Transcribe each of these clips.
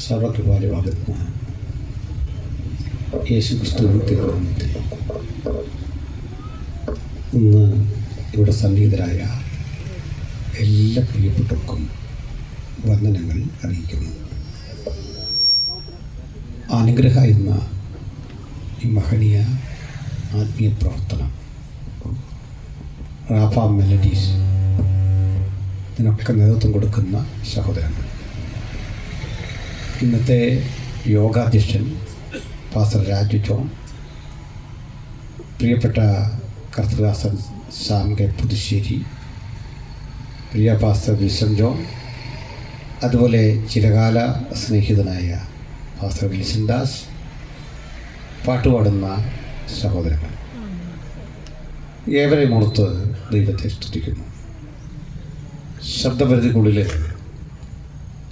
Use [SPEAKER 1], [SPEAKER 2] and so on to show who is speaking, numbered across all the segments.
[SPEAKER 1] സർവകൃപാലുവാകുന്ന യേശു ക്രിസ്തുവിൻ തിരുനാമത്തിൽ ഇന്ന് ഇവിടെ സന്നിഹിതരായ എല്ലാ പ്രിയപ്പെട്ടവർക്കും വന്ദനങ്ങൾ അറിയിക്കുന്നു. അനുഗ്രഹ എന്ന ഈ മഹനീയ ആത്മീയ പ്രവർത്തനം റാഫ മെലഡീസ് ഇതിനൊക്കെ നേതൃത്വം കൊടുക്കുന്ന സഹോദരങ്ങൾ, ഇന്നത്തെ യോഗാധ്യക്ഷൻ പാസ്റ്റർ രാജു ജോൺ, പ്രിയപ്പെട്ട കർത്തദാസൻ സാം കെ പുതുശ്ശേരി, പ്രിയ പാസ്റ്റർ വിൽസൺ ജോൺ, അതുപോലെ ചിരകാല സ്നേഹിതനായ പാസ്റ്റർ വിൽസൺ ദാസ്, പാട്ടുപാടുന്ന സഹോദരങ്ങൾ, ഏവരെയും ഓർത്ത് ദൈവത്തെ സ്തുതിക്കുന്നു. ശബ്ദപരിധിക്കുള്ളിൽ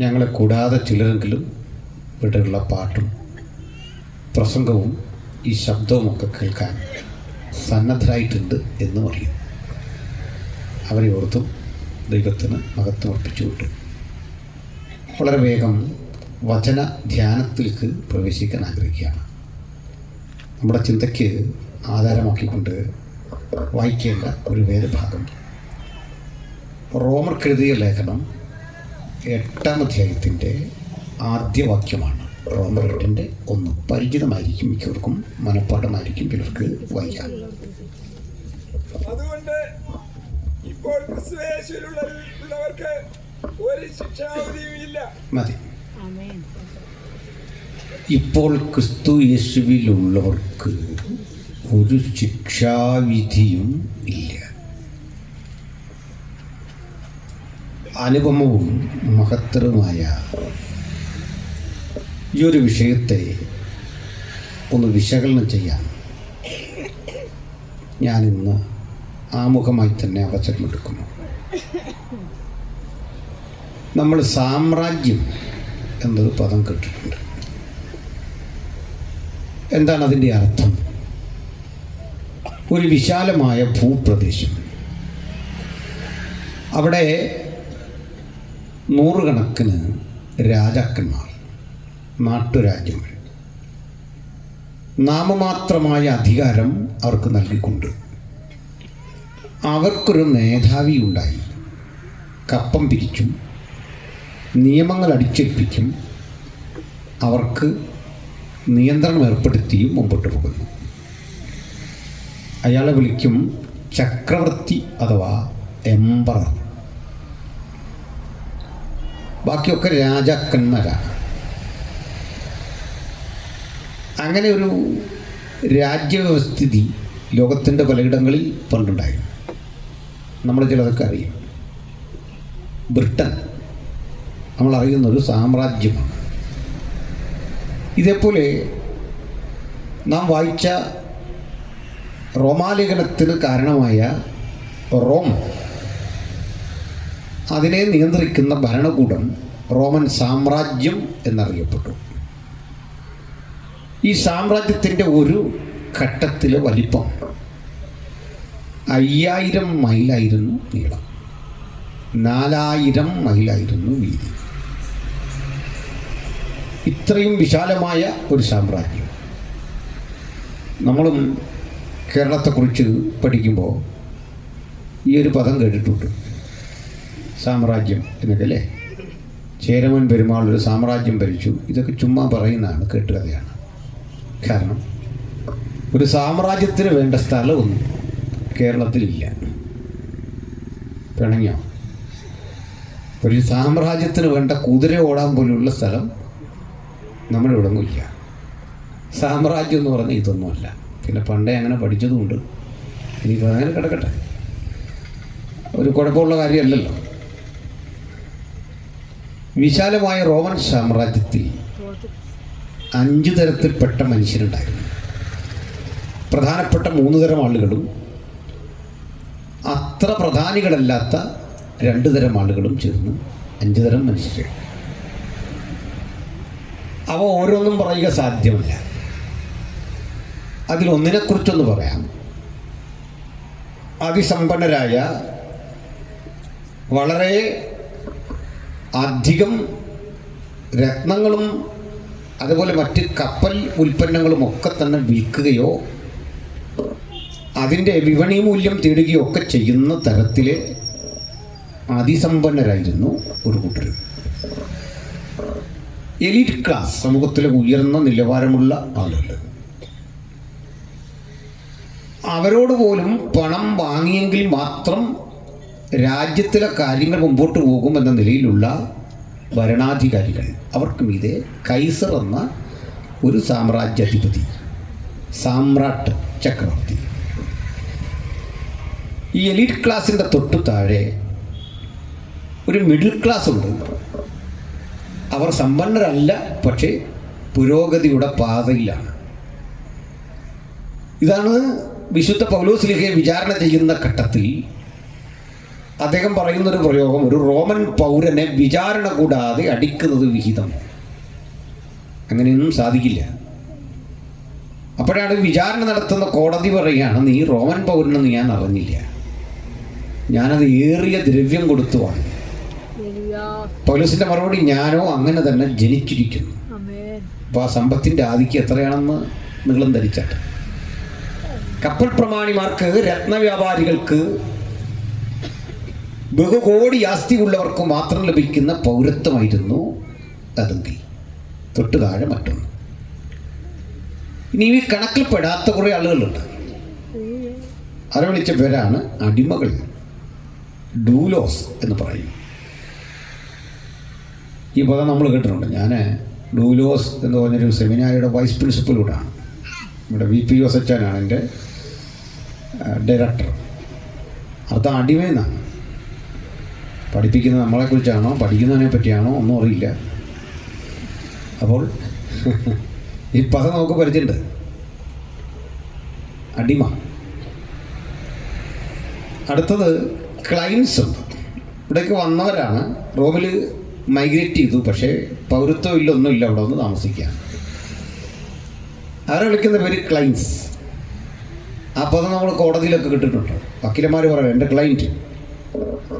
[SPEAKER 1] ഞങ്ങളെ കൂടാതെ ചിലരെങ്കിലും ഇവിടെയുള്ള പാട്ടും പ്രസംഗവും ഈ ശബ്ദവുമൊക്കെ കേൾക്കാൻ സന്നദ്ധരായിട്ടുണ്ട് എന്നും അറിയും. അവരെ ഓർത്തും ദൈവത്തിന് മഹത്വം അർപ്പിച്ചുകൊണ്ട് വളരെ വേഗം വചന ധ്യാനത്തിലേക്ക് പ്രവേശിക്കാൻ ആഗ്രഹിക്കുകയാണ്. നമ്മുടെ ചിന്തയ്ക്ക് ആധാരമാക്കിക്കൊണ്ട് വായിക്കേണ്ട ഒരു വേദഭാഗം റോമർക്കെഴുതിയ ലേഖനം 8-ാം അധ്യായത്തിൻ്റെ ആദ്യ വാക്യമാണ്. റോമർ 8:1 പരിചിതമായിരിക്കും, മിക്കവർക്കും മനഃപ്പാഠമായിരിക്കും, ചിലർക്ക് വായിക്കാം.
[SPEAKER 2] അതുകൊണ്ട് ഇപ്പോൾ ക്രിസ്തുയേശുവിലുള്ളവർക്ക് ഒരു ശിക്ഷാവിധിയുമില്ല.
[SPEAKER 1] മതി. ഇപ്പോൾ ക്രിസ്തു യേശുവിലുള്ളവർക്ക് ഒരു ശിക്ഷാവിധിയും ഇല്ല. അനുപമവും മഹത്തരവുമായ ഈ ഒരു വിഷയത്തെ ഒന്ന് വിശകലനം ചെയ്യാൻ ഞാനിന്ന് ആമുഖമായി തന്നെ അവസരമെടുക്കുന്നു. നമ്മൾ സാമ്രാജ്യം എന്നൊരു പദം കേട്ടിട്ടുണ്ട്. എന്താണ് അതിൻ്റെ അർത്ഥം? ഒരു വിശാലമായ ഭൂപ്രദേശം, അവിടെ നൂറുകണക്കിന് രാജാക്കന്മാർ, നാട്ടുരാജ്യങ്ങൾ, നാമമാത്രമായ അധികാരം അവർക്ക് നൽകിക്കൊണ്ട് അവർക്കൊരു മേധാവി ഉണ്ടായി. കപ്പം പിരിച്ചും നിയമങ്ങൾ അടിച്ചേൽപ്പിച്ചും അവർക്ക് നിയന്ത്രണം ഏർപ്പെടുത്തിയും മുമ്പോട്ട് പോകുന്നു. അയാളെ വിളിക്കും ചക്രവർത്തി അഥവാ എംപറർ. ബാക്കിയൊക്കെ രാജാക്കന്മാരാണ്. അങ്ങനെ ഒരു രാജ്യവ്യവസ്ഥിതി ലോകത്തിൻ്റെ പലയിടങ്ങളിൽ പണ്ടുണ്ടായിരുന്നു. നമ്മൾ ചിലതൊക്കെ അറിയും. ബ്രിട്ടൻ നമ്മളറിയുന്നൊരു സാമ്രാജ്യമാണ്. ഇതേപോലെ നാം വായിച്ച റോമാലേഖനത്തിന് കാരണമായ റോം, അതിനെ നിയന്ത്രിക്കുന്ന ഭരണകൂടം റോമൻ സാമ്രാജ്യം എന്നറിയപ്പെട്ടു. ഈ സാമ്രാജ്യത്തിൻ്റെ ഒരു ഘട്ടത്തിലെ വലിപ്പം 5000 മൈലായിരുന്നു നീളം, 4000 മൈലായിരുന്നു വീതി. ഇത്രയും വിശാലമായ ഒരു സാമ്രാജ്യം. നമ്മളും കേരളത്തെക്കുറിച്ച് പഠിക്കുമ്പോൾ ഈ ഒരു പദം കേട്ടിട്ടുണ്ട്, സാമ്രാജ്യം എന്നൊക്കെ അല്ലേ. ചേരമൻ പെരുമാൾ ഒരു സാമ്രാജ്യം ഭരിച്ചു. ഇതൊക്കെ ചുമ്മാ പറയുന്നതാണ്, കേട്ടുകഥയാണ്. കാരണം ഒരു സാമ്രാജ്യത്തിന് വേണ്ട സ്ഥലമൊന്നും കേരളത്തിലില്ല. പിണങ്ങിയോ? ഒരു സാമ്രാജ്യത്തിന് വേണ്ട കുതിര ഓടാൻ പോലുള്ള സ്ഥലം നമ്മുടെ ഇവിടെ ഒന്നുമില്ല. സാമ്രാജ്യം എന്ന് പറഞ്ഞാൽ ഇതൊന്നുമല്ല. പിന്നെ പണ്ടേ അങ്ങനെ പഠിച്ചതുകൊണ്ട് ഇനിയിപ്പോൾ അങ്ങനെ കിടക്കട്ടെ, ഒരു കുഴപ്പമുള്ള കാര്യമല്ലല്ലോ. വിശാലമായ റോമൻ സാമ്രാജ്യത്തിൽ 5 തരത്തിൽപ്പെട്ട മനുഷ്യരുണ്ടായിരുന്നു. പ്രധാനപ്പെട്ട 3 തരം ആളുകളും അത്ര പ്രധാനികളല്ലാത്ത 2 തരം ആളുകളും ചേർന്ന് 5 തരം മനുഷ്യർ. അവ ഓരോന്നും പറയുക സാധ്യമല്ല. അതിലൊന്നിനെക്കുറിച്ചൊന്ന് പറയാം. അതിസമ്പന്നരായ, വളരെ അധികം രത്നങ്ങളും അതുപോലെ മറ്റ് കപ്പൽ ഉൽപ്പന്നങ്ങളും ഒക്കെ തന്നെ വിൽക്കുകയോ അതിൻ്റെ വിപണി മൂല്യം തേടുകയോ ഒക്കെ ചെയ്യുന്ന തരത്തിലെ അതിസമ്പന്നരായിരുന്നു ഒരു കൂട്ടർ. എലീറ്റ് ക്ലാസ്, സമൂഹത്തിലെ ഉയർന്ന നിലവാരമുള്ള ആളുകൾ. അവരോട് പോലും പണം വാങ്ങിയെങ്കിൽ മാത്രം രാജ്യത്തിലെ കാര്യങ്ങൾ മുമ്പോട്ട് പോകുമെന്ന നിലയിലുള്ള ഭരണാധികാരികൾ. അവർക്ക് മീതെ കൈസർ എന്ന ഒരു സാമ്രാജ്യാധിപതി, സാമ്രാട്ട് ചക്രവർത്തി. ഈ എലീറ്റ് ക്ലാസിൻ്റെ തൊട്ടു താഴെ ഒരു മിഡിൽ ക്ലാസ് ഉണ്ട്. അവർ സമ്പന്നരല്ല, പക്ഷേ പുരോഗതിയുടെ പാതയിലാണ്. ഇതാണ് വിശുദ്ധ പൗലോസ്ലീഹയെ വിചാരണ ചെയ്യുന്ന ഘട്ടത്തിൽ അദ്ദേഹം പറയുന്നൊരു പ്രയോഗം: ഒരു റോമൻ പൗരനെ വിചാരണ കൂടാതെ അടിക്കുന്നത് വിഹിതം. അങ്ങനെയൊന്നും സാധിക്കില്ല. അപ്പോഴാണ് വിചാരണ നടത്തുന്ന കോടതി പറയുകയാണ്, നീ റോമൻ പൗരനെന്ന് ഞാൻ അറിഞ്ഞില്ല, ഞാനത് ഏറിയ ദ്രവ്യം കൊടുത്തു വാങ്ങി. പൗലോസിൻ്റെ മറുപടി: ഞാനോ അങ്ങനെ തന്നെ ജനിച്ചിരിക്കുന്നു. അപ്പോൾ ആ സമ്പത്തിൻ്റെ ആധിക്യം എത്രയാണെന്ന് നിങ്ങളും ധരിച്ചാട്ടെ. കപ്പൽ പ്രമാണിമാർക്ക്, രത്നവ്യാപാരികൾക്ക്, ബഹുകോടി ആസ്തിയുള്ളവർക്ക് മാത്രം ലഭിക്കുന്ന പൗരത്വമായിരുന്നു അതെങ്കിൽ തൊട്ടു താഴെ മറ്റൊന്ന്. ഇനി ഈ കണക്കിൽപ്പെടാത്ത കുറേ ആളുകളുണ്ട്. അവരെ വിളിച്ച പേരാണ് അടിമകൾ, ഡൂലോസ് എന്ന് പറയും. ഈ പദം നമ്മൾ കേട്ടിട്ടുണ്ട്. ഞാൻ ഡൂലോസ് എന്ന് പറഞ്ഞൊരു സെമിനാരിയുടെ വൈസ് പ്രിൻസിപ്പലൂടാണ്. നമ്മുടെ VP യോസച്ചാനാണ് എൻ്റെ ഡയറക്ടർ. അർത്ഥം അടിമയെന്നാണ്. പഠിപ്പിക്കുന്നത് നമ്മളെക്കുറിച്ചാണോ പഠിക്കുന്നതിനെ പറ്റിയാണോ ഒന്നും അറിയില്ല. അപ്പോൾ ഈ പദം നമുക്ക് പരിചയമുണ്ട്. അടിമ. അടുത്തത് ക്ലൈൻസ് ഉണ്ട്. ഇവിടേക്ക് വന്നവരാണ്. റോമിൽ മൈഗ്രേറ്റ് ചെയ്തു, പക്ഷേ പൗരത്വം ഇല്ല, ഒന്നുമില്ല, അവിടെ വന്ന് താമസിക്കുക. അവരെ വിളിക്കുന്ന പേര് ക്ലൈൻസ്. ആ പദം നമ്മൾ കോടതിയിലൊക്കെ കിട്ടിയിട്ടുണ്ട്. വക്കീലന്മാർ പറയും എൻ്റെ ക്ലൈൻറ്റ്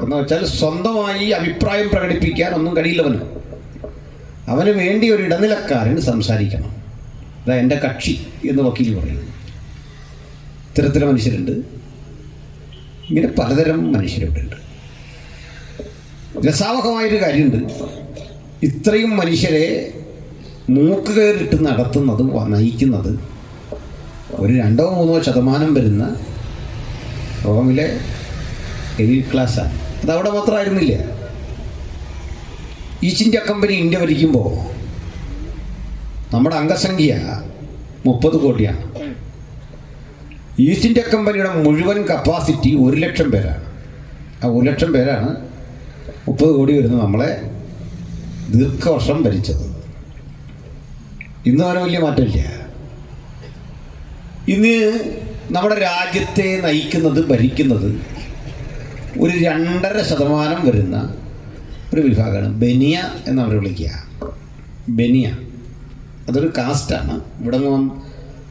[SPEAKER 1] എന്ന് വെച്ചാൽ സ്വന്തമായി അഭിപ്രായം പ്രകടിപ്പിക്കാൻ ഒന്നും കഴിയില്ലവന്. അവന് വേണ്ടി ഒരു ഇടനിലക്കാരൻ സംസാരിക്കണം. അതാ എൻ്റെ കക്ഷി എന്ന് വക്കീൽ പറയുന്നു. ഇത്തരത്തിലെ മനുഷ്യരുണ്ട്. ഇങ്ങനെ പലതരം മനുഷ്യരിവിടെ ഉണ്ട്. രസാവഹമായൊരു കാര്യമുണ്ട്. ഇത്രയും മനുഷ്യരെ മൂക്കുകയറിട്ട് നടത്തുന്നത്, നയിക്കുന്നത് ഒരു 2-3% വരുന്ന റോമിലെ എലീറ്റ് ക്ലാസ്സാണ്. അതവിടെ മാത്രമായിരുന്നില്ല. ഈസ്റ്റ് ഇന്ത്യ കമ്പനി ഇന്ത്യ ഭരിക്കുമ്പോൾ നമ്മുടെ അംഗസംഖ്യ 30 കോടിയാണ്. ഈസ്റ്റ് ഇന്ത്യ കമ്പനിയുടെ മുഴുവൻ കപ്പാസിറ്റി 1 ലക്ഷം പേരാണ്. ആ 1 ലക്ഷം പേരാണ് 30 കോടി വരുന്ന നമ്മളെ ദീർഘവർഷം ഭരിച്ചത്. ഇന്ന് വരെ വലിയ മാറ്റമില്ല. ഇന്ന് നമ്മുടെ രാജ്യത്തെ നയിക്കുന്നത്, ഭരിക്കുന്നത് ഒരു 2.5% വരുന്ന ഒരു വിഭാഗമാണ്. ബനിയ എന്നവർ വിളിക്കുക. ബനിയ അതൊരു കാസ്റ്റാണ്. ഇവിടെ ഒന്നും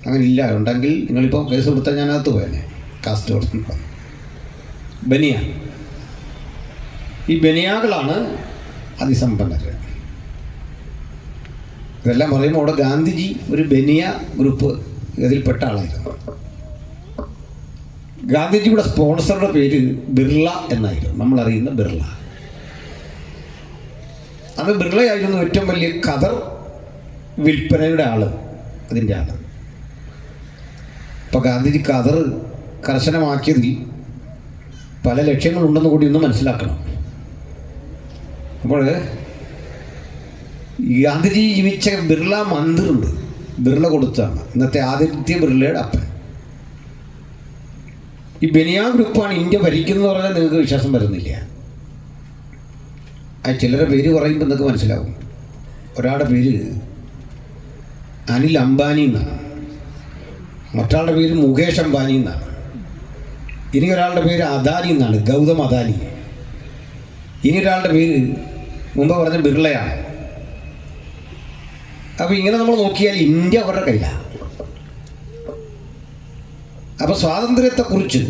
[SPEAKER 1] അങ്ങനെ ഇല്ല. ഉണ്ടെങ്കിൽ നിങ്ങളിപ്പോൾ കേസ് കൊടുത്താൽ ഞാനകത്ത് പോയേനെ. കാസ്റ്റ് കൊടുക്കുമ്പോൾ ബനിയ. ഈ ബനിയാകളാണ് അതിസമ്പന്നർ. ഇതെല്ലാം പറയുമ്പോൾ അവിടെ ഗാന്ധിജി ഒരു ബനിയ ഗ്രൂപ്പ് ഇതിൽപ്പെട്ട ആളായിരുന്നു. ഗാന്ധിജിയുടെ സ്പോൺസറുടെ പേര് ബിർള എന്നായിരുന്നു. നമ്മളറിയുന്ന ബിർള. അത് ബിർളയായിരുന്നു ഏറ്റവും വലിയ ഖദർ വിൽപ്പനയുടെ ആൾ, അതിൻ്റെ ആൾ. ഇപ്പോൾ ഗാന്ധിജി ഖദർ കർശനമാക്കിയതിൽ പല ലക്ഷ്യങ്ങളുണ്ടെന്ന് കൂടി ഒന്ന് മനസ്സിലാക്കണം. അപ്പോൾ ഗാന്ധിജി ജീവിച്ച ബിർള മന്ദിറുണ്ട്. ബിർള കൊടുത്താണ്. ഇന്നത്തെ ആദിത്യ ബിർളയുടെ അപ്പൻ. ഈ ബനിയ ഗ്രൂപ്പാണ് ഇന്ത്യ ഭരിക്കുന്നത് പറഞ്ഞാൽ നിങ്ങൾക്ക് വിശ്വാസം വരുന്നില്ല. ആ ചിലരുടെ പേര് പറയുമ്പോൾ നിങ്ങൾക്ക് മനസ്സിലാവും. ഒരാളുടെ പേര് അനിൽ അംബാനി എന്നാണ്. മറ്റാളുടെ പേര് മുകേഷ് അംബാനി എന്നാണ്. ഇനി ഒരാളുടെ പേര് അദാനി എന്നാണ്, ഗൗതം അദാനി. ഇനി ഒരാളുടെ പേര് മുമ്പ് പറഞ്ഞ ബിർളയാണ്. അപ്പോൾ ഇങ്ങനെ നമ്മൾ നോക്കിയാൽ ഇന്ത്യ അവരുടെ കയ്യിലാണ്. അപ്പോൾ സ്വാതന്ത്ര്യത്തെക്കുറിച്ച്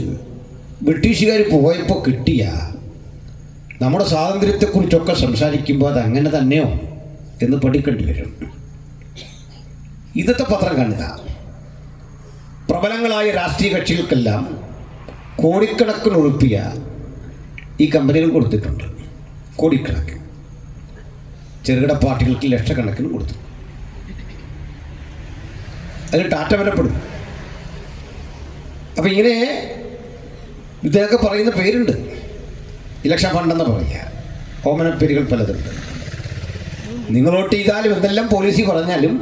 [SPEAKER 1] ബ്രിട്ടീഷുകാർ പോയപ്പോൾ കിട്ടിയ നമ്മുടെ സ്വാതന്ത്ര്യത്തെക്കുറിച്ചൊക്കെ സംസാരിക്കുമ്പോൾ അത് അങ്ങനെ തന്നെയോ എന്ന് പഠിക്കേണ്ടി വരും. ഇന്നത്തെ പത്രം കാണുക, പ്രബലങ്ങളായ രാഷ്ട്രീയ കക്ഷികൾക്കെല്ലാം കോടിക്കണക്കിന് ഉറുപ്പിക ഈ കമ്പനികൾ കൊടുത്തിട്ടുണ്ട്. കോടിക്കണക്കിന്. ചെറുകിട പാർട്ടികൾക്ക് ലക്ഷക്കണക്കിന് കൊടുത്തു. അതിൽ ടാറ്റ വരപ്പെടും. അപ്പം ഇങ്ങനെ ഇതൊക്കെ പറയുന്ന പേരുണ്ട്. ഇലക്ഷൻ ഫണ്ടെന്ന് പറയുക, ഓമന പേരുകൾ പലതുണ്ട്. നിങ്ങൾ വോട്ട് ചെയ്താലും എന്തെല്ലാം പോളിസി പറഞ്ഞാലും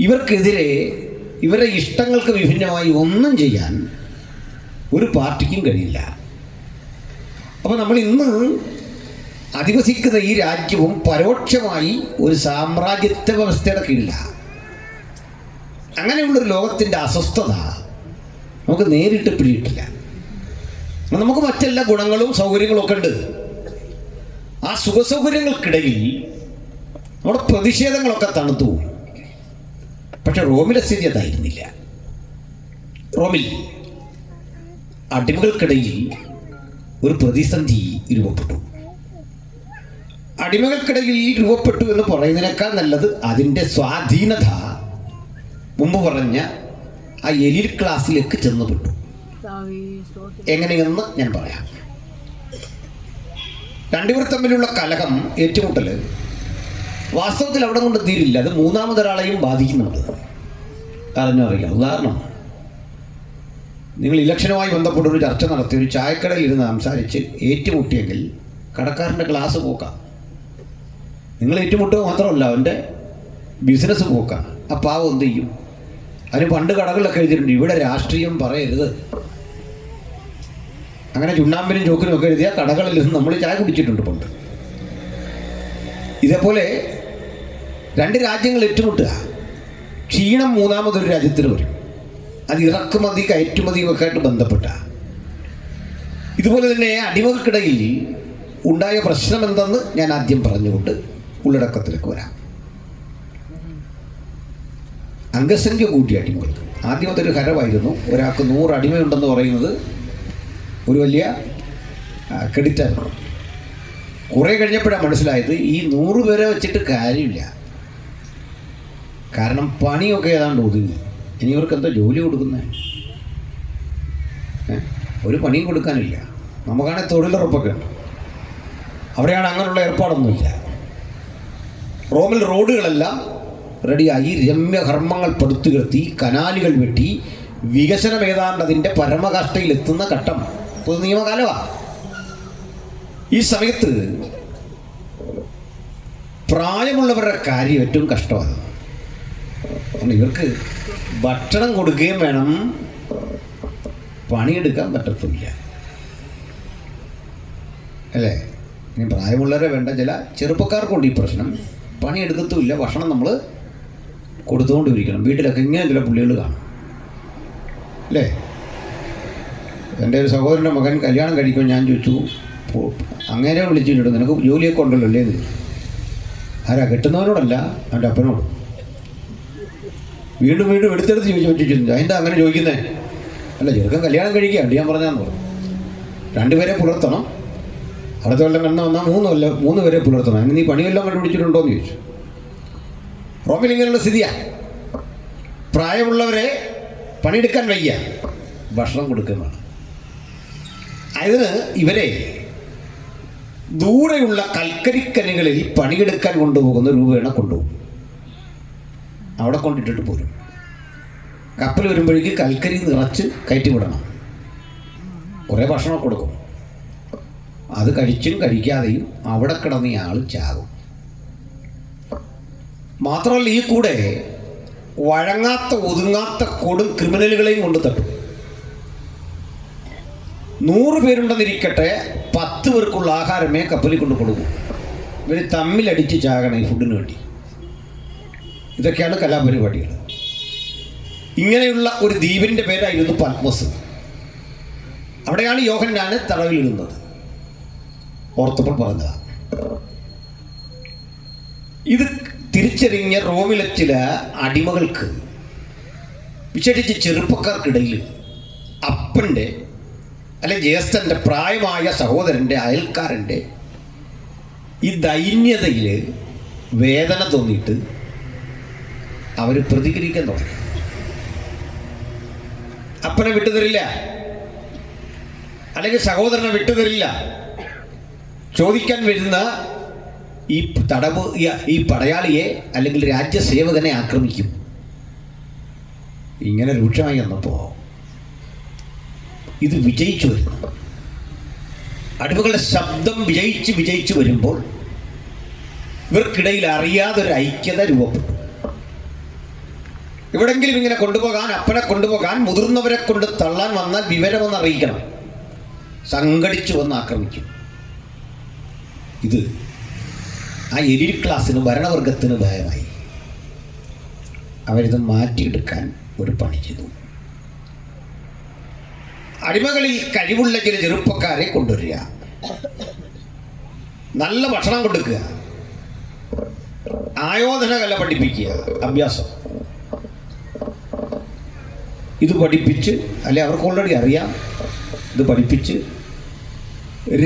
[SPEAKER 1] ഇവർക്കെതിരെ ഇവരുടെ ഇഷ്ടങ്ങൾക്ക് വിഭിന്നമായി ഒന്നും ചെയ്യാൻ ഒരു പാർട്ടിക്കും കഴിയില്ല. അപ്പോൾ നമ്മൾ ഇന്ന് അധിവസിക്കുന്ന ഈ രാജ്യവും പരോക്ഷമായി ഒരു സാമ്രാജ്യത്വ വ്യവസ്ഥയുടെ കീഴിലാണ്. അങ്ങനെയുള്ളൊരു ലോകത്തിൻ്റെ അസ്വസ്ഥത നമുക്ക് നേരിട്ട് പിടിയിട്ടില്ല. നമുക്ക് മറ്റെല്ലാ ഗുണങ്ങളും സൗകര്യങ്ങളും ഒക്കെ ഉണ്ട്. ആ സുഖസൗകര്യങ്ങൾക്കിടയിൽ നമ്മുടെ പ്രതിഷേധങ്ങളൊക്കെ തണുത്തു. പക്ഷെ റോമിലെ സ്ഥിതി അതായിരുന്നില്ല. റോമിൽ അടിമകൾക്കിടയിൽ ഒരു പ്രതിസന്ധി രൂപപ്പെട്ടു. അടിമകൾക്കിടയിൽ രൂപപ്പെട്ടു എന്ന് പറയുന്നതിനേക്കാൾ നല്ലത് അതിൻ്റെ സ്വാധീനത മുമ്പ് പറഞ്ഞ ആ എലീറ്റ് ക്ലാസ്സിലേക്ക് ചെന്നുപെട്ടു. എങ്ങനെയെന്ന് ഞാൻ പറയാം. രണ്ടുപേർ തമ്മിലുള്ള കലഹം, ഏറ്റുമുട്ടൽ വാസ്തവത്തിൽ അവിടെ കൊണ്ട് തീരില്ല. അത് മൂന്നാമതൊരാളെയും ബാധിക്കുന്നുണ്ട്. അറിഞ്ഞറിയാം. ഉദാഹരണം, നിങ്ങൾ ഇലക്ഷനുമായി ബന്ധപ്പെട്ടൊരു ചർച്ച നടത്തി ഒരു ചായക്കടയിൽ ഇരുന്ന് സംസാരിച്ച് ഏറ്റുമുട്ടിയെങ്കിൽ കടക്കാരൻ്റെ ക്ലാസ് പോക്കാം. നിങ്ങൾ ഏറ്റുമുട്ടുക മാത്രമല്ല, അവൻ്റെ ബിസിനസ് പോക്കാണ്. ആ പാവം എന്ത് ചെയ്യും? അതിന് പണ്ട് കടകളിലൊക്കെ എഴുതിയിട്ടുണ്ട്, ഇവിടെ രാഷ്ട്രീയം പറയരുത്. അങ്ങനെ ചുണ്ണാമ്പിനും ചോക്കിനും ഒക്കെ എഴുതിയ കടകളിൽ നിന്ന് നമ്മൾ ചായ കുടിച്ചിട്ടുണ്ട് പണ്ട്. ഇതേപോലെ രണ്ട് രാജ്യങ്ങൾ ഏറ്റുമുട്ടുക, ക്ഷീണം മൂന്നാമതൊരു രാജ്യത്തിന് വരും. അത് ഇറക്കുമതി കയറ്റുമതിയും ഒക്കെ ആയിട്ട് ബന്ധപ്പെട്ട. ഇതുപോലെ തന്നെ അടിമകൾക്കിടയിൽ ഉണ്ടായ പ്രശ്നം എന്തെന്ന് ഞാൻ ആദ്യം പറഞ്ഞുകൊണ്ട് ഉള്ളടക്കത്തിലേക്ക് വരാം. അംഗസംഖ്യ കൂട്ടിയ അടിമകൾക്ക് ആദ്യം അതൊരു ഹരമായിരുന്നു. ഒരാൾക്ക് 100 അടിമയുണ്ടെന്ന് പറയുന്നത് ഒരു വലിയ ക്രെഡിറ്റായിരുന്നു. കുറേ കഴിഞ്ഞപ്പോഴാണ് മനസ്സിലായത് ഈ 100 പേരെ വെച്ചിട്ട് കാര്യമില്ല. കാരണം പണിയൊക്കെ ഏതാണ്ട് ഒതുങ്ങി. ഇനി ഇവർക്ക് എന്താ ജോലി കൊടുക്കുന്നത്? ഒരു പണിയും കൊടുക്കാനില്ല. നമുക്കാണെങ്കിൽ തൊഴിലുറപ്പൊക്കെ ഉണ്ട്. അവിടെയാണ് അങ്ങനെയുള്ള ഏർപ്പാടൊന്നുമില്ല. റോമിൽ റോഡുകളെല്ലാം റെഡിയായി, രമ്യകർമ്മങ്ങൾ പടുത്തുയർത്തി, കനാലുകൾ വെട്ടി, വികസനം ഏതാണ്ട് അതിൻ്റെ പരമകാഷ്ഠയിലെത്തുന്ന ഘട്ടം. പൊതു നിയമകാലമാണ്. ഈ സമയത്ത് പ്രായമുള്ളവരുടെ കാര്യം ഏറ്റവും കഷ്ടമാണ്. ഇവർക്ക് ഭക്ഷണം കൊടുക്കുകയും വേണം, പണിയെടുക്കാൻ പറ്റത്തില്ല അല്ലേ? ഇനി പ്രായമുള്ളവരെ വേണ്ട. ചില ചെറുപ്പക്കാർക്കുണ്ട് ഈ പ്രശ്നം. പണിയെടുക്കത്തുമില്ല, ഭക്ഷണം നമ്മൾ കൊടുത്തുകൊണ്ടിരിക്കണം. വീട്ടിലൊക്കെ ഇങ്ങനെ ചില പുള്ളികൾ കാണും അല്ലേ? എൻ്റെ ഒരു സഹോദരൻ്റെ മകൻ കല്യാണം കഴിക്കുമ്പോൾ ഞാൻ ചോദിച്ചു, അങ്ങനെ വിളിച്ചിട്ടുണ്ട്, നിനക്ക് ജോലിയൊക്കെ ഉണ്ടല്ലോ അല്ലേ? ആരാ? കെട്ടുന്നവനോടല്ല, അവൻ്റെ അപ്പനോട്. വീണ്ടും വീണ്ടും എടുത്തെടുത്ത് ചോദിച്ചിട്ടുണ്ട്. അതിൻ്റെ അങ്ങനെ ചോദിക്കുന്നത് അല്ല, ചെറുക്കൻ കല്യാണം കഴിക്കുക ഉണ്ട്, ഞാൻ പറഞ്ഞാന്ന് പറഞ്ഞു. 2 പേരെ പുലർത്തണം. അടുത്ത കൊല്ലം കണ്ണ് വന്നാൽ 3 പേരെ പുലർത്തണം. അങ്ങനെ നീ പണിയെല്ലാം കണ്ടുപിടിച്ചിട്ടുണ്ടോ എന്ന് ചോദിച്ചു. റോമിൽ ഇങ്ങനെയുള്ള സ്ഥിതിയാണ്. പ്രായമുള്ളവരെ പണിയെടുക്കാൻ വയ്യ, ഭക്ഷണം കൊടുക്കുന്നതാണ്. അതിന് ഇവരെ ദൂരെയുള്ള കൽക്കരിക്കനികളിൽ പണിയെടുക്കാൻ കൊണ്ടുപോകുന്ന രൂപേണ കൊണ്ടുപോകും. അവിടെ കൊണ്ടിട്ടിട്ട് പോരും. കപ്പൽ വരുമ്പോഴേക്ക് കൽക്കരി നിറച്ച് കയറ്റി വിടണം. കുറേ ഭക്ഷണം കൊടുക്കും. അത് കഴിച്ചും കഴിക്കാതെയും അവിടെ കിടന്ന് ആൾ ചാകും. മാത്രമല്ല, ഈ കൂടെ വഴങ്ങാത്ത ഒതുങ്ങാത്ത കൊടും ക്രിമിനലുകളെയും കൊണ്ട് തട്ടും. 100 പേരുണ്ടെന്നിരിക്കട്ടെ, 10 പേർക്കുള്ള ആഹാരമേ കപ്പലിൽ കൊണ്ട് കൊടുക്കും. ഇവർ തമ്മിലടിച്ച് ചാകണം ഈ ഫുഡിന് വേണ്ടി. ഇതൊക്കെയാണ് കലാപരിപാടികൾ. ഇങ്ങനെയുള്ള ഒരു ദ്വീപിൻ്റെ പേരായിരുന്നു പത്മസ്. അവിടെയാണ് യോഹന്നാൻ തടവിലിടുന്നത്. ഓർത്തപ്പോൾ പറഞ്ഞതാണ്. ഇത് തിരിച്ചറിഞ്ഞ റോമിലെ ചില അടിമകൾക്ക്, വിശേഷിച്ച് ചെറുപ്പക്കാർക്കിടയിൽ, അപ്പൻ്റെ അല്ലെ ജ്യേഷ്ഠൻ്റെ പ്രായമായ സഹോദരൻ്റെ അയൽക്കാരൻ്റെ ഈ ദൈന്യതയിൽ വേദന തോന്നിയിട്ട് അവർ പ്രതികരിക്കാൻ തുടങ്ങി. അപ്പനെ വിട്ടുതരില്ല, അല്ലെങ്കിൽ സഹോദരനെ വിട്ടുതരില്ല. ചോദിക്കാൻ വരുന്ന ഈ പടയാളിയെ അല്ലെങ്കിൽ രാജ്യസേവകനെ ആക്രമിക്കും. ഇങ്ങനെ രൂക്ഷമായി വന്നപ്പോൾ ഇത് വിജയിച്ചു വരുന്നു. അടിമകളുടെ ശബ്ദം വിജയിച്ച് വരുമ്പോൾ ഇവർക്കിടയിൽ അറിയാതൊരു ഐക്യത രൂപപ്പെട്ടു. എവിടെങ്കിലും ഇങ്ങനെ കൊണ്ടുപോകാൻ, അപ്പനെ കൊണ്ടുപോകാൻ, മുതിർന്നവരെ കൊണ്ട് തള്ളാൻ വന്നാൽ വിവരമൊന്ന് അറിയിക്കണം. സംഘടിച്ചു വന്ന് ആക്രമിക്കും. ഇത് ആ എലീറ്റ് ക്ലാസ്സിന്, ഭരണവർഗത്തിന് ഭയമായി. അവരിത് മാറ്റിയെടുക്കാൻ ഒരു പണി ചെയ്തു. അടിമകളിൽ കഴിവുള്ള ചില ചെറുപ്പക്കാരെ കൊണ്ടുവരിക, നല്ല ഭക്ഷണം കൊടുക്കുക, ആയോധന കല പഠിപ്പിക്കുക, അഭ്യാസം. ഇത് പഠിപ്പിച്ച്, അല്ലെ അവർക്ക് ഓൾറെഡി അറിയാം, ഇത് പഠിപ്പിച്ച്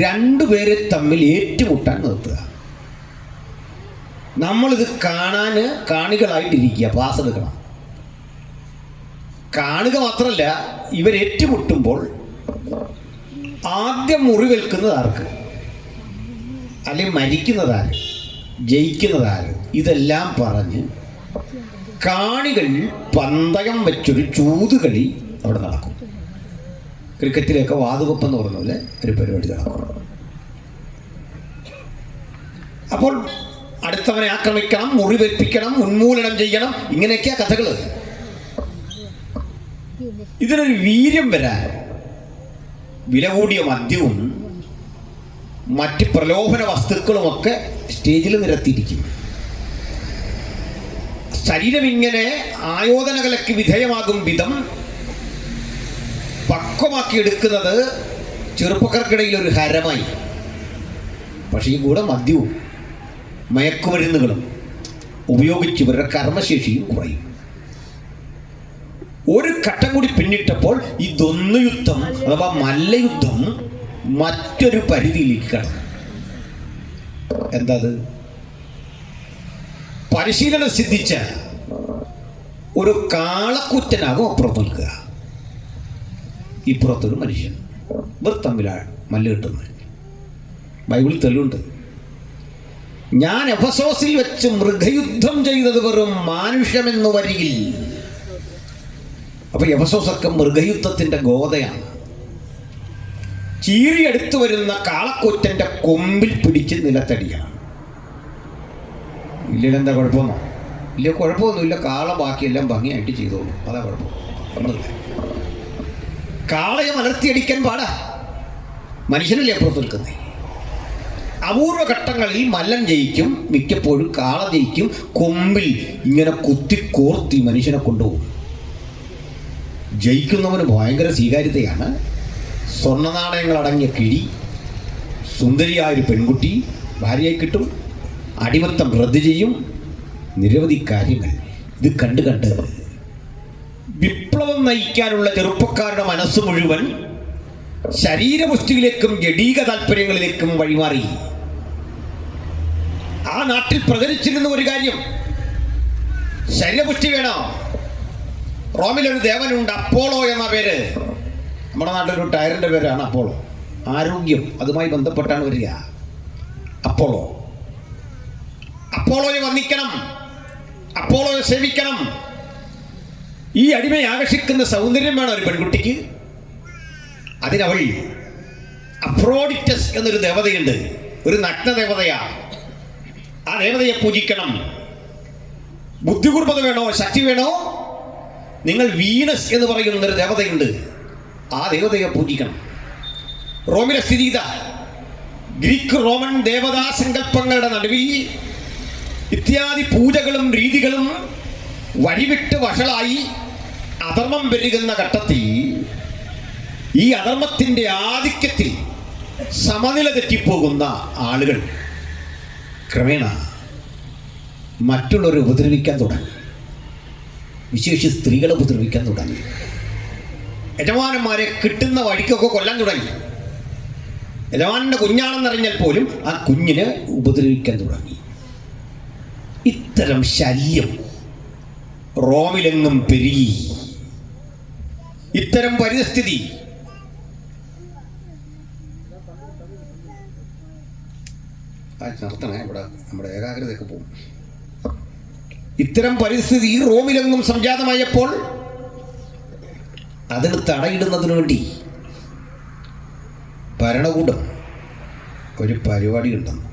[SPEAKER 1] രണ്ടുപേരെ തമ്മിൽ ഏറ്റുമുട്ടാൻ നിർത്തുക. നമ്മളിത് കാണികളായിട്ടിരിക്കുക, പാസ് എടുക്കണം. കാണുക മാത്രമല്ല, ഇവരേറ്റുമുട്ടുമ്പോൾ ആദ്യം മുറിവേൽക്കുന്നത് ആർക്ക്, അല്ലെങ്കിൽ മരിക്കുന്നതാര്, ജയിക്കുന്നതാര്, ഇതെല്ലാം പറഞ്ഞ് കാണികൾ പന്തയം വെച്ചൊരു ചൂതുകളി അവിടെ നടക്കും. ക്രിക്കറ്റിലൊക്കെ വാതുവെപ്പ് എന്ന് പറഞ്ഞ പോലെ ഒരു പരിപാടി നടക്കും. അപ്പോൾ അടുത്തവനെ ആക്രമിക്കണം, മുറിവേൽപ്പിക്കണം, ഉന്മൂലനം ചെയ്യണം, ഇങ്ങനെയൊക്കെയാ കഥകൾ. ഇതിനൊരു വീര്യം വരാൻ വില കൂടിയ മദ്യവും മറ്റ് പ്രലോഭന വസ്തുക്കളുമൊക്കെ സ്റ്റേജിൽ നിരത്തിയിരിക്കും. ശരീരം ഇങ്ങനെ ആയോധന കലയ്ക്ക് വിധേയമാകും വിധം പക്വമാക്കി എടുക്കുന്നത് ചെറുപ്പക്കാർക്കിടയിൽ ഒരു ഹരമായി. പക്ഷേ ഈ കൂടെ മദ്യവും മയക്കുമരുന്നുകളും ഉപയോഗിച്ച് ഇവരുടെ കർമ്മശേഷിയും കുറയും. ഒരു ഘട്ടം കൂടി പിന്നിട്ടപ്പോൾ ഈ ദ്വന്ദ്വയുദ്ധം അഥവാ മല്ലയുദ്ധം മറ്റൊരു പരിധിയിലേക്ക് കടന്നു. എന്താ അത്? പരിശീലനം സിദ്ധിച്ച ഒരു കാളക്കുറ്റനാകും അപ്പുറത്ത് നിൽക്കുക, ഇപ്പുറത്തൊരു മനുഷ്യൻ. ഇവർ തമ്മിലാണ് മല്ല് കിട്ടുന്നത്. ബൈബിളിൽ തെളിവുണ്ട്. ഞാൻ എഫസോസിൽ വെച്ച് മൃഗയുദ്ധം ചെയ്തത് വെറും മാനുഷ്യമെന്ന് വരികിൽ. അപ്പൊ എഫസോസൊക്കെ മൃഗയുദ്ധത്തിന്റെ ഗോതയാണ്. ചീറിയെടുത്തു വരുന്ന കാളക്കൂറ്റന്റെ കൊമ്പിൽ പിടിച്ച് നിലത്തടിയാണ്. ഇല്ലെന്താ കുഴപ്പമൊന്നോ? ഇല്ല, കുഴപ്പമൊന്നുമില്ല. കാള ബാക്കിയെല്ലാം ഭംഗിയായിട്ട് ചെയ്തോളൂ, അതാ കുഴപ്പം. ഒന്നുമില്ല. കാളയെ മലർത്തിയടിക്കാൻ പാടാ, മനുഷ്യനല്ലേ അപ്പുറത്ത് നിൽക്കുന്നത്. അപൂർവ ഘട്ടങ്ങളിൽ മല്ലൻ ജയിക്കും, മിക്കപ്പോഴും കാള ജയിക്കും. കൊമ്പിൽ ഇങ്ങനെ കുത്തിക്കോർത്തി മനുഷ്യനെ കൊണ്ടുപോകും. ജയിക്കുന്നവന് ഭയങ്കര സ്വീകാര്യതയാണ്. സ്വർണ്ണ നാണയങ്ങൾ അടങ്ങിയ കിഴി, സുന്ദരിയായൊരു പെൺകുട്ടി ഭാര്യയായി കിട്ടും, അടിമത്തം റദ്ദ് ചെയ്യും, നിരവധി കാര്യങ്ങൾ. ഇത് കണ്ട് വിപ്ലവം നയിക്കാനുള്ള ചെറുപ്പക്കാരുടെ മനസ്സ് മുഴുവൻ ശരീരപുഷ്ടിയിലേക്കും ജഡീക താല്പര്യങ്ങളിലേക്കും വഴിമാറി. ആ നാട്ടിൽ പ്രചരിച്ചിരുന്ന ഒരു കാര്യം, ശരീരപുഷ്ടി വേണം. റോമിലൊരു ദേവനുണ്ട്, അപ്പോളോ എന്ന പേര്. നമ്മുടെ നാട്ടിലൊരു ടയറിൻ്റെ പേരാണ് അപ്പോളോ. ആരോഗ്യം അതുമായി ബന്ധപ്പെട്ടാണ് വരിക. അപ്പോളോ, അപ്പോളോയെ വന്ദിക്കണം, അപ്പോളോയെ സേവിക്കണം. ഈ അടിമയെ ആകർഷിക്കുന്ന സൗന്ദര്യം വേണം ഒരു പെൺകുട്ടിക്ക്. അതിനവൾ അഫ്രോഡിറ്റസ് എന്നൊരു ദേവതയുണ്ട്, ഒരു നഗ്നദേവതയാ. ആ ദേവതയെ പൂജിക്കണം. ബുദ്ധികുർബത വേണോ, ശക്തി വേണോ, നിങ്ങൾ വീനസ് എന്ന് പറയുന്നൊരു ദേവതയുണ്ട്, ആ ദേവതയെ പൂജിക്കണം. റോമിലെ സ്ഥിതി ഇതാ. ഗ്രീക്ക് റോമൻ ദേവതാ സങ്കല്പങ്ങളുടെ നടുവിൽ ഇത്യാദി പൂജകളും രീതികളും വഴിവിട്ട് വഷളായി അധർമ്മം പെരുകുന്ന ഘട്ടത്തിൽ ഈ അധർമ്മത്തിൻ്റെ ആധിക്യത്തിൽ സമനില തെറ്റിപ്പോകുന്ന ആളുകൾ ക്രമേണ മറ്റുള്ളവരെ ഉപദ്രവിക്കാൻ തുടങ്ങി. വിശേഷിച്ച് സ്ത്രീകളെ ഉപദ്രവിക്കാൻ തുടങ്ങി. യജമാനന്മാരെ കിട്ടുന്ന വഴിക്കൊക്കെ കൊല്ലാൻ തുടങ്ങി. യജമാനൻ്റെ കുഞ്ഞാണെന്നറിഞ്ഞാൽ പോലും ആ കുഞ്ഞിനെ ഉപദ്രവിക്കാൻ തുടങ്ങി. ഇത്തരം ശല്യം റോമിലെങ്ങും പെരുകി. ഇത്തരം പരിസ്ഥിതി നിർത്തണേ, ഇവിടെ നമ്മുടെ ഏകാഗ്രതയൊക്കെ പോകും. ഇത്തരം പരിസ്ഥിതി റോമിലെങ്ങും സംജാതമായപ്പോൾ അതിന് തടയിടുന്നതിനു വേണ്ടി ഭരണകൂടം ഒരു പരിപാടി ഉണ്ടെന്ന്.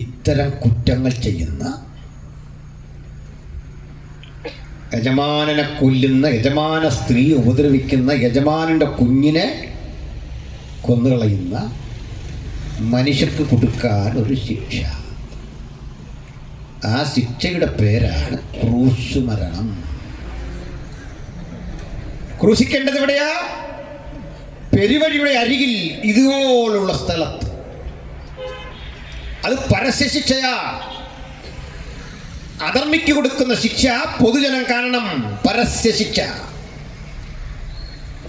[SPEAKER 1] ഇത്തരം കുറ്റങ്ങൾ ചെയ്യുന്ന, യജമാനനെ കൊല്ലുന്ന, യജമാന സ്ത്രീ ഉപദ്രവിക്കുന്ന, യജമാനൻ്റെ കുഞ്ഞിനെ കൊന്നുകളയുന്ന മനുഷ്യർക്ക് കൊടുക്കാൻ ഒരു ശിക്ഷ. ആ ശിക്ഷയുടെ പേരാണ് ക്രൂശ് മരണം. ക്രൂശിക്കേണ്ടത് എവിടെയാ? പെരുവഴിയുടെ അരികിൽ ഇതുപോലുള്ള സ്ഥലത്ത്. അത് പരസ്യശിക്ഷയാ. അധർമ്മിക്ക് കൊടുക്കുന്ന ശിക്ഷ പൊതുജനം കാരണം, പരസ്യശിക്ഷ.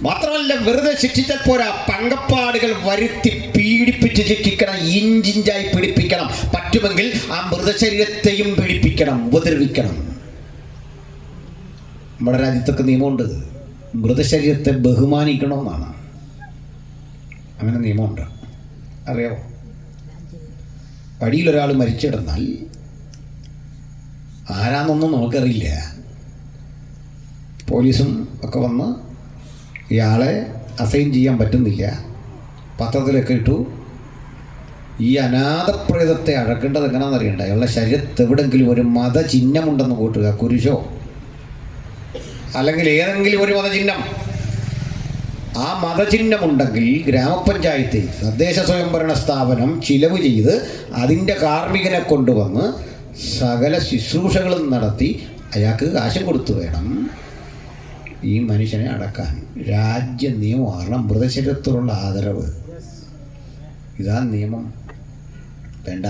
[SPEAKER 1] മാത്രമല്ല, വെറുതെ ശിക്ഷിച്ചാൽ പോരാ, പങ്കപ്പാടുകൾ വരുത്തി പീഡിപ്പിച്ച് ശിക്ഷിക്കണം. ഇഞ്ചിഞ്ചായി പീഡിപ്പിക്കണം. പറ്റുമെങ്കിൽ ആ മൃതശരീരത്തെയും പീഡിപ്പിക്കണം, ഉപദ്രവിക്കണം. നമ്മുടെ രാജ്യത്തൊക്കെ നിയമമുണ്ട്, മൃതശരീരത്തെ ബഹുമാനിക്കണമെന്നാണ്. അങ്ങനെ നിയമമുണ്ട്, അറിയാമോ? വഴിയിലൊരാൾ മരിച്ചിടന്നാൽ ആരാന്നൊന്നും നമുക്കറിയില്ല. പോലീസും ഒക്കെ വന്ന് ഇയാളെ അസൈൻ ചെയ്യാൻ പറ്റുന്നില്ല. പത്രത്തിലൊക്കെ ഇട്ടു. ഈ അനാഥപ്രേതത്തെ അടക്കേണ്ടത് എങ്ങനെയാണെന്ന് അറിയണ്ട. അയാളുടെ ശരീരത്ത് എവിടെങ്കിലും ഒരു മതചിഹ്നമുണ്ടെന്ന് കൂട്ടുക, കുരിശോ അല്ലെങ്കിൽ ഏതെങ്കിലും ഒരു മതചിഹ്നം. ആ മതചിഹ്നമുണ്ടെങ്കിൽ ഗ്രാമപഞ്ചായത്ത്, തദ്ദേശ സ്വയംഭരണ സ്ഥാപനം ചിലവ് ചെയ്ത് അതിൻ്റെ കാർമ്മികനെ കൊണ്ടുവന്ന് സകല ശുശ്രൂഷകളും നടത്തി അയാൾക്ക് കാശും കൊടുത്തു വേണം ഈ മനുഷ്യനെ അടക്കാൻ. രാജ്യ നിയമമാണ് മൃതശരീരത്തോടുള്ള ആദരവ്. ഇതാ നിയമം. വേണ്ട.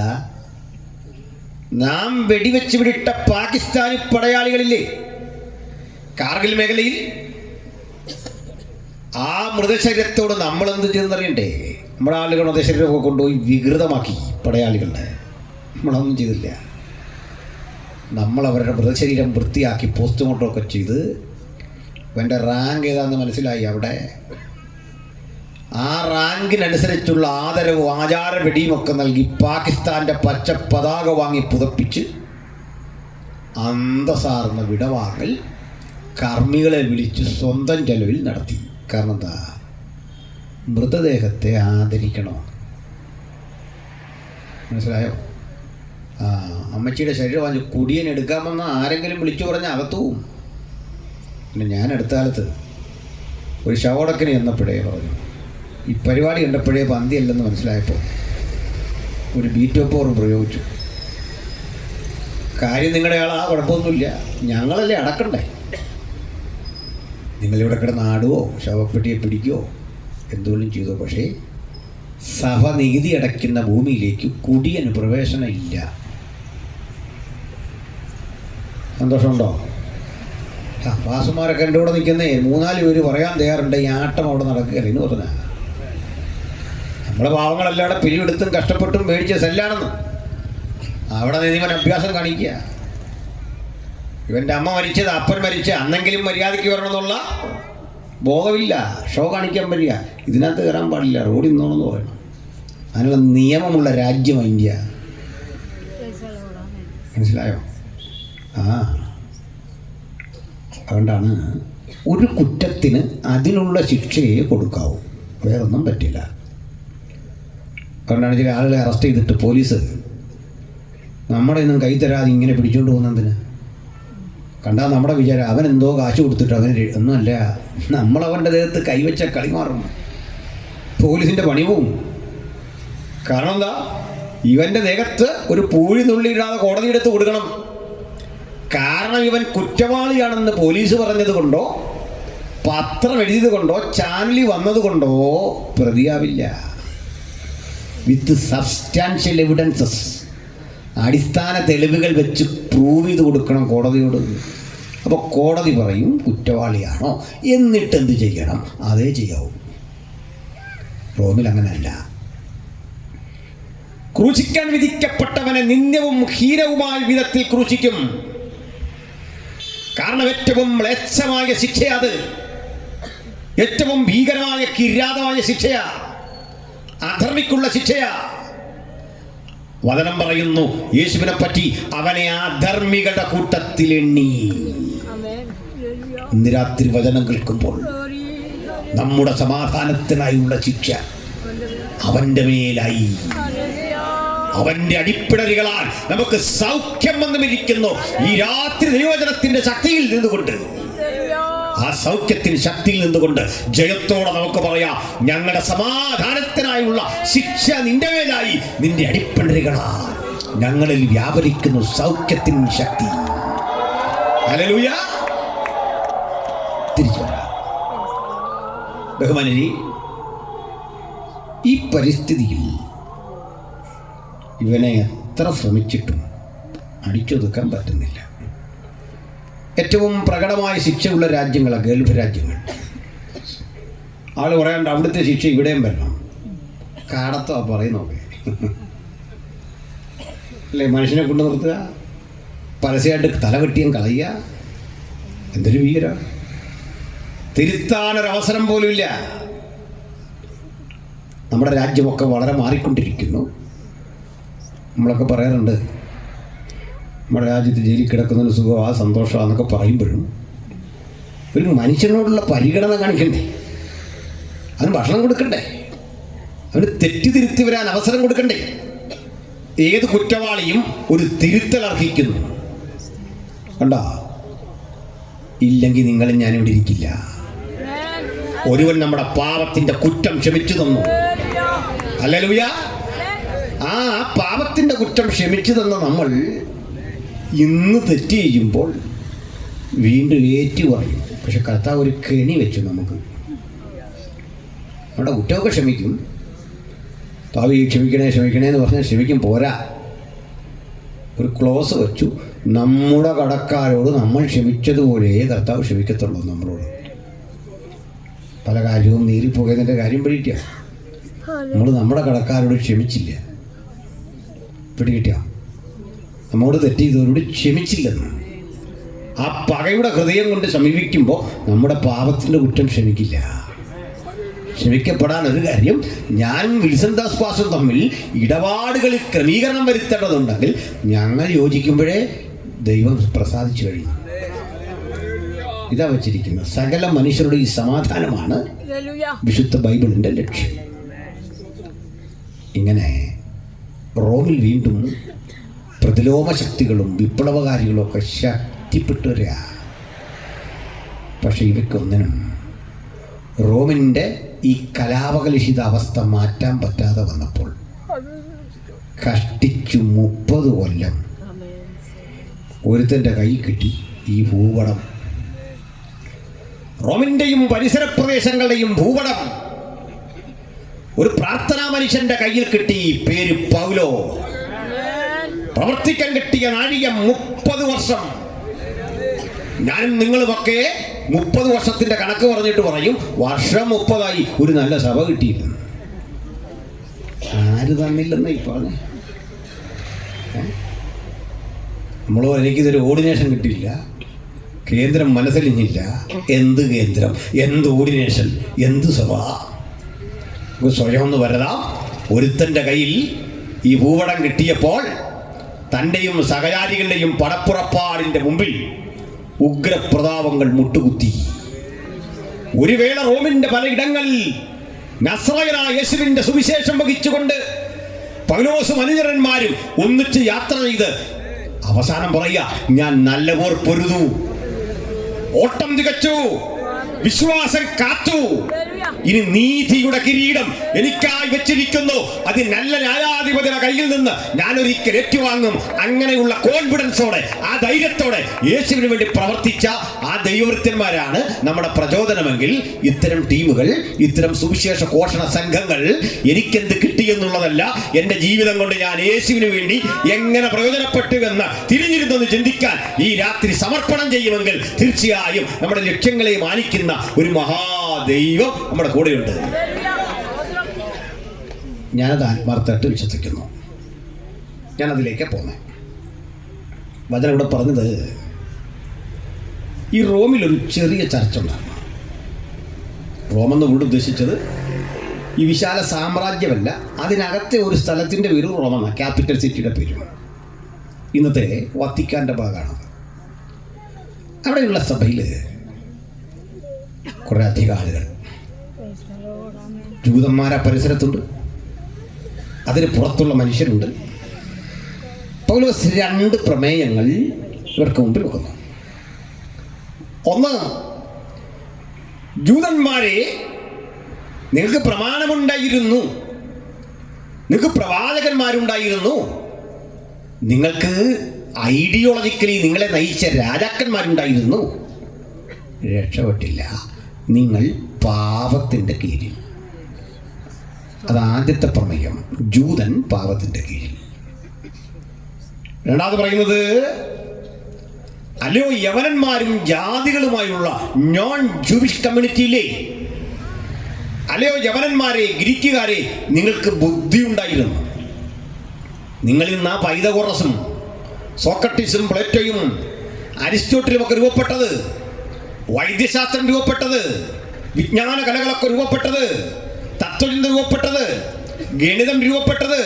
[SPEAKER 1] നാം വെടിവെച്ച് വിടിട്ട പാകിസ്ഥാനി പടയാളികളില്ലേ കാർഗിൽ മേഖലയിൽ? ആ മൃതശരീരത്തോട് നമ്മളെന്ത് ചെയ്തെന്നറിയണ്ടേ? നമ്മുടെ ആളുകൾ മൃതശരീരമൊക്കെ കൊണ്ടുപോയി വികൃതമാക്കി പടയാളികളുടെ. നമ്മളൊന്നും ചെയ്തില്ല. നമ്മളവരുടെ മൃതശരീരം വൃത്തിയാക്കി പോസ്റ്റ്മോർട്ടമൊക്കെ ചെയ്ത് അവൻ്റെ റാങ്ക് ഏതാണെന്ന് മനസ്സിലായി. അവിടെ ആ റാങ്കിനനുസരിച്ചുള്ള ആദരവും ആചാര വെടിയുമൊക്കെ നൽകി പാകിസ്ഥാൻ്റെ പച്ച പതാക വാങ്ങി പുതപ്പിച്ച് അന്തസാർന്ന വിടവാങ്ങൽ കർമ്മികളെ വിളിച്ച് സ്വന്തം ചെലവിൽ നടത്തി. കാരണം എന്താ? മൃതദേഹത്തെ ആദരിക്കണോ? മനസ്സിലായോ? അമ്മച്ചിയുടെ ശരീരം വാങ്ങി കുടിയൻ എടുക്കാമെന്ന് ആരെങ്കിലും വിളിച്ചു പറഞ്ഞ അകത്തും. പിന്നെ ഞാൻ അടുത്ത കാലത്ത് ഒരു ശവടക്കിന് ചെന്നപ്പോഴേ പറഞ്ഞു, ഈ പരിപാടി കണ്ടപ്പോഴേ പന്തിയല്ലെന്ന് മനസ്സിലായപ്പോൾ ഒരു ബീറ്റോപ്പോറും പ്രയോഗിച്ചു. കാര്യം നിങ്ങളുടെ ആളാ, കുഴപ്പമൊന്നുമില്ല, ഞങ്ങളല്ലേ അടക്കണ്ടേ. നിങ്ങളിവിടെ കിടന്ന് ആടുവോ ശവപ്പെട്ടിയെ പിടിക്കുവോ എന്തുകൊണ്ടും ചെയ്തോ, പക്ഷേ സഭ നികുതി അടയ്ക്കുന്ന ഭൂമിയിലേക്ക് കുടിയന് പ്രവേശനം ഇല്ല. സന്തോഷമുണ്ടോ? വാസുമാരൊക്കെ എൻ്റെ കൂടെ നിൽക്കുന്നേ 3-4 പേര് പറയാൻ തയ്യാറുണ്ട് ഈ ആട്ടം അവിടെ നടക്കുകയല്ല എന്ന് പറഞ്ഞാൽ. നമ്മളെ പാവങ്ങളല്ലാതെ പിരിവെടുത്തും കഷ്ടപ്പെട്ടും മേടിച്ച സെല്ലാണെന്ന് അവിടെ നീതിമൻ അഭ്യാസം കാണിക്കുക. ഇവൻ്റെ അമ്മ മരിച്ചത് അപ്പൻ മരിച്ച അന്നെങ്കിലും മര്യാദയ്ക്ക് വരണമെന്നുള്ള ബോധമില്ല. ഷോ കാണിക്കാൻ പറ്റില്ല. ഇതിനകത്ത് കയറാൻ പാടില്ല, റോഡിൽ നിന്നോണെന്ന് പറയണം. അതിനുള്ള നിയമമുള്ള രാജ്യമാണ് ഇന്ത്യ. മനസ്സിലായോ? അതുകൊണ്ടാണ് ഒരു കുറ്റത്തിന് അതിനുള്ള ശിക്ഷയെ കൊടുക്കാവൂ, വേറൊന്നും പറ്റില്ല. അതുകൊണ്ടാണ് ചില ആളുകളെ അറസ്റ്റ് ചെയ്തിട്ട് പോലീസ് നമ്മുടെ ഒന്നും കൈ തരാതെ ഇങ്ങനെ പിടിച്ചുകൊണ്ട് പോകുന്നതിന്. കണ്ടാൽ നമ്മുടെ വിചാരം അവൻ എന്തോ കാശ് കൊടുത്തിട്ട് അവന് ഒന്നുമല്ല. നമ്മളവൻ്റെ ദേഹത്ത് കൈവച്ച കളി മാറും, പോലീസിൻ്റെ പണി പോവും. കാരണം എന്താ? ഇവൻ്റെ ദേഹത്ത് ഒരു പൂഴി നുള്ളിയിടാതെ കോടതിയെടുത്ത് കൊടുക്കണം. കാരണം ഇവൻ കുറ്റവാളിയാണെന്ന് പോലീസ് പറഞ്ഞത് കൊണ്ടോ പത്രം എഴുതിയത് കൊണ്ടോ ചാനലിൽ വന്നത് കൊണ്ടോ പ്രതിയാവില്ല. വിത്ത് സബ്സ്റ്റാൻഷ്യൽ എവിഡൻസസ്, അടിസ്ഥാന തെളിവുകൾ വെച്ച് പ്രൂവ് ചെയ്ത് കൊടുക്കണം കോടതിയോട്. അപ്പോൾ കോടതി പറയും കുറ്റവാളിയാണോ, എന്നിട്ട് എന്ത് ചെയ്യണം അതേ ചെയ്യാവൂ. റോമിൽ അങ്ങനെയല്ല. ക്രൂശിക്കാൻ വിധിക്കപ്പെട്ടവനെ നിന്ദ്യവും ഹീനവുമായ വിധത്തിൽ ക്രൂശിക്കും. കാരണം ഏറ്റവും മ്ലേച്ഛമായ ശിക്ഷയാ അത്. ഏറ്റവും ഭീകരമായ കിരാതമായ ശിക്ഷയാ, അധർമ്മിക്കുള്ള ശിക്ഷയാ. വചനം പറയുന്നു യേശുവിനെ പറ്റി, അവനെ അധർമ്മികളുടെ കൂട്ടത്തിൽ എണ്ണി. ഇന്ന് രാത്രി വചനം കേൾക്കുമ്പോൾ നമ്മുടെ സമാധാനത്തിനായുള്ള ശിക്ഷ അവന്റെ മേലായി. അവന്റെ അടിപ്പിടലുകളാൽ നമുക്ക് സൗഖ്യം വന്നുമിരിക്കുന്നു. ഈ രാത്രി ദൈവവചനത്തിന്റെ ശക്തിയിൽ നിന്നുകൊണ്ട്, ആ സൗഖ്യത്തിന് ശക്തിയിൽ നിന്നുകൊണ്ട് ജയത്തോടെ നമുക്ക് പറയാം, ഞങ്ങളുടെ സമാധാനത്തിനായുള്ള ശിക്ഷ നിന്റെ മേലായി. നിന്റെ അടിപ്പിടലുകളാൽ ഞങ്ങളിൽ വ്യാപരിക്കുന്നു സൗഖ്യത്തിന് ശക്തി. ഹല്ലേലൂയ. തിരിച്ചു വരാം. ബഹുമാനരെ, ഈ പരിസ്ഥിതിയിൽ ഇവനെ എത്ര ശ്രമിച്ചിട്ടും അടിച്ചൊതുക്കാൻ പറ്റുന്നില്ല. ഏറ്റവും പ്രകടമായ ശിക്ഷയുള്ള രാജ്യങ്ങളാണ് ഗൾഫ് രാജ്യങ്ങൾ. ആൾ പറയാണ്ട് അവിടുത്തെ ശിക്ഷ ഇവിടെയും വരണം. കാടത്തോ പറയുന്നോക്കെ അല്ലേ? മനുഷ്യനെ കൊണ്ടു നിർത്തുക, പരസ്യമായിട്ട് തലവെട്ടിയും കളയുക. എന്തൊരു വീര! തിരുത്താനൊരവസരം പോലുമില്ല. നമ്മുടെ രാജ്യമൊക്കെ വളരെ മാറിക്കൊണ്ടിരിക്കുന്നു. നമ്മളൊക്കെ പറയാറുണ്ട് നമ്മുടെ രാജ്യത്ത് ജയിലിൽ കിടക്കുന്നതിന് സുഖമാണ്, സന്തോഷമാണെന്നൊക്കെ പറയുമ്പോഴും ഒരു മനുഷ്യനോടുള്ള പരിഗണന കാണിക്കണ്ടേ? അവന് ഭക്ഷണം കൊടുക്കണ്ടേ? അവന് തെറ്റിതിരുത്തി വരാൻ അവസരം കൊടുക്കണ്ടേ? ഏത് കുറ്റവാളിയും ഒരു തിരുത്തൽ അർഹിക്കുന്നു. കണ്ടോ? ഇല്ലെങ്കിൽ നിങ്ങളും ഞാനിവിടെ ഇരിക്കില്ല. ഒരുവൻ നമ്മുടെ പാപത്തിന്റെ കുറ്റം ക്ഷമിച്ചു തന്നു. ഹല്ലേലൂയ. ആ പാപത്തിന്റെ കുറ്റം ക്ഷമിച്ചു തന്ന നമ്മൾ ഇന്ന് തെറ്റ് ചെയ്യുമ്പോൾ വീണ്ടും ഏറ്റു പറയും. പക്ഷെ കർത്താവ് ഒരു കെണി വെച്ചു നമുക്ക്. നമ്മുടെ കുറ്റമൊക്കെ ക്ഷമിക്കും. പാവി ക്ഷമിക്കണേ ക്ഷമിക്കണേ എന്ന് പറഞ്ഞാൽ ക്ഷമിക്കും പോരാ. ഒരു ക്ലോസ് വെച്ചു, നമ്മുടെ കടക്കാരോട് നമ്മൾ ക്ഷമിച്ചതുപോലെ കർത്താവ് ക്ഷമിക്കത്തുള്ളൂ നമ്മളോട്. പല കാര്യവും നീറിപ്പോകുന്നതിൻ്റെ കാര്യം പിടിക്കുക. നമ്മൾ നമ്മുടെ കടക്കാരോട് ക്ഷമിച്ചില്ല, പിടികിട്ടിയ നമ്മോട് തെറ്റ് ചെയ്തവരോട് ക്ഷമിച്ചില്ലെന്ന്. ആ പകയുടെ ഹൃദയം കൊണ്ട് സമീപിക്കുമ്പോൾ നമ്മുടെ പാപത്തിൻ്റെ കുറ്റം ക്ഷമിക്കില്ല. ക്ഷമിക്കപ്പെടാൻ ഒരു കാര്യം, ഞാൻ വിൽസൺ ദാസ് പാസും തമ്മിൽ ഇടപാടുകളിൽ ക്രമീകരണം വരുത്തേണ്ടതുണ്ടെങ്കിൽ ഞങ്ങൾ യോജിക്കുമ്പോഴേ ദൈവം പ്രസാദിച്ചു കഴിഞ്ഞു. ഇതാ വച്ചിരിക്കുന്നത്. സകല മനുഷ്യരുടെ ഈ സമാധാനമാണ് വിശുദ്ധ ബൈബിളിൻ്റെ ലക്ഷ്യം. ഇങ്ങനെ റോമിൽ വീണ്ടും പ്രതിലോമ ശക്തികളും വിപ്ലവകാരികളും ഒക്കെ ശക്തിപ്പെട്ടു വരിക. പക്ഷെ ഇവയ്ക്കൊന്നിനും റോമിൻ്റെ ഈ കലാപകലുഷിത അവസ്ഥ മാറ്റാൻ പറ്റാതെ വന്നപ്പോൾ കഷ്ടിച്ചു 30 കൊല്ലം ഒരുത്തൻ്റെ കൈ കിട്ടി ഈ ഭൂപടം. റോമിൻ്റെയും പരിസര പ്രദേശങ്ങളുടെയും ഭൂപടം ഒരു പ്രാർത്ഥനാ മനുഷ്യന്റെ കയ്യിൽ കിട്ടി. പേര് പൗലോ. പ്രവർത്തിക്കാൻ കിട്ടിയ നാഴിക 30 വർഷം. ഞാനും നിങ്ങളുമൊക്കെ 30 വർഷത്തിന്റെ കണക്ക് പറഞ്ഞിട്ട് പറയും വർഷം 30 ഒരു നല്ല സഭ കിട്ടിയിരുന്നു. ആര് തന്നില്ലെന്ന് ഇപ്പൊ നമ്മളോ എനിക്കിതൊരു ഓർഡിനേഷൻ കിട്ടിയില്ല, കേന്ദ്രം മനസ്സിലിഞ്ഞില്ല. എന്ത് കേന്ദ്രം, എന്ത് ഓർഡിനേഷൻ, എന്ത് സഭ? സ്വയം ഒന്ന് വരതാം. ഒരുത്തൻ്റെ കയ്യിൽ ഈ ഭൂപടം കിട്ടിയപ്പോൾ തൻ്റെയും സഹചാരികളുടെയും പടപ്പുറപ്പാടിൻ്റെ മുമ്പിൽ ഉഗ്രപ്രതാപങ്ങൾ മുട്ടുകുത്തി. ഒരു വേള റോമിൻ്റെ പലയിടങ്ങളിൽ നസ്രായനായ യേശുവിൻ്റെ സുവിശേഷം വഹിച്ചുകൊണ്ട് പൗലോസും അനുചരന്മാരും ഒന്നിച്ച് യാത്ര ചെയ്ത് അവസാനം പറയുക, ഞാൻ നല്ല പോർ പൊരുതു, ഓട്ടം തികച്ചു, വിശ്വാസം കാത്തു, ഇനി നീതിയുടെ കിരീടം എനിക്കായി വെച്ചിരിക്കുന്നു. അത് നല്ല ന്യായാധിപതിയുടെ കയ്യിൽ നിന്ന് ഞാൻ ഒരിക്കൽ ഏറ്റുവാങ്ങും. അങ്ങനെയുള്ള കോൺഫിഡൻസോടെ, ആ ധൈര്യത്തോടെ യേശുവിന് വേണ്ടി പ്രവർത്തിച്ച ആ ദൈവവൃത്യന്മാരാണ് നമ്മുടെ പ്രചോദനമെങ്കിൽ ഇത്തരം ടീമുകൾ, ഇത്തരം സുവിശേഷ ഘോഷണ സംഘങ്ങൾ എനിക്കെന്ത് കിട്ടിയെന്നുള്ളതല്ല, എൻ്റെ ജീവിതം കൊണ്ട് ഞാൻ യേശുവിന് വേണ്ടി എങ്ങനെ പ്രയോജനപ്പെട്ടു എന്ന് തിരിഞ്ഞിരുന്നെന്ന് ചിന്തിക്കാൻ ഈ രാത്രി സമർപ്പണം ചെയ്യുമെങ്കിൽ തീർച്ചയായും നമ്മുടെ ലക്ഷ്യങ്ങളെ മാനിക്കുന്ന ഒരു മഹാദൈവം നമ്മുടെ കൂടെയുണ്ട്. ഞാനത് ആത്മാർത്ഥമായിട്ട് വിശ്വസിക്കുന്നു. ഞാനതിലേക്ക് പോന്നേ. വചനം ഇവിടെ പറഞ്ഞത്, ഈ റോമിലൊരു ചെറിയ ചർച്ച ഉണ്ടായിരുന്നു. റോമെന്ന് ഇവിടെ ഉദ്ദേശിച്ചത് ഈ വിശാല സാമ്രാജ്യമല്ല, അതിനകത്തെ ഒരു സ്ഥലത്തിൻ്റെ പേര് റോമെന്ന, ക്യാപിറ്റൽ സിറ്റിയുടെ പേരും. ഇന്നത്തെ വത്തിക്കാൻ്റെ ഭാഗമാണ്. അവിടെയുള്ള സഭയിൽ കുറേ അധികം ആളുകൾ, ജൂതന്മാരാ പരിസരത്തുണ്ട്, അതിന് പുറത്തുള്ള മനുഷ്യരുണ്ട്. പൗലോസ് 2 പ്രമേയങ്ങൾ ഇവർക്ക് മുമ്പിൽ വെക്കുന്നു. ഒന്ന്, ജൂതന്മാരെ, നിങ്ങൾക്ക് പ്രമാണമുണ്ടായിരുന്നു, നിങ്ങൾക്ക് പ്രവാചകന്മാരുണ്ടായിരുന്നു, നിങ്ങൾക്ക് ഐഡിയോളജിക്കലി നിങ്ങളെ നയിച്ച രാജാക്കന്മാരുണ്ടായിരുന്നു. രക്ഷപ്പെട്ടില്ല, നിങ്ങൾ പാപത്തിൻ്റെ കീഴിൽ. അത് ആദ്യത്തെ പ്രമേയം, ജൂതൻ പാപത്തിൻ്റെ കീഴിൽ. രണ്ടാമത് പറയുന്നത്, അല്ലയോ യവനന്മാരും ജാതികളുമായുള്ള നോൺ ജൂവിഷ് കമ്മ്യൂണിറ്റിയിലെ, അല്ലയോ യവനന്മാരെ, ഗ്രീക്കുകാരെ, നിങ്ങൾക്ക് ബുദ്ധി ഉണ്ടായിരുന്നു. നിങ്ങളിൽ നിന്ന് പൈതഗോറസും സോക്രട്ടീസും പ്ലേറ്റോയും അരിസ്റ്റോട്ടിലും ഒക്കെ രൂപപ്പെട്ടത്, വൈദ്യശാസ്ത്രം രൂപപ്പെട്ടത്, വിജ്ഞാന കലകളൊക്കെ രൂപപ്പെട്ടത്, തത്വചിന്ത രൂപപ്പെട്ടത്, ഗണിതം രൂപപ്പെട്ടത്,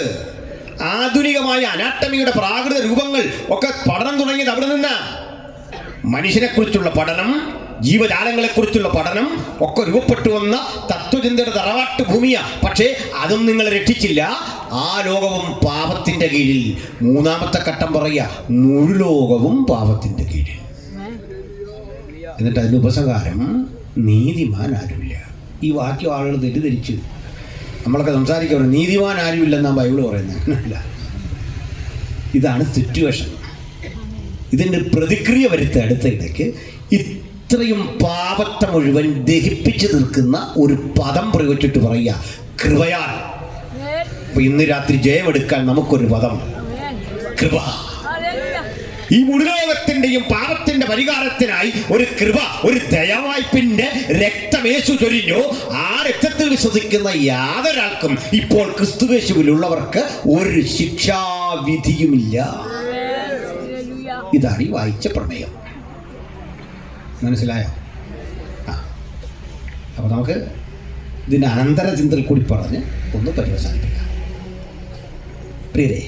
[SPEAKER 1] ആധുനികമായ അനാട്ടമിയുടെ പ്രാകൃത രൂപങ്ങൾ ഒക്കെ പഠനം തുടങ്ങിയത് അവിടെ നിന്ന്. മനുഷ്യനെക്കുറിച്ചുള്ള പഠനം, ജീവജാലങ്ങളെക്കുറിച്ചുള്ള പഠനം ഒക്കെ രൂപപ്പെട്ടു വന്ന തത്വചിന്തയുടെ തറവാട്ട് ഭൂമിയാ. പക്ഷേ അതും നിങ്ങളെ രക്ഷിച്ചില്ല. ആ ലോകവും പാപത്തിൻ്റെ കീഴിൽ. മൂന്നാമത്തെ ഘട്ടം പറയുക, മുഴുലോകവും പാപത്തിൻ്റെ കീഴിൽ. എന്നിട്ട് അതിൻ്റെ ഉപസംഹാരം, നീതിമാൻ ആരുമില്ല. ഈ വാക്യം ആളുകൾ തെറ്റിദ്ധരിച്ച് നമ്മളൊക്കെ സംസാരിക്കുന്നത് നീതിമാൻ ആരുമില്ലെന്നാണ് ബൈബിൾ പറയുന്നത്. അങ്ങനെയല്ല, ഇതാണ് സിറ്റുവേഷൻ. ഇതിൻ്റെ പ്രതിക്രിയ വരുത്ത അടുത്ത ഇടയ്ക്ക് ഇത്രയും പാപത്തെ മുഴുവൻ ദഹിപ്പിച്ച് നിൽക്കുന്ന ഒരു പദം പ്രയോഗിച്ചിട്ട് പറയുക, കൃപയാൽ. അപ്പൊ ഇന്ന് രാത്രി ജയമെടുക്കാൻ നമുക്കൊരു പദം, കൃപ. ഈ മുഴുലോകത്തിന്റെയും പാപത്തിന്റെ പരിഹാരത്തിനായി ഒരു കൃപ, ഒരു ദയവായ്പിന്റെ രക്തമേശു ചൊരിഞ്ഞു. ആ രക്തത്തിൽ വിശ്വസിക്കുന്ന യാതൊരാൾക്കും ഇപ്പോൾ ക്രിസ്തുവേശുവിലുള്ളവർക്ക് ഒരു ശിക്ഷാവിധിയുമില്ല. ഇതാണ് ഈ വായിച്ച പ്രമേയം. മനസ്സിലായോ? അപ്പൊ നമുക്ക് ഇതിന്റെ അനന്തര ചിന്തയിൽ കൂടി പറഞ്ഞ് ഒന്ന് പര്യവസാനിപ്പിക്കാം. പ്രിയരേ,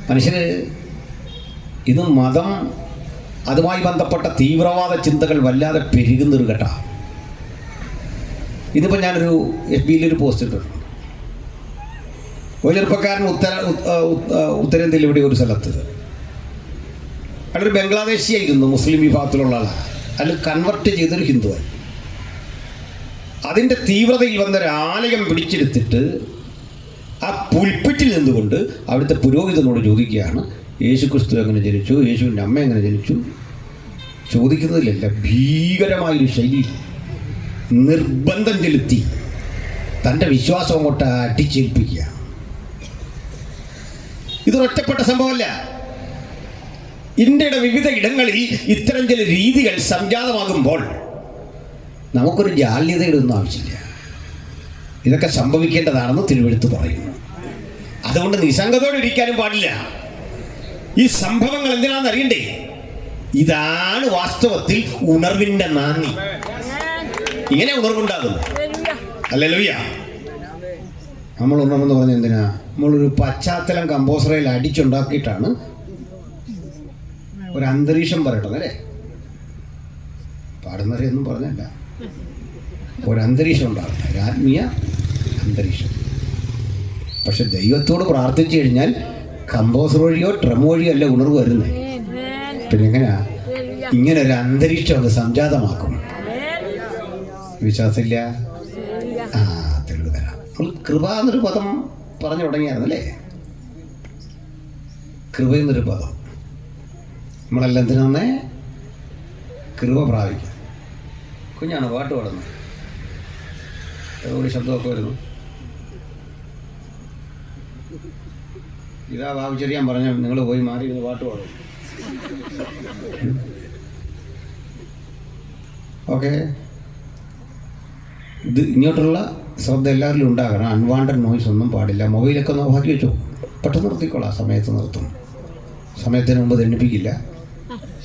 [SPEAKER 1] മനുഷ്യന് ഇത് മതം, അതുമായി ബന്ധപ്പെട്ട തീവ്രവാദ ചിന്തകൾ വല്ലാതെ പെരുകുന്നൊരു ഘട്ട. ഇതിപ്പോൾ ഞാനൊരു FB-യിലൊരു പോസ്റ്റ് ഇട്ടിട്ടുണ്ട്. ഒരു ചെറുപ്പക്കാരൻ ഉത്തരേന്ത്യയിൽ ഇവിടെ ഒരു സ്ഥലത്ത്, അയാളൊരു ബംഗ്ലാദേശിയായിരുന്നു, മുസ്ലിം വിഭാഗത്തിലുള്ള ആളാണ്. അയാൾ കൺവെർട്ട് ചെയ്തൊരു ഹിന്ദുവായി. അതിൻ്റെ തീവ്രതയിൽ വന്നൊരു ആലയം പിടിച്ചെടുത്തിട്ട് ആ പുൽപ്പിറ്റിൽ നിന്നുകൊണ്ട് അവിടുത്തെ പുരോഹിതനോട് ചോദിക്കുകയാണ്, യേശു ക്രിസ്തു എങ്ങനെ ജനിച്ചു, യേശുവിൻ്റെ അമ്മ എങ്ങനെ ജനിച്ചു. ചോദിക്കുന്നതിലല്ല, ഭീകരമായൊരു ശൈലിയിൽ നിർബന്ധം ചെലുത്തി തൻ്റെ വിശ്വാസം അങ്ങോട്ട് അടിച്ചേൽപ്പിക്കുക. ഇതൊരൊറ്റപ്പെട്ട സംഭവമല്ല. ഇന്ത്യയുടെ വിവിധ ഇടങ്ങളിൽ ഇത്തരം ചില രീതികൾ സംജാതമാകുമ്പോൾ നമുക്കൊരു ജാള്യതയുടെ ഒന്നും ആവശ്യമില്ല. ഇതൊക്കെ സംഭവിക്കേണ്ടതാണെന്ന് തിരുവെഴുത്ത് പറയുന്നു. അതുകൊണ്ട് നിസ്സംഗതയോടെ ഇരിക്കാനും പാടില്ല. ഈ സംഭവങ്ങൾ എന്തിനാണെന്ന് അറിയണ്ടേ? ഇതാണ് വാസ്തവത്തിൽ ഉണർവിൻ്റെ നാന്ദി. ഇങ്ങനെ ഉണർവുണ്ടാകുന്നു. ഹല്ലേലൂയ. നമ്മൾ ഉണർവെന്ന് പറഞ്ഞാൽ എന്തിനാ? നമ്മളൊരു പശ്ചാത്തലം കമ്പോസറയിൽ അടിച്ചുണ്ടാക്കിയിട്ടാണ് ഒരു അന്തരീക്ഷം പറയട്ടത്, അല്ലേ? പാടുന്നവരെയൊന്നും പറഞ്ഞല്ല, ഒരന്തരീക്ഷം ഉണ്ടാകട്ടെ, ഒരു ആത്മീയ അന്തരീക്ഷം. പക്ഷെ ദൈവത്തോട് പ്രാർത്ഥിച്ചു കഴിഞ്ഞാൽ കമ്പോസർ വഴിയോ ഡ്രം വഴിയോ അല്ല ഉണർവ് വരുന്നത്. പിന്നെ എങ്ങനെയാ? ഇങ്ങനെ ഒരു അന്തരീക്ഷം അത് സംജാതമാക്കും. വിശ്വാസമില്ല? ആ, തെളിവ് തരാം. നമ്മൾ കൃപ എന്നൊരു പദം പറഞ്ഞു തുടങ്ങിയായിരുന്നല്ലേ? കൃപ എന്നൊരു പദം നമ്മളെല്ലാം എന്തിനാന്നേ? കൃപ പ്രാപിക്കാം. കുഞ്ഞാണ് പാട്ട് പാടുന്നത്, ഒരു ശബ്ദമൊക്കെ വരുന്നു. ഇതാ ബാബുചെറിയാൻ പറഞ്ഞ നിങ്ങൾ പോയി മാറി ഇരുന്ന് പാട്ട് പാടും. ഓക്കെ, ഇത് ഇങ്ങോട്ടുള്ള ശ്രദ്ധ എല്ലാവരിലും ഉണ്ടാകണം. അൺവാണ്ടഡ് നോയ്സ് ഒന്നും പാടില്ല. മൊബൈലൊക്കെ ഒന്ന് ഓഫാക്കി വെച്ചു, പെട്ടെന്ന് നിർത്തിക്കോളാം. സമയത്ത് നിർത്തും. സമയത്തിന് മുമ്പ് തെന്നിപ്പിക്കില്ല.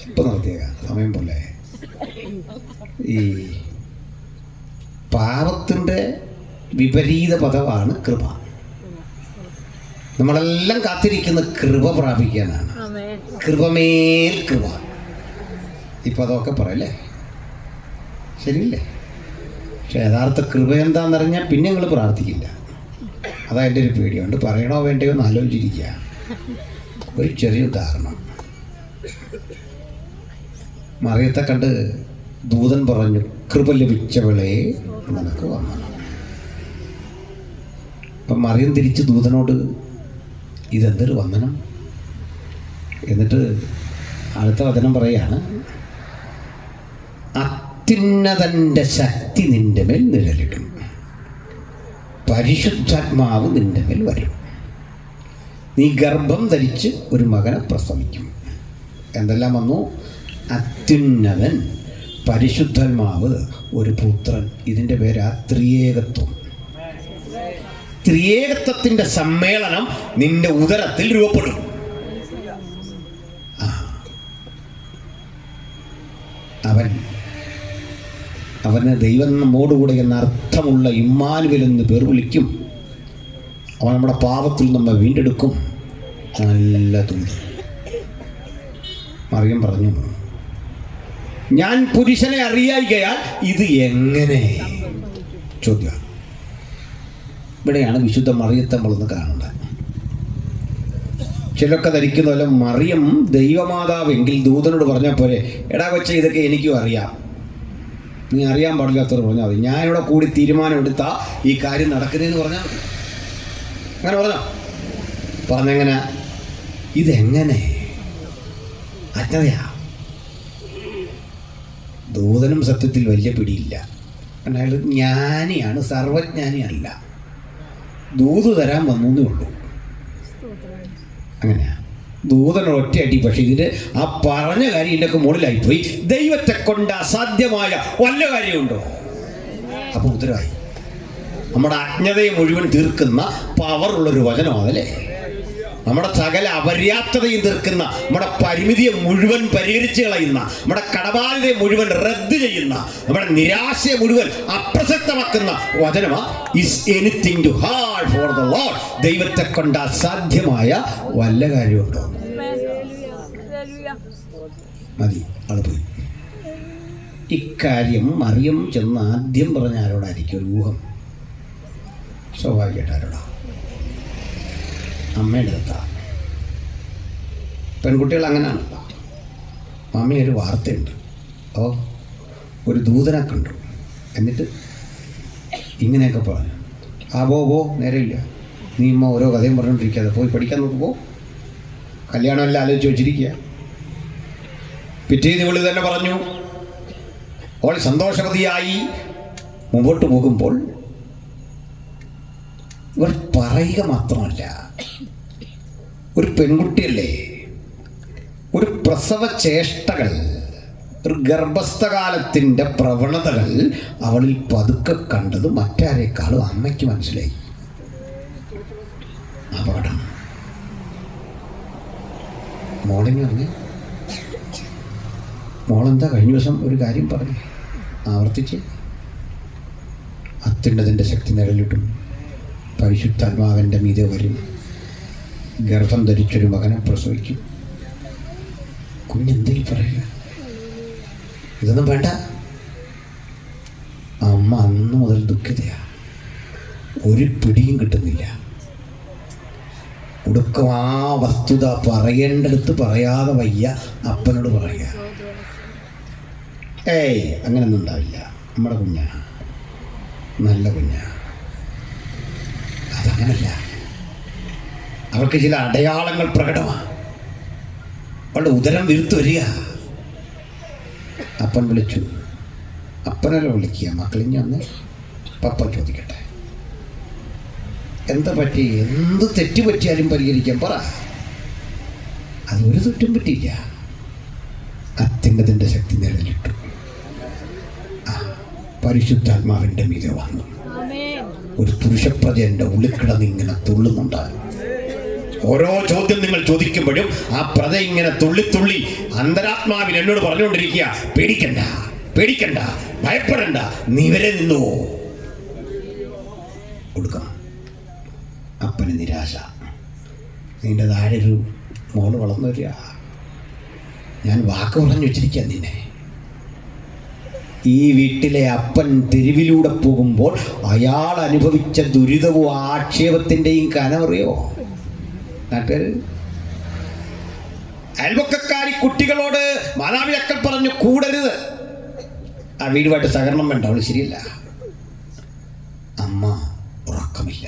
[SPEAKER 1] ഇപ്പം നിർത്തിയേക്കാം, സമയം പോലെ. ഈ പാപത്തിൻ്റെ വിപരീത പദമാണ് കൃപ. നമ്മളെല്ലാം കാത്തിരിക്കുന്ന കൃപ പ്രാപിക്കാനാണ്. കൃപമേൽ കൃപ. ഇപ്പം അതൊക്കെ പറയല്ലേ, ശരിയല്ലേ? പക്ഷെ യഥാർത്ഥ കൃപ എന്താണെന്നറിഞ്ഞാൽ പിന്നെ നിങ്ങൾ പ്രാർത്ഥിക്കില്ല. അതാ എൻ്റെ ഒരു പേടിയുണ്ട്. പറയണോ വേണ്ടയോ എന്ന് ആലോചിച്ചിരിക്കുക. ഒരു ചെറിയ ഉദാഹരണം. മറിയത്തെ കണ്ട് ദൂതൻ പറഞ്ഞു, കൃപ ലഭിച്ചവളെ നിനക്ക് വന്ദനം. അപ്പം മറിയം തിരിച്ച് ദൂതനോട്, ഇതെന്തൊരു വന്ദനം? എന്നിട്ട് അടുത്ത വചനം പറയാണ്, അത്യുന്നതൻ്റെ ശക്തി നിന്റെ മേൽ നിഴലിടും, പരിശുദ്ധാത്മാവ് നിന്റെ മേൽ വരും, നീ ഗർഭം ധരിച്ച് ഒരു മകനെ പ്രസവിക്കും. എന്തെല്ലാം വന്നു? അത്യുന്നതൻ, പരിശുദ്ധാത്മാവ്, ഒരു പുത്രൻ. ഇതിൻ്റെ പേരാ ത്രിയേകത്വം. ത്രിയേകത്വത്തിൻ്റെ സമ്മേളനം നിന്റെ ഉദരത്തിൽ രൂപപ്പെടും. അവന് ദൈവം നമ്മോടുകൂടെ എന്ന അർത്ഥമുള്ള ഇമ്മാനുവേൽ എന്ന് പേർ വിളിക്കും. അവൻ നമ്മുടെ പാപത്തിൽ നമ്മെ വീണ്ടെടുക്കും. നല്ല ദൂതൻ. മറിയം പറഞ്ഞു, ഞാൻ പുരുഷനെ അറിയായികയാൽ ഇത് എങ്ങനെ? ചോദ്യം. ഇവിടെയാണ് വിശുദ്ധ മറിയത്തെ നമ്മളൊന്ന് കാണേണ്ടത്. ചിലൊക്കെ ധരിക്കുന്നതല്ല, മറിയം ദൈവമാതാവെങ്കിൽ ദൂതനോട് പറഞ്ഞാൽ പോലെ, എടാ കൊച്ചേ ഇതൊക്കെ എനിക്കും അറിയാം, നീ അറിയാൻ പാടില്ലാത്തവർ പറഞ്ഞാൽ മതി, ഞാനിവിടെ കൂടി തീരുമാനമെടുത്താ ഈ കാര്യം നടക്കുന്നതെന്ന് പറഞ്ഞാൽ മതി. അങ്ങനെ പറഞ്ഞെങ്ങനെ? ഇതെങ്ങനെ? അജ്ഞതയാ. ദൂതനും സത്യത്തിൽ വലിയ പിടിയില്ല. അയാൾ ജ്ഞാനിയാണ്, സർവജ്ഞാനിയല്ല. ദൂത് തരാൻ വന്നേ ഉള്ളൂ. അങ്ങനെയാ ദൂതൻ ഒറ്റയടി. പക്ഷെ ഇതിന് ആ പറഞ്ഞ കാര്യം ഇതിൻ്റെയൊക്കെ മുകളിലായിപ്പോയി. ദൈവത്തെ കൊണ്ട് അസാധ്യമായ വല്ല കാര്യമുണ്ടോ? അപ്പൊ ഉത്തരവായി. നമ്മുടെ അജ്ഞതയെ മുഴുവൻ തീർക്കുന്ന പവറുള്ളൊരു വചനമാണല്ലേ. നമ്മുടെ സകല അപര്യാപ്തതയും തീർക്കുന്ന, നമ്മുടെ പരിമിതിയെ മുഴുവൻ പരിഹരിച്ച് കളയുന്ന, നമ്മുടെ കടബാധ്യതയെ മുഴുവൻ റദ്ദ് ചെയ്യുന്ന, നമ്മുടെ നിരാശയെ മുഴുവൻ അപ്രസക്തമാക്കുന്ന വചനമാ is anything too hard for the Lord. ദൈവത്തെ കൊണ്ട് അസാധ്യമായ വല്ല കാര്യമുണ്ടോ? മതി, ആള് പോയി. ഇക്കാര്യം മറിയം ചെന്ന് ആദ്യം പറഞ്ഞ ആരോടായിരിക്കും? ഒരു ഊഹം. സ്വാഭാവികമായിട്ട് ആരോടാ? അമ്മയുടെ അടുത്താ. പെൺകുട്ടികൾ അങ്ങനെയാണ്. മമ്മി ഒരു വാർത്തയുണ്ട്, ഒരു ദൂതനെ കണ്ടു, എന്നിട്ട് ഇങ്ങനെയൊക്കെ പറഞ്ഞു. പോ നേരമില്ല, നീ ഇമ്മ ഓരോ കഥയും പറഞ്ഞുകൊണ്ടിരിക്കാതെ പോയി പഠിക്കാൻ നോക്കുമ്പോൾ കല്യാണമെല്ലാം ആലോചിച്ച് വെച്ചിരിക്കുക. പിറ്റേന്ന് വിളി തന്നെ പറഞ്ഞു. അവൾ സന്തോഷവതിയായി മുമ്പോട്ട് പോകുമ്പോൾ ഇവർ പറയുക മാത്രമല്ല, ഒരു പെൺകുട്ടിയല്ലേ, ഒരു പ്രസവ ചേഷ്ടകൾ, ഒരു ഗർഭസ്ഥകാലത്തിൻ്റെ പ്രവണതകൾ അവളിൽ പതുക്കെ കണ്ടത് മറ്റാരേക്കാളും അമ്മയ്ക്ക് മനസ്സിലായി. അപകടം. മോളിന് പറഞ്ഞ്, മോളെന്താ കഴിഞ്ഞ ദിവസം ഒരു കാര്യം പറഞ്ഞു, ആവർത്തിച്ച്. അത്യുന്നതൻ്റെ ശക്തി നിഴലിട്ടും പരിശുദ്ധാത്മാവിൻ്റെ മീതെ വരും, ഗർഭം ധരിച്ചൊരു മകനെ പ്രസവിക്കും. കുഞ്ഞെന്തേലും പറയുക? ഇതൊന്നും വേണ്ട. അമ്മ അന്ന് മുതൽ ദുഃഖിതയാ. ഒരു പിടിയും കിട്ടുന്നില്ല. ഒടുക്കം ആ വസ്തുത പറയേണ്ടടുത്ത് പറയാതെ വയ്യ അപ്പനോട് പറയുക. അങ്ങനെയൊന്നും ഉണ്ടാവില്ല, നമ്മുടെ കുഞ്ഞാണ്. നല്ല കുഞ്ഞാ. അതങ്ങനല്ല, അവർക്ക് ചില അടയാളങ്ങൾ പ്രകടമാണ്. അവളുടെ ഉദരം വീർത്തു വരിക. അപ്പൻ വിളിച്ചു. അപ്പനല്ല വിളിക്കുക, മക്കളിഞ്ഞ് വന്ന് പപ്പ ചോദിക്കട്ടെ, എന്താ പറ്റി? എന്ത് തെറ്റ് പറ്റിയാലും പരിഹരിക്കാൻ പറ. അതൊരു തെറ്റും പറ്റിയില്ല. അത്യുന്നതിൻ്റെ ശക്തി നിഴലിട്ടു. പരിശുദ്ധാത്മാവിൻ്റെ മീതെ വന്നു. ഒരു പുരുഷപ്രജ എൻ്റെ ഉള്ളിൽ കിടന്നിങ്ങനെ തുള്ളുന്നുണ്ട്. ഓരോ ചോദ്യം നിങ്ങൾ ചോദിക്കുമ്പോഴും ആ പ്രജ ഇങ്ങനെ തുള്ളി അന്തരാത്മാവിൽ എന്നോട് പറഞ്ഞുകൊണ്ടിരിക്കുക, പേടിക്കണ്ട, പേടിക്കണ്ട, ഭയപ്പെടണ്ട, നീ വരെ നിന്നുവോ. കൊടുക്കാം. അപ്പന് നിരാശ. നിന്റെ താഴെ ഒരു മോള് വളർന്നു വരിക. ഞാൻ വാക്ക് പറഞ്ഞു വെച്ചിരിക്കുക നിന്നെ. ഈ വീട്ടിലെ അപ്പൻ തെരുവിലൂടെ പോകുമ്പോൾ അയാൾ അനുഭവിച്ച ദുരിതവും ആക്ഷേപത്തിൻ്റെയും കനമറിയോ നാട്ടുകാർ? അയൽവക്കക്കാരി കുട്ടികളോട് മാതാപിതാക്കൾ പറഞ്ഞു കൂടരുത്, ആ വീടുമായിട്ട് സഹകരണം വേണ്ട, അവൾ ശരിയല്ല. അമ്മ ഉറക്കമില്ല,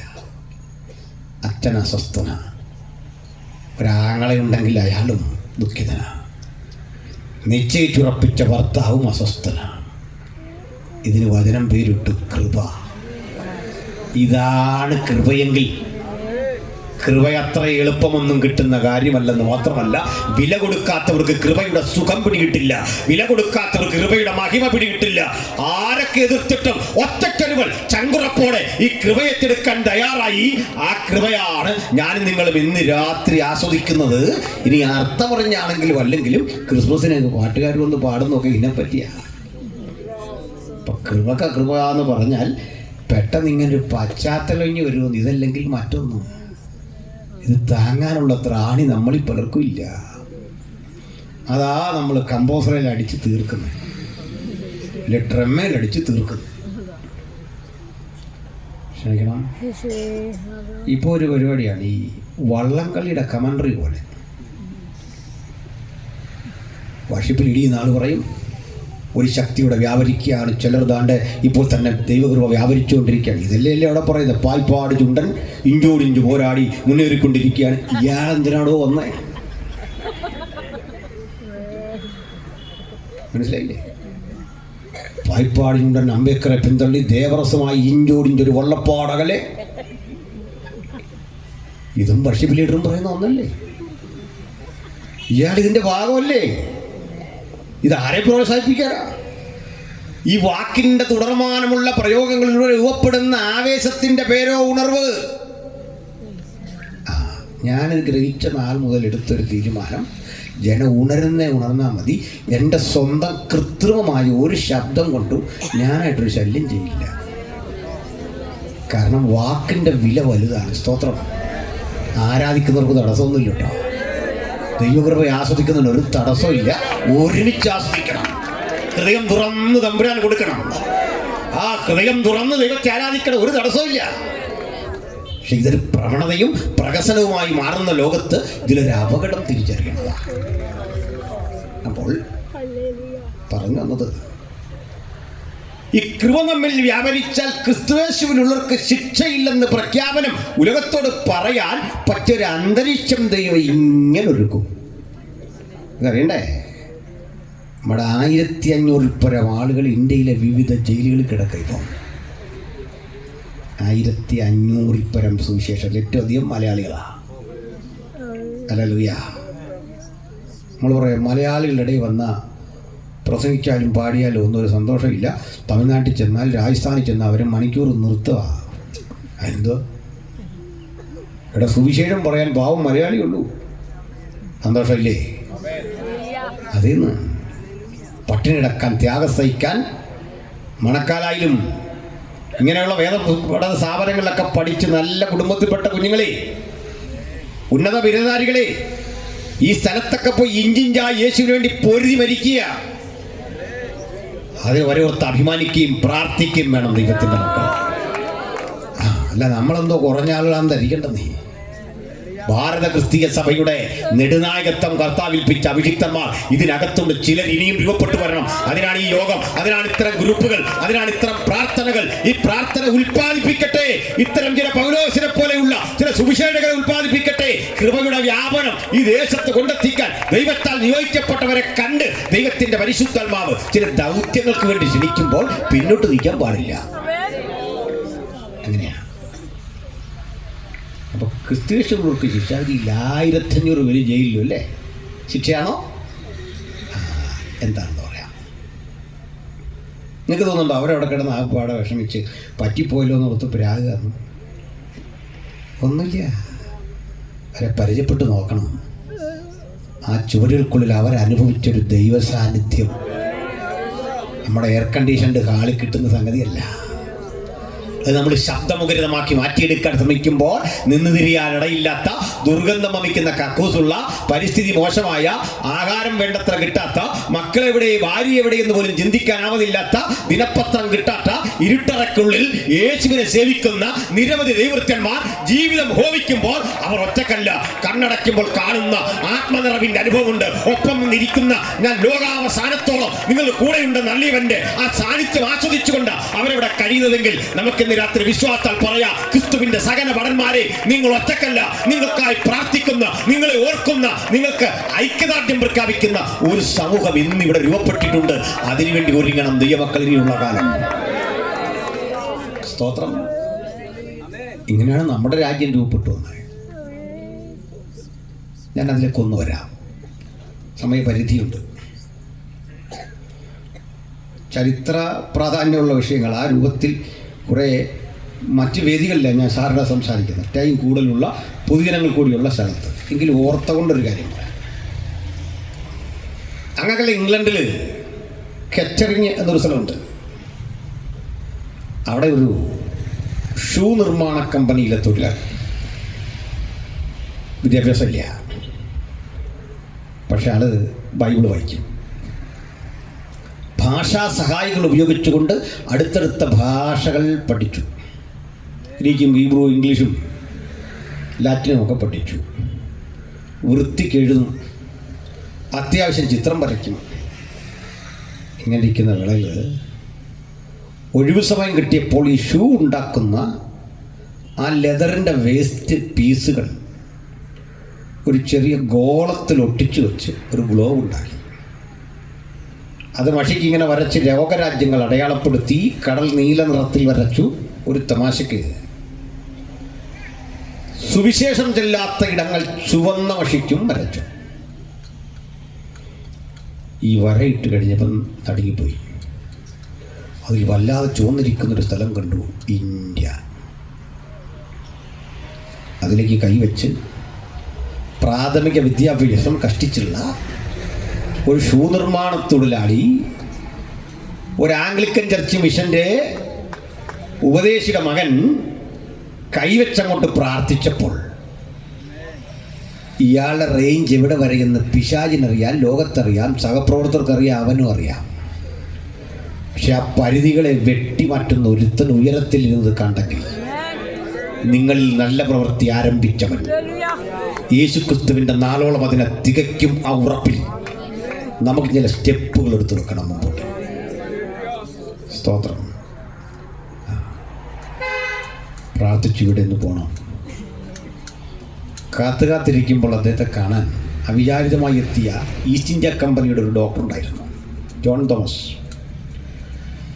[SPEAKER 1] അച്ഛൻ അസ്വസ്ഥനാണ്, ഒരാങ്ങളയുണ്ടെങ്കിൽ അയാളും ദുഃഖിതനാണ്, നിശ്ചയിച്ചുറപ്പിച്ച ഭർത്താവും അസ്വസ്ഥനാണ്. ഇതിന് വചനം പേരിട്ടു കൃപ. ഇതാണ് കൃപയെങ്കിൽ കൃപ അത്ര എളുപ്പമൊന്നും കിട്ടുന്ന കാര്യമല്ലെന്ന് മാത്രമല്ല, വില കൊടുക്കാത്തവർക്ക് കൃപയുടെ സുഖം പിടികിട്ടില്ല, വില കൊടുക്കാത്തവർക്ക് കൃപയുടെ മഹിമ പിടികിട്ടില്ല. ആരൊക്കെ എതിർത്തിട്ടും ഒറ്റക്കൊരുവൾ ചങ്കുറപ്പോടെ ഈ കൃപയെത്തെടുക്കാൻ തയ്യാറായി. ആ കൃപയാണ് ഞാനും നിങ്ങളും ഇന്ന് രാത്രി ആസ്വദിക്കുന്നത്. ഇനി അർത്ഥം പറഞ്ഞാണെങ്കിലും അല്ലെങ്കിലും ക്രിസ്മസിന് പാട്ടുകാർ വന്ന് പാടുന്നൊക്കെ ഇതിനെപ്പറ്റിയാ. അപ്പൊ കൃപ എന്ന് പറഞ്ഞാൽ പെട്ടെന്ന് ഇങ്ങനൊരു പശ്ചാത്തലം വരുമെന്ന്, ഇതല്ലെങ്കിൽ മറ്റൊന്നും. ഇത് താങ്ങാനുള്ള ത്രാണി നമ്മളിൽ പലർക്കും ഇല്ല. അതാ നമ്മൾ കമ്പോസറിൽ അടിച്ച് തീർക്കുന്നത്, ഇല്ല ഡ്രമ്മയിൽ അടിച്ച് തീർക്കുന്നത്. ക്ഷമിക്കണം. ഇപ്പോൾ ഒരു പരിപാടിയാണ് ഈ വള്ളംകളിയുടെ കമൻട്രി പോലെ. വർഷിപ്പിൽ ഇടിയുന്ന ആൾ പറയും ഒരു ശക്തിയുടെ വ്യാപരിക്കുകയാണ്, ചിലർ താണ്ട് ഇപ്പോൾ തന്നെ ദൈവകൃപ വ്യാപരിച്ചുകൊണ്ടിരിക്കുകയാണ്. ഇതല്ലേ അവിടെ പറയുന്നത്, പാൽപ്പാട് ചുണ്ടൻ ഇഞ്ചോടിഞ്ച് പോരാടി മുന്നേറിക്കൊണ്ടിരിക്കുകയാണ്. ഇയാളെന്തിനാണോ വന്നേ? മനസ്സിലായില്ലേ? പാൽപ്പാട് ചുണ്ടൻ അംബേദ്കറെ പിന്തള്ളി ദേവറസമായി ഇഞ്ചോടിഞ്ചൊരു വള്ളപ്പാടകലെ. ഇതും വർഷിപ്പ് ലീഡറും പറയുന്ന ഒന്നല്ലേ? ഇയാൾ ഇതിൻ്റെ ഭാഗമല്ലേ? ഇതാരെ പ്രോത്സാഹിപ്പിക്കാനാ? ഈ വാക്കിൻ്റെ തുടർമാനമുള്ള പ്രയോഗങ്ങളിലൂടെ രൂപപ്പെടുന്ന ആവേശത്തിൻ്റെ പേരോ ഉണർവ്. ഞാനിത് ഗ്രഹിച്ച നാൾ മുതൽ എടുത്തൊരു തീരുമാനം, ഉണർന്നാൽ മതി. എൻ്റെ സ്വന്തം കൃത്രിമമായ ഒരു ശബ്ദം കൊണ്ടും ഞാനായിട്ടൊരു ശല്യം ചെയ്യില്ല. കാരണം വാക്കിൻ്റെ വില വലുതാണ്. സ്തോത്രം. ആരാധിക്കുന്നവർക്ക് തടസ്സമൊന്നുമില്ല കേട്ടോ. ദൈവകൃപ ആസ്വദിക്കുന്നതിന് ഒരു തടസ്സമില്ല. ഒരുമിച്ച് ആസ്വദിക്കണം. ഹൃദയം തുറന്ന് തമ്പുരാൻ കൊടുക്കണം. ആ ഹൃദയം തുറന്ന് ദൈവത്തെ ആരാധിക്കണം, ഒരു തടസ്സമില്ല. പക്ഷെ ഇതൊരു പ്രവണതയും പ്രകസനവുമായി മാറുന്ന ലോകത്ത് ഇതിലൊരു അപകടം തിരിച്ചറിയേണ്ടതാണ്. അപ്പോൾ പറഞ്ഞു വന്നത്, ഈ കൃപ നമ്മിൽ വ്യാപരിച്ചാൽ ക്രിസ്തുയേശുവിനുള്ളവർക്ക് ശിക്ഷയില്ലെന്ന് പ്രഖ്യാപനം ഉലകത്തോട് പറയാൻ പറ്റിയൊരു അന്തരീക്ഷം ദൈവം ഇങ്ങനെ ഒരുക്കും. ഇതറിയണ്ടേ? നമ്മുടെ 1500 പരം ആളുകൾ ഇന്ത്യയിലെ വിവിധ ജയിലുകളിൽ കിടക്കുക. ഇപ്പം 1500 പരം സുവിശേഷം, ഏറ്റവും അധികം മലയാളികളാണ്. ഹല്ലേലൂയ. നമ്മൾ പറയാം മലയാളികളുടെ ഇടയിൽ വന്ന പ്രസംഗിച്ചാലും പാടിയാലും ഒന്നും ഒരു സന്തോഷമില്ല. തമിഴ്നാട്ടിൽ ചെന്നാൽ രാജസ്ഥാനിൽ ചെന്നാൽ അവർ മണിക്കൂർ നിർത്തുക. എന്തോ ഇവിടെ സുവിശേഷം പറയാൻ പാവം മലയാളിയുള്ളൂ. സന്തോഷമില്ലേ? അതേന്ന് പട്ടിണി കിടക്കാൻ, ത്യാഗം സഹിക്കാൻ, മണക്കാലായാലും ഇങ്ങനെയുള്ള പഠന സ്ഥാപനങ്ങളിലൊക്കെ പഠിച്ച് നല്ല കുടുംബത്തിൽപ്പെട്ട കുഞ്ഞുങ്ങളെ, ഉന്നത ബിരുദധാരികളെ, ഈ സ്ഥലത്തൊക്കെ പോയി ഇഞ്ചിഞ്ചായി യേശുവിന് വേണ്ടി പൊരുതി മരിക്കുക. അതിന് ഓരോരുത്തർ അഭിമാനിക്കുകയും പ്രാർത്ഥിക്കുകയും വേണം ദൈവത്തിൻ്റെ മക്കൾ. അല്ല നമ്മളെന്തോ കുറഞ്ഞ ആളുകളാന്ന് ധരിക്കേണ്ട. നീ ഭാരത ക്രിസ്തീയ സഭയുടെ നെടുനായകത്വം കർത്താവിൽപ്പിച്ച അഭിഷിക്തന്മാർ ഇതിനകത്തുണ്ട്. ചിലർ ഇനിയും രൂപപ്പെട്ടു വരണം. അതിനാണ് ഈ യോഗം, അതിനാണ് ഇത്തരം ഗ്രൂപ്പുകൾ, അതിനാണ് ഇത്തരം പ്രാർത്ഥനകൾ. ഈ പ്രാർത്ഥന ഉൽപ്പാദിപ്പിക്കട്ടെ. ഇത്തരം ചില പൗലോസിനെ പോലെയുള്ള ചില സുവിശേഷകരെ ഉൽപ്പാദിപ്പിക്കട്ടെ. കൃപയുടെ വ്യാപനം ഈ ദേശത്ത് കൊണ്ടെത്തിക്കാൻ ദൈവത്താൽ നിയോഗിക്കപ്പെട്ടവരെ കണ്ട് ദൈവത്തിന്റെ പരിശുദ്ധാത്മാവ് ചില ദൗത്യങ്ങൾക്ക് വേണ്ടി ക്ഷണിക്കുമ്പോൾ പിന്നോട്ട് നിൽക്കാൻ പാടില്ല. അങ്ങനെയാണ്. അപ്പൊ ക്രിസ്തീയർക്ക് ശിക്ഷാവിധി 1500 പേര് ജയിലിലും അല്ലേ? ശിക്ഷയാണോ? എന്താണെന്ന് പറയാം. നിങ്ങൾക്ക് തോന്നുന്നുണ്ടോ അവരവിടെ കിടന്ന് ആപ്പാടെ വിഷമിച്ച് പറ്റിപ്പോയല്ലോ എന്ന് ഓർത്ത് പ്രാഗാന്ന്? ഒന്നുമില്ല. അവരെ പരിചയപ്പെട്ട് നോക്കണം. ആ ചുവരുകൾക്കുള്ളിൽ അവരനുഭവിച്ചൊരു ദൈവ സാന്നിധ്യം നമ്മുടെ എയർ കണ്ടീഷൻഡ് ഹാളിൽ കിട്ടുന്ന സംഗതിയല്ല. അത് നമ്മൾ ശബ്ദമുഖരിതമാക്കി മാറ്റിയെടുക്കാൻ ശ്രമിക്കുമ്പോൾ നിന്ന് തിരിയാനിടയില്ലാത്ത, ദുർഗന്ധം വമിക്കുന്ന കക്കൂസുള്ള, പരിസ്ഥിതി മോശമായ, ആഹാരം വേണ്ടത്ര കിട്ടാത്ത, മക്കളെവിടെ ഭാര്യ എവിടെയെന്ന് പോലും ചിന്തിക്കാനാവതില്ലാത്ത, ദിനപത്രം കിട്ടാത്ത ഇരുട്ടറയ്ക്കുള്ളിൽ യേശുവിനെ സേവിക്കുന്ന നിരവധി ദൈവവൃത്യന്മാർ ജീവിതം ഹോമിക്കുമ്പോൾ അവർ ഒറ്റക്കല്ല. കണ്ണടയ്ക്കുമ്പോൾ കാണുന്ന ആത്മനിറവിന്റെ അനുഭവമുണ്ട്. ഒപ്പം നിന്നിരിക്കുന്ന ഞാൻ ലോകാവസാനത്തോളം നിങ്ങൾ കൂടെയുണ്ടെന്ന് അള്ളിയവന്റെ ആ സാന്നിധ്യം ആസ്വദിച്ചുകൊണ്ട് അവരവിടെ കഴിയുന്നതെങ്കിൽ നമുക്ക് രാത്രി വിശ്വാസത്താൽ പറയാ, ക്രിസ്തുവിന്റെ സകല ഭടന്മാരെ, നിങ്ങൾ ഒറ്റക്കല്ല. നിങ്ങൾക്കായി പ്രാർത്ഥിക്കുന്ന, നിങ്ങളെ ഓർക്കുന്ന, നിങ്ങൾക്ക് ഐക്യദാർഢ്യം പ്രഖ്യാപിക്കുന്ന ഒരു സമൂഹം ഇന്ന് ഇവിടെ രൂപപ്പെട്ടിട്ടുണ്ട്. അതിനുവേണ്ടി ഒരുങ്ങണം ദൈവമക്കൾ ഇനിയുള്ള കാലം. സ്തോത്രം. ഇങ്ങനെയാണ് നമ്മുടെ രാജ്യം രൂപപ്പെട്ടു വന്നത്. ഞാൻ അതിലേക്ക് ഒന്ന് വരാം. സമയപരിധിയുണ്ട്. ചരിത്ര പ്രാധാന്യമുള്ള വിഷയങ്ങൾ ആ രൂപത്തിൽ കുറേ മറ്റ് വേദികളിലാണ് ഞാൻ സാറിനെ സംസാരിക്കുന്നത്. ടൈം കൂടുതലുള്ള പൊതുജനങ്ങൾ കൂടിയുള്ള സ്ഥലത്ത്. എങ്കിലും ഓർത്തുകൊണ്ടൊരു കാര്യം പറയാം. അങ്ങനെ ഇംഗ്ലണ്ടിൽ കെറ്ററിങ് എന്നൊരു സ്ഥലമുണ്ട്. അവിടെ ഒരു ഷൂ നിർമ്മാണ കമ്പനിയിലെ തൊഴിലാളി. വിദ്യാഭ്യാസമില്ല, പക്ഷെ ആള് ബൈബിൾ വായിക്കും. ഭാഷാ സഹായികൾ ഉപയോഗിച്ചുകൊണ്ട് അടുത്തടുത്ത ഭാഷകൾ പഠിച്ചു. ഗ്രീക്കും ഹീബ്രു ഇംഗ്ലീഷും ലാറ്റിനും ഒക്കെ പഠിച്ചു. വൃത്തിക്ക് എഴുതും, അത്യാവശ്യം ചിത്രം വരയ്ക്കും. ഇങ്ങനെ ഇരിക്കുന്ന വേളയിൽ ഒഴിവു സമയം കിട്ടിയപ്പോൾ ഈ ഷൂ ഉണ്ടാക്കുന്ന ആ ലെതറിൻ്റെ വേസ്റ്റ് പീസുകൾ ഒരു ചെറിയ ഗോളത്തിൽ ഒട്ടിച്ചു വെച്ച് ഒരു ഗ്ലോവ് ഉണ്ടാക്കി. അത് മഷിക്ക് ഇങ്ങനെ വരച്ച് ലോകരാജ്യങ്ങൾ അടയാളപ്പെടുത്തി കടൽ നീല നിറത്തിൽ വരച്ചു. ഒരു തമാശക്ക് സുവിശേഷം ചെല്ലാത്ത ഇടങ്ങൾ ചുവന്ന മഷിക്കും വരച്ചു. ഈ വരയിട്ട് കഴിഞ്ഞപ്പം തടുങ്ങിപ്പോയി. അതിൽ വല്ലാതെ ചുവന്നിരിക്കുന്നൊരു സ്ഥലം കണ്ടു, ഇന്ത്യ. അതിലേക്ക് കൈവച്ച് പ്രാഥമിക വിദ്യാഭ്യാസം കഷ്ടിച്ചുള്ള ഒരു ഷൂ നിർമ്മാണ തൊഴിലാളി ഒരു ആംഗ്ലിക്കൻ ചർച്ച് മിഷന്റെ ഉപദേശിക മകൻ കൈവച്ചങ്ങോട്ട് പ്രാർത്ഥിച്ചപ്പോൾ ഇയാളുടെ റേഞ്ച് എവിടെ വരെയെന്ന് പിശാചിനറിയാം, ലോകത്തറിയാം, സഹപ്രവർത്തകർക്കറിയാം, അവനും അറിയാം. പക്ഷെ ആ പരിധികളെ വെട്ടിമാറ്റുന്ന ഒരുത്തൻ ഉയരത്തിൽ ഇരുന്നത് കണ്ടെങ്കിൽ നിങ്ങളിൽ നല്ല പ്രവൃത്തി ആരംഭിച്ചവൻ യേശുക്രിസ്തുവിൻ്റെ നാളോളം അതിനെ തികയ്ക്കും. ആ ഉറപ്പിൽ നമുക്ക് ചില സ്റ്റെപ്പുകൾ എടുത്തു വെക്കണം മുമ്പോട്ട്. സ്തോത്രം. പ്രാർത്ഥിച്ചു ഇവിടെ നിന്ന് പോകണം. കാത്തിരിക്കുമ്പോൾ അദ്ദേഹത്തെ കാണാൻ അവിചാരിതമായി എത്തിയ ഈസ്റ്റ് ഇന്ത്യ കമ്പനിയുടെ ഒരു ഡോക്ടർ ഉണ്ടായിരുന്നു, ജോൺ തോമസ്.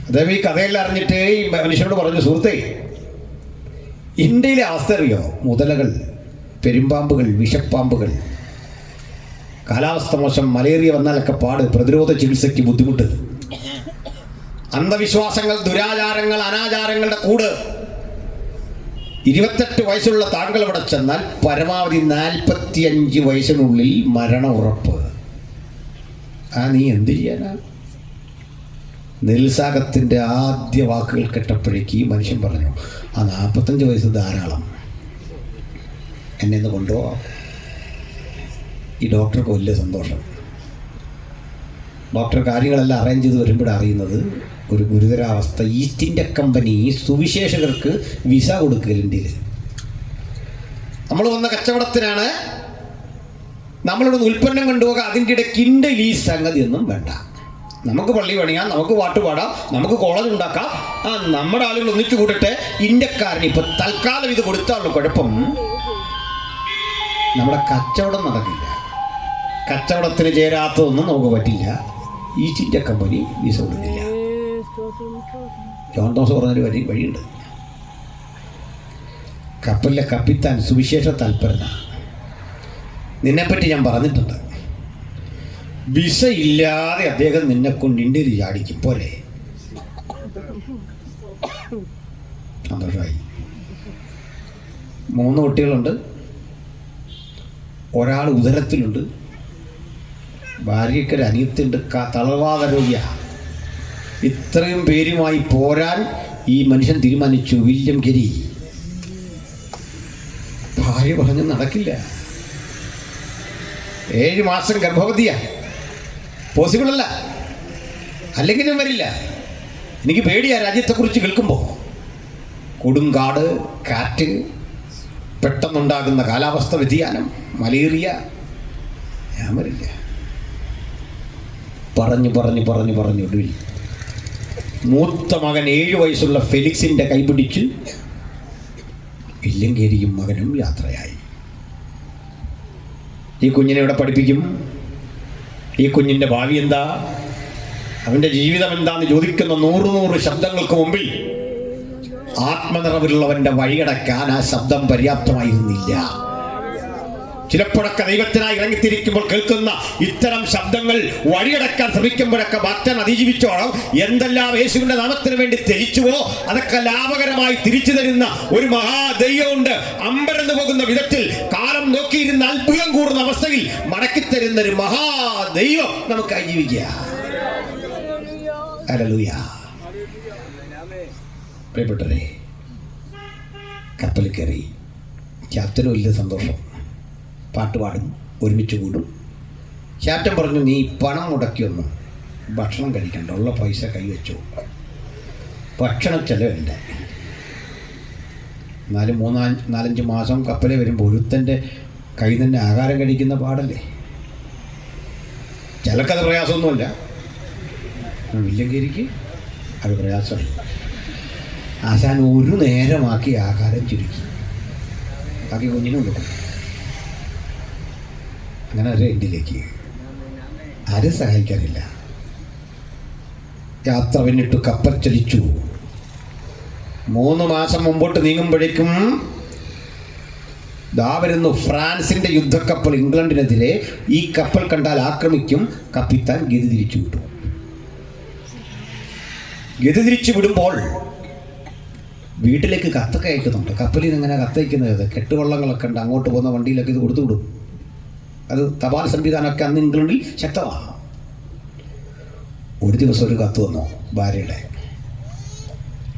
[SPEAKER 1] അദ്ദേഹം ഈ കഥയെല്ലാം അറിഞ്ഞിട്ട് ഈ മനുഷ്യനോട് പറഞ്ഞു, സുഹൃത്തേ, ഇന്ത്യയിലെ അവസ്ഥ അറിയോ? മുതലകൾ, പെരുമ്പാമ്പുകൾ, വിഷപ്പാമ്പുകൾ, കാലാവസ്ഥ മോശം, മലേറിയ വന്നാലൊക്കെ പാട്, പ്രതിരോധ ചികിത്സയ്ക്ക് ബുദ്ധിമുട്ട്, അന്ധവിശ്വാസങ്ങൾ, ദുരാചാരങ്ങൾ, അനാചാരങ്ങളുടെ കൂട്. 28 വയസ്സുള്ള താങ്കൾ ഇവിടെ ചെന്നാൽ പരമാവധി 45 വയസ്സിനുള്ളിൽ മരണം ഉറപ്പ്. നീ എന്ത് ചെയ്യാനാ? നിൽസാഗത്തിൻ്റെ ആദ്യ വാക്കുകൾ കേട്ടപ്പോഴേക്ക് ഈ മനുഷ്യൻ പറഞ്ഞു, 45 വയസ്സ് ധാരാളം, എന്നെ ഒന്ന് കൊണ്ടുപോകാം. ഈ ഡോക്ടർക്ക് വലിയ സന്തോഷം. ഡോക്ടർ കാര്യങ്ങളെല്ലാം അറേഞ്ച് ചെയ്ത് വരുമ്പോഴാണ് അറിയുന്നത് ഒരു ഗുരുതരാവസ്ഥ. ഈസ്റ്റ് ഇന്ത്യ കമ്പനി സുവിശേഷകർക്ക് വിസ കൊടുക്കുക ഇന്ത്യയിൽ. നമ്മൾ വന്ന കച്ചവടത്തിനാണ്, നമ്മളിവിടെ ഉൽപ്പന്നം കൊണ്ടുപോകാം. അതിൻ്റെ ഇടയ്ക്ക് ഇൻ്റെയിൽ ഈ സംഗതി ഒന്നും വേണ്ട. നമുക്ക് പള്ളി പണിയാം, നമുക്ക് പാട്ട് പാടാം, നമുക്ക് കോളേജ് ഉണ്ടാക്കാം, നമ്മുടെ ആളുകൾ ഒന്നിച്ചു കൂട്ടട്ടെ. ഇന്ത്യക്കാരന് ഇപ്പൊ തൽക്കാലം ഇത് കൊടുത്താലുള്ള കുഴപ്പം, നമ്മുടെ കച്ചവടം നടക്കില്ല. കച്ചവടത്തിന് ചേരാത്തതൊന്നും നമുക്ക് പറ്റില്ല. ഈസ്റ്റ് ഇന്ത്യ കമ്പനി വിസ കൊടുക്കില്ല. ജോൺ തോമസ് പറഞ്ഞൊരു വഴിയുണ്ട്. കപ്പലിലെ കപ്പിത്താൻ സുവിശേഷ തൽപരനാണ്. നിന്നെപ്പറ്റി ഞാൻ പറഞ്ഞിട്ടുണ്ട്. വിസ ഇല്ലാതെ അദ്ദേഹം നിന്നെ കൊണ്ട് ഇന്ത്യയിൽ ചാടിക്കും. പോലെ സന്തോഷമായി. 3 കുട്ടികളുണ്ട്. ഒരാൾ ഉദരത്തിലുണ്ട്. ഭാര്യയ്ക്കൊരു അനിയത്തിണ്ട്. തളർവാദ രോഗിയ. ഇത്രയും പേരുമായി പോരാൻ ഈ മനുഷ്യൻ തീരുമാനിച്ചു. വില്യം ഗെരി. ഭാര്യ പറഞ്ഞു നടക്കില്ല. 7 മാസം ഗർഭവതിയാ. പോസിബിൾ അല്ല, അല്ലെങ്കിലും വരില്ല. എനിക്ക് പേടിയാ രാജ്യത്തെക്കുറിച്ച് കേൾക്കുമ്പോൾ. കൊടുങ്കാട്, കാറ്റ്, പെട്ടെന്നുണ്ടാകുന്ന കാലാവസ്ഥ വ്യതിയാനം, മലേറിയ. ഞാൻ വരില്ല. പറഞ്ഞു ഒടുവിൽ മൂത്ത മകൻ 7 വയസ്സുള്ള ഫെലിക്സിൻ്റെ കൈപിടിച്ച് ഇല്ലങ്കേരിയും മകനും യാത്രയായി. ഈ കുഞ്ഞിനെ ഇവിടെ പഠിപ്പിക്കും. ഈ കുഞ്ഞിൻ്റെ ഭാവി എന്താ, അവൻ്റെ ജീവിതം എന്താന്ന് ചോദിക്കുന്ന 100 ശബ്ദങ്ങൾക്ക് മുമ്പിൽ ആത്മനിറവിലുള്ളവൻ്റെ വഴിയടക്കാൻ ആ ശബ്ദം പര്യാപ്തമായിരുന്നില്ല. ചിലപ്പോഴൊക്കെ ദൈവത്തിനായി ഇറങ്ങിത്തിരിക്കുമ്പോൾ കേൾക്കുന്ന ഇത്തരം ശബ്ദങ്ങൾ വഴിയടക്കാൻ ശ്രമിക്കുമ്പോഴൊക്കെ ഭക്തൻ അതിജീവിച്ചോളം എന്തെല്ലാം യേശുവിൻ്റെ നാമത്തിന് വേണ്ടി ത്യജിച്ചുവോ അതൊക്കെ ലാഭകരമായി തിരിച്ചു തരുന്ന ഒരു മഹാദൈവമുണ്ട്. അമ്പരന്ന് പോകുന്ന വിധത്തിൽ കാലം നോക്കിയിരുന്ന അത്ഭുതം കൂടുന്ന അവസ്ഥയിൽ മടക്കിത്തരുന്ന ഒരു മഹാദൈവം നമുക്കായി ജീവിക്കുക. ഹല്ലേലൂയ. പ്രിയപ്പെട്ടവരെ, കപ്പലിൽ കയറി. ക്യാപ്റ്റന് വലിയ സന്തോഷം. പാട്ടുപാടും, ഒരുമിച്ച് കൂടും. ക്യാപ്റ്റൻ പറഞ്ഞു, നീ പണം മുടക്കിയൊന്നും ഭക്ഷണം കഴിക്കണ്ട, ഉള്ള പൈസ കൈവച്ചു. ഭക്ഷണ ചെലവുണ്ട്. എന്നാലും 4-5 മാസം കപ്പലിൽ വരുമ്പോൾ ഒരുത്തൻ്റെ കയ്യിൽ തന്നെ ആഹാരം കഴിക്കുന്ന പാടല്ലേ. ചിലക്കത് പ്രയാസമൊന്നുമല്ല. വില്ലങ്കേരിക്ക് അത് പ്രയാസമായി. ആശാൻ ഒരു നേരമാക്കി ആഹാരം ചുരുക്കി, ബാക്കി കുഞ്ഞിനും കൊടുക്കും. അങ്ങനെ ഒരു എൻഡിലേക്ക് ആരും സഹായിക്കാനില്ല. യാത്ര പിന്നിട്ടു. കപ്പൽ ചലിച്ചു. 3 മാസം മുമ്പോട്ട് നീങ്ങുമ്പോഴേക്കും ദാ വരുന്നു ഫ്രാൻസിൻ്റെ യുദ്ധക്കപ്പൽ ഇംഗ്ലണ്ടിനെതിരെ. ഈ കപ്പൽ കണ്ടാൽ ആക്രമിക്കും. കപ്പിത്താൻ ഗതി തിരിച്ചു വിട്ടു. ഗതി തിരിച്ചു വിടുമ്പോൾ വീട്ടിലേക്ക് കത്തൊക്കെ അയക്കുന്നുണ്ട്. കപ്പലിൽ നിന്ന് എങ്ങനെ കത്തയക്കുന്നത്? കെട്ടുവള്ളങ്ങളൊക്കെ ഉണ്ട്, അങ്ങോട്ട് പോകുന്ന വണ്ടിയിലൊക്കെ ഇത് കൊടുത്തു വിടും. അത് തപാൽ സംവിധാനമൊക്കെ അന്ന് ഇംഗ്ലണ്ടിൽ ശക്തമാണ്. ഒരു ദിവസം ഒരു കത്ത് വന്നു ഭാര്യയുടെ.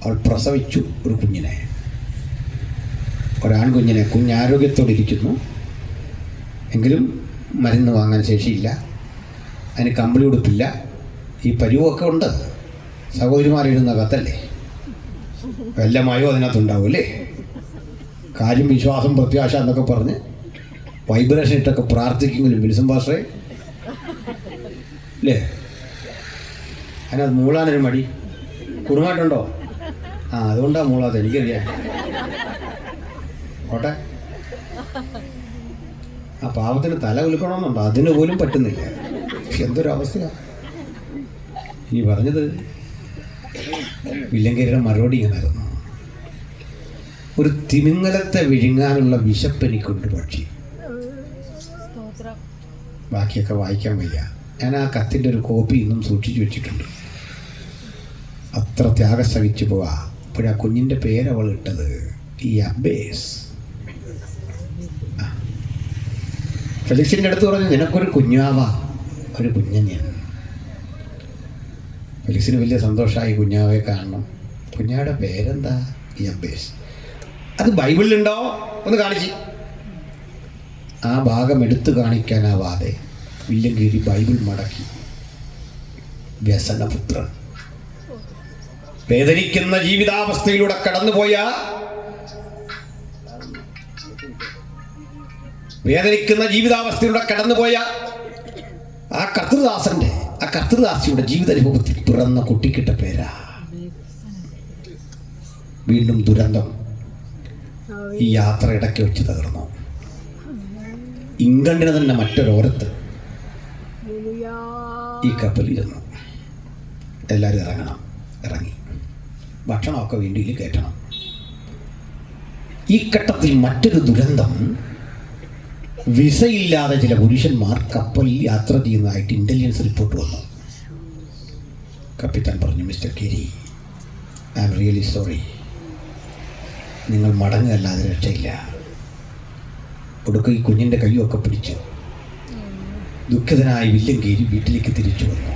[SPEAKER 1] അവൾ പ്രസവിച്ചു ഒരു കുഞ്ഞിനെ, ഒരാൺകുഞ്ഞിനെ. കുഞ്ഞാരോഗ്യത്തോടെ ഇരിക്കുന്നു, എങ്കിലും മരുന്ന് വാങ്ങാൻ ശേഷിയില്ല, അതിന് കമ്പിളി ഉടുപ്പില്ല. ഈ പരുവമൊക്കെ ഉണ്ട്. സഹോദരിമാരെഴുതുന്ന കത്തല്ലേ, വല്ല മയോ അതിനകത്തുണ്ടാവും അല്ലേ. കാര്യം, വിശ്വാസം, പ്രത്യാശ എന്നൊക്കെ പറഞ്ഞ് വൈബ്രേഷൻ ഇട്ടൊക്കെ പ്രാർത്ഥിക്കുമെങ്കിലും വിൽസം പാസ്റ്ററെ അല്ലേ, അതിനകത്ത് മൂളാനൊരു മടി. കുടുംബമായിട്ടുണ്ടോ? അതുകൊണ്ടാണ് മൂളാത്ത, എനിക്കറിയാം. ഓട്ടെ, ആ പാവത്തിന് തല ഉലുക്കണമെന്നുണ്ടോ? അതിന് പോലും പറ്റുന്നില്ല. എന്തൊരവസ്ഥയാണ് ഈ പറഞ്ഞത്. വില്ലങ്കേരിയുടെ മറുപടി ഇങ്ങനായിരുന്നു, ഒരു തിമിംഗലത്തെ വിഴുങ്ങാനുള്ള വിശപ്പെനിക്കൊണ്ട് പക്ഷി. ബാക്കിയൊക്കെ വായിക്കാൻ വയ്യ. ഞാൻ ആ കത്തിൻ്റെ ഒരു കോപ്പി ഇന്നും സൂക്ഷിച്ചു വെച്ചിട്ടുണ്ട്. അത്ര ത്യാഗം സഹിച്ചു പോവാ. ഇപ്പോഴാ കുഞ്ഞിൻ്റെ പേരവൾ ഇട്ടത് ഈ അബ്ബേസ്. ഫെലിക്സിൻ്റെ അടുത്ത് പറഞ്ഞു, നിനക്കൊരു കുഞ്ഞാവാ, ഒരു കുഞ്ഞൻ. ഫെലിക്സിന് വലിയ സന്തോഷമായി കുഞ്ഞാവെ കാണണം. കുഞ്ഞാവിടെ പേരെന്താ? ഈ അബ്ബേസ്. അത് ബൈബിളിലുണ്ടോ? ഒന്ന് കാണിച്ച്. ആ ഭാഗം എടുത്തു കാണിക്കാനാവാതെ വില്ലങ്കേരി ബൈബിൾ മടക്കി. വ്യസനപുത്രൻ. വേദനിക്കുന്ന ജീവിതാവസ്ഥയിലൂടെ കടന്നുപോയ വേദനിക്കുന്ന ജീവിതാവസ്ഥയിലൂടെ കടന്നുപോയ ആ കർത്തൃദാസിയുടെ ജീവിതാനുഭവത്തിൽ പിറന്ന കുട്ടിക്കിട്ട പേരാ. വീണ്ടും ദുരന്തം. ഈ യാത്ര ഇടയ്ക്ക് വെച്ച് തകർന്നു. ഇംഗ്ലണ്ടിന് തന്നെ മറ്റൊരോരത്ത് ഈ കപ്പലിരുന്നു. എല്ലാവരും ഇറങ്ങി ഭക്ഷണമൊക്കെ വേണ്ടിയിൽ കയറ്റണം. ഈ ഘട്ടത്തിൽ മറ്റൊരു ദുരന്തം. വിസയില്ലാതെ ചില പുരുഷന്മാർ കപ്പലിൽ യാത്ര ചെയ്യുന്നതായിട്ട് ഇൻ്റലിജൻസ് റിപ്പോർട്ട് വന്നു. കപ്പിത്താൻ പറഞ്ഞു, mister Kerry, I am really sorry, നിങ്ങൾ മടങ്ങുകയല്ലാതെ രക്ഷയില്ല. ഒടുക്ക ഈ കുഞ്ഞിൻ്റെ കയ്യൊക്കെ പിടിച്ചു ദുഃഖിതനായി വില്യം കയറി വീട്ടിലേക്ക് തിരിച്ചു വന്നു.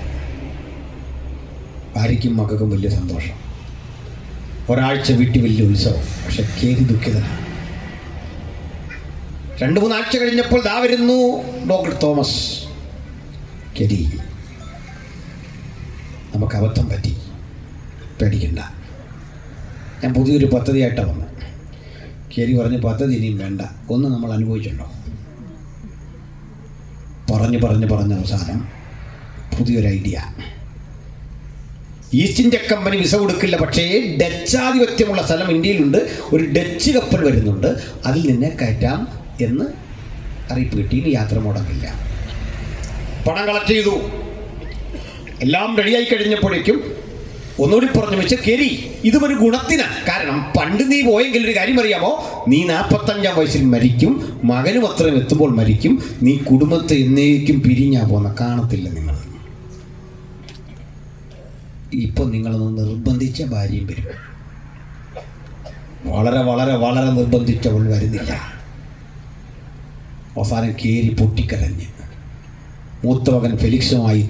[SPEAKER 1] ഭാര്യയ്ക്കും മക്കൾക്കും വലിയ സന്തോഷം. ഒരാഴ്ച വീട്ടിൽ വലിയ ഉത്സവം. പക്ഷെ കേരി ദുഃഖിതനാണ്. 2-3 ആഴ്ച കഴിഞ്ഞപ്പോൾ ദാ വരുന്നു ഡോക്ടർ തോമസ്. കെരി, നമുക്ക് അബദ്ധം പറ്റി, പേടിക്കണ്ട, ഞാൻ പുതിയൊരു പദ്ധതിയായിട്ടാണ് വന്നത്. കെരി പറഞ്ഞ്, പദ്ധതി ഇനിയും വേണ്ട, ഒന്ന് നമ്മൾ അനുഭവിച്ചിട്ടുണ്ടോ? പറഞ്ഞ് അവസാനം പുതിയൊരു idea. East India company visa കൊടുക്കില്ല, പക്ഷേ ഡച്ചാധിപത്യമുള്ള സ്ഥലം ഇന്ത്യയിലുണ്ട്, ഒരു ഡച്ച് കപ്പൽ വരുന്നുണ്ട്, അതിൽ നിന്നെ കയറ്റാം എന്ന് അറിയിപ്പ് കിട്ടി. ഇനി യാത്ര മുടങ്ങില്ല. പണം കളക്ട് ചെയ്തു. എല്ലാം റെഡിയായി കഴിഞ്ഞപ്പോഴേക്കും ഒന്നുകൂടി പറഞ്ഞു വെച്ച്, കെരി, ഇതും ഒരു ഗുണത്തിനാണ്. കാരണം പണ്ട് നീ പോയെങ്കിൽ ഒരു കാര്യം അറിയാമോ, നീ 45-ാം വയസ്സിൽ മരിക്കും, മകനും അത്രയും എത്തുമ്പോൾ മരിക്കും, നീ കുടുംബത്തെ എന്നേക്കും പിരിഞ്ഞാ പോന്ന, കാണത്തില്ല നിങ്ങൾ. ഇപ്പം നിങ്ങളൊന്ന് നിർബന്ധിച്ച ഭാര്യയും വരും. വളരെ നിർബന്ധിച്ചവൾ വരുന്നില്ല. അവസാനം കേരി പൊട്ടിക്കരഞ്ഞ് മൂത്തമകൻ ഫെലിക്സുമായി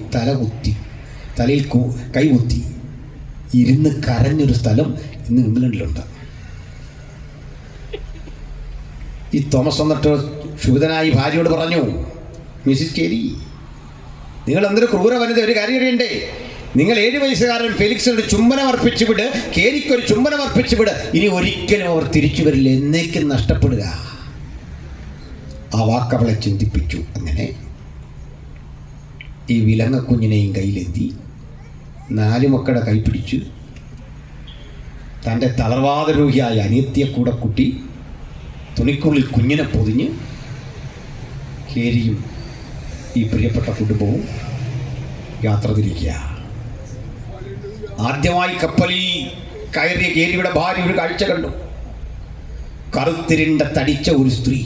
[SPEAKER 1] തലയിൽ കൈകുത്തി ഇരുന്ന് കരഞ്ഞൊരു സ്ഥലം ഇന്ന് ഇംഗ്ലണ്ടിലുണ്ട്. ഈ തോമസ് വന്നിട്ട് ക്ഷുഭിതനായി ഭാര്യയോട് പറഞ്ഞു, മിസ്സിസ് കേരി, നിങ്ങൾ എന്തൊരു ക്രൂര വനിത, ഒരു കാര്യം അറിയണ്ടേ, നിങ്ങൾ 7 വയസ്സുകാരൻ ഫെലിക്സിനൊരു ചുംബനം അർപ്പിച്ചു വിട്, കേരിക്കൊരു ചുംബനം അർപ്പിച്ചു വിട്, ഇനി ഒരിക്കലും അവർ തിരിച്ചു വരില്ല, എന്നേക്കും നഷ്ടപ്പെടുക. ആ വാക്കവളെ ചിന്തിപ്പിച്ചു. അങ്ങനെ ഈ വിലങ്ങക്കുഞ്ഞിനെയും കയ്യിലെത്തി 4 മക്കളുടെ കൈപിടിച്ച് തൻ്റെ തളർവാദരോഗിയായ അനിയത്തിയെ കൂടെ കുട്ടി തുണിക്കുള്ളിൽ കുഞ്ഞിനെ പൊതിഞ്ഞ് കേരിയും ഈ പ്രിയപ്പെട്ട കുടുംബവും യാത്ര തിരിക്കുക. ആദ്യമായി കപ്പലിൽ കയറിയ കേരിയുടെ ഭാര്യ ഒരു കാഴ്ച കണ്ടു. കറുത്തിരിണ്ട തടിച്ച ഒരു സ്ത്രീ.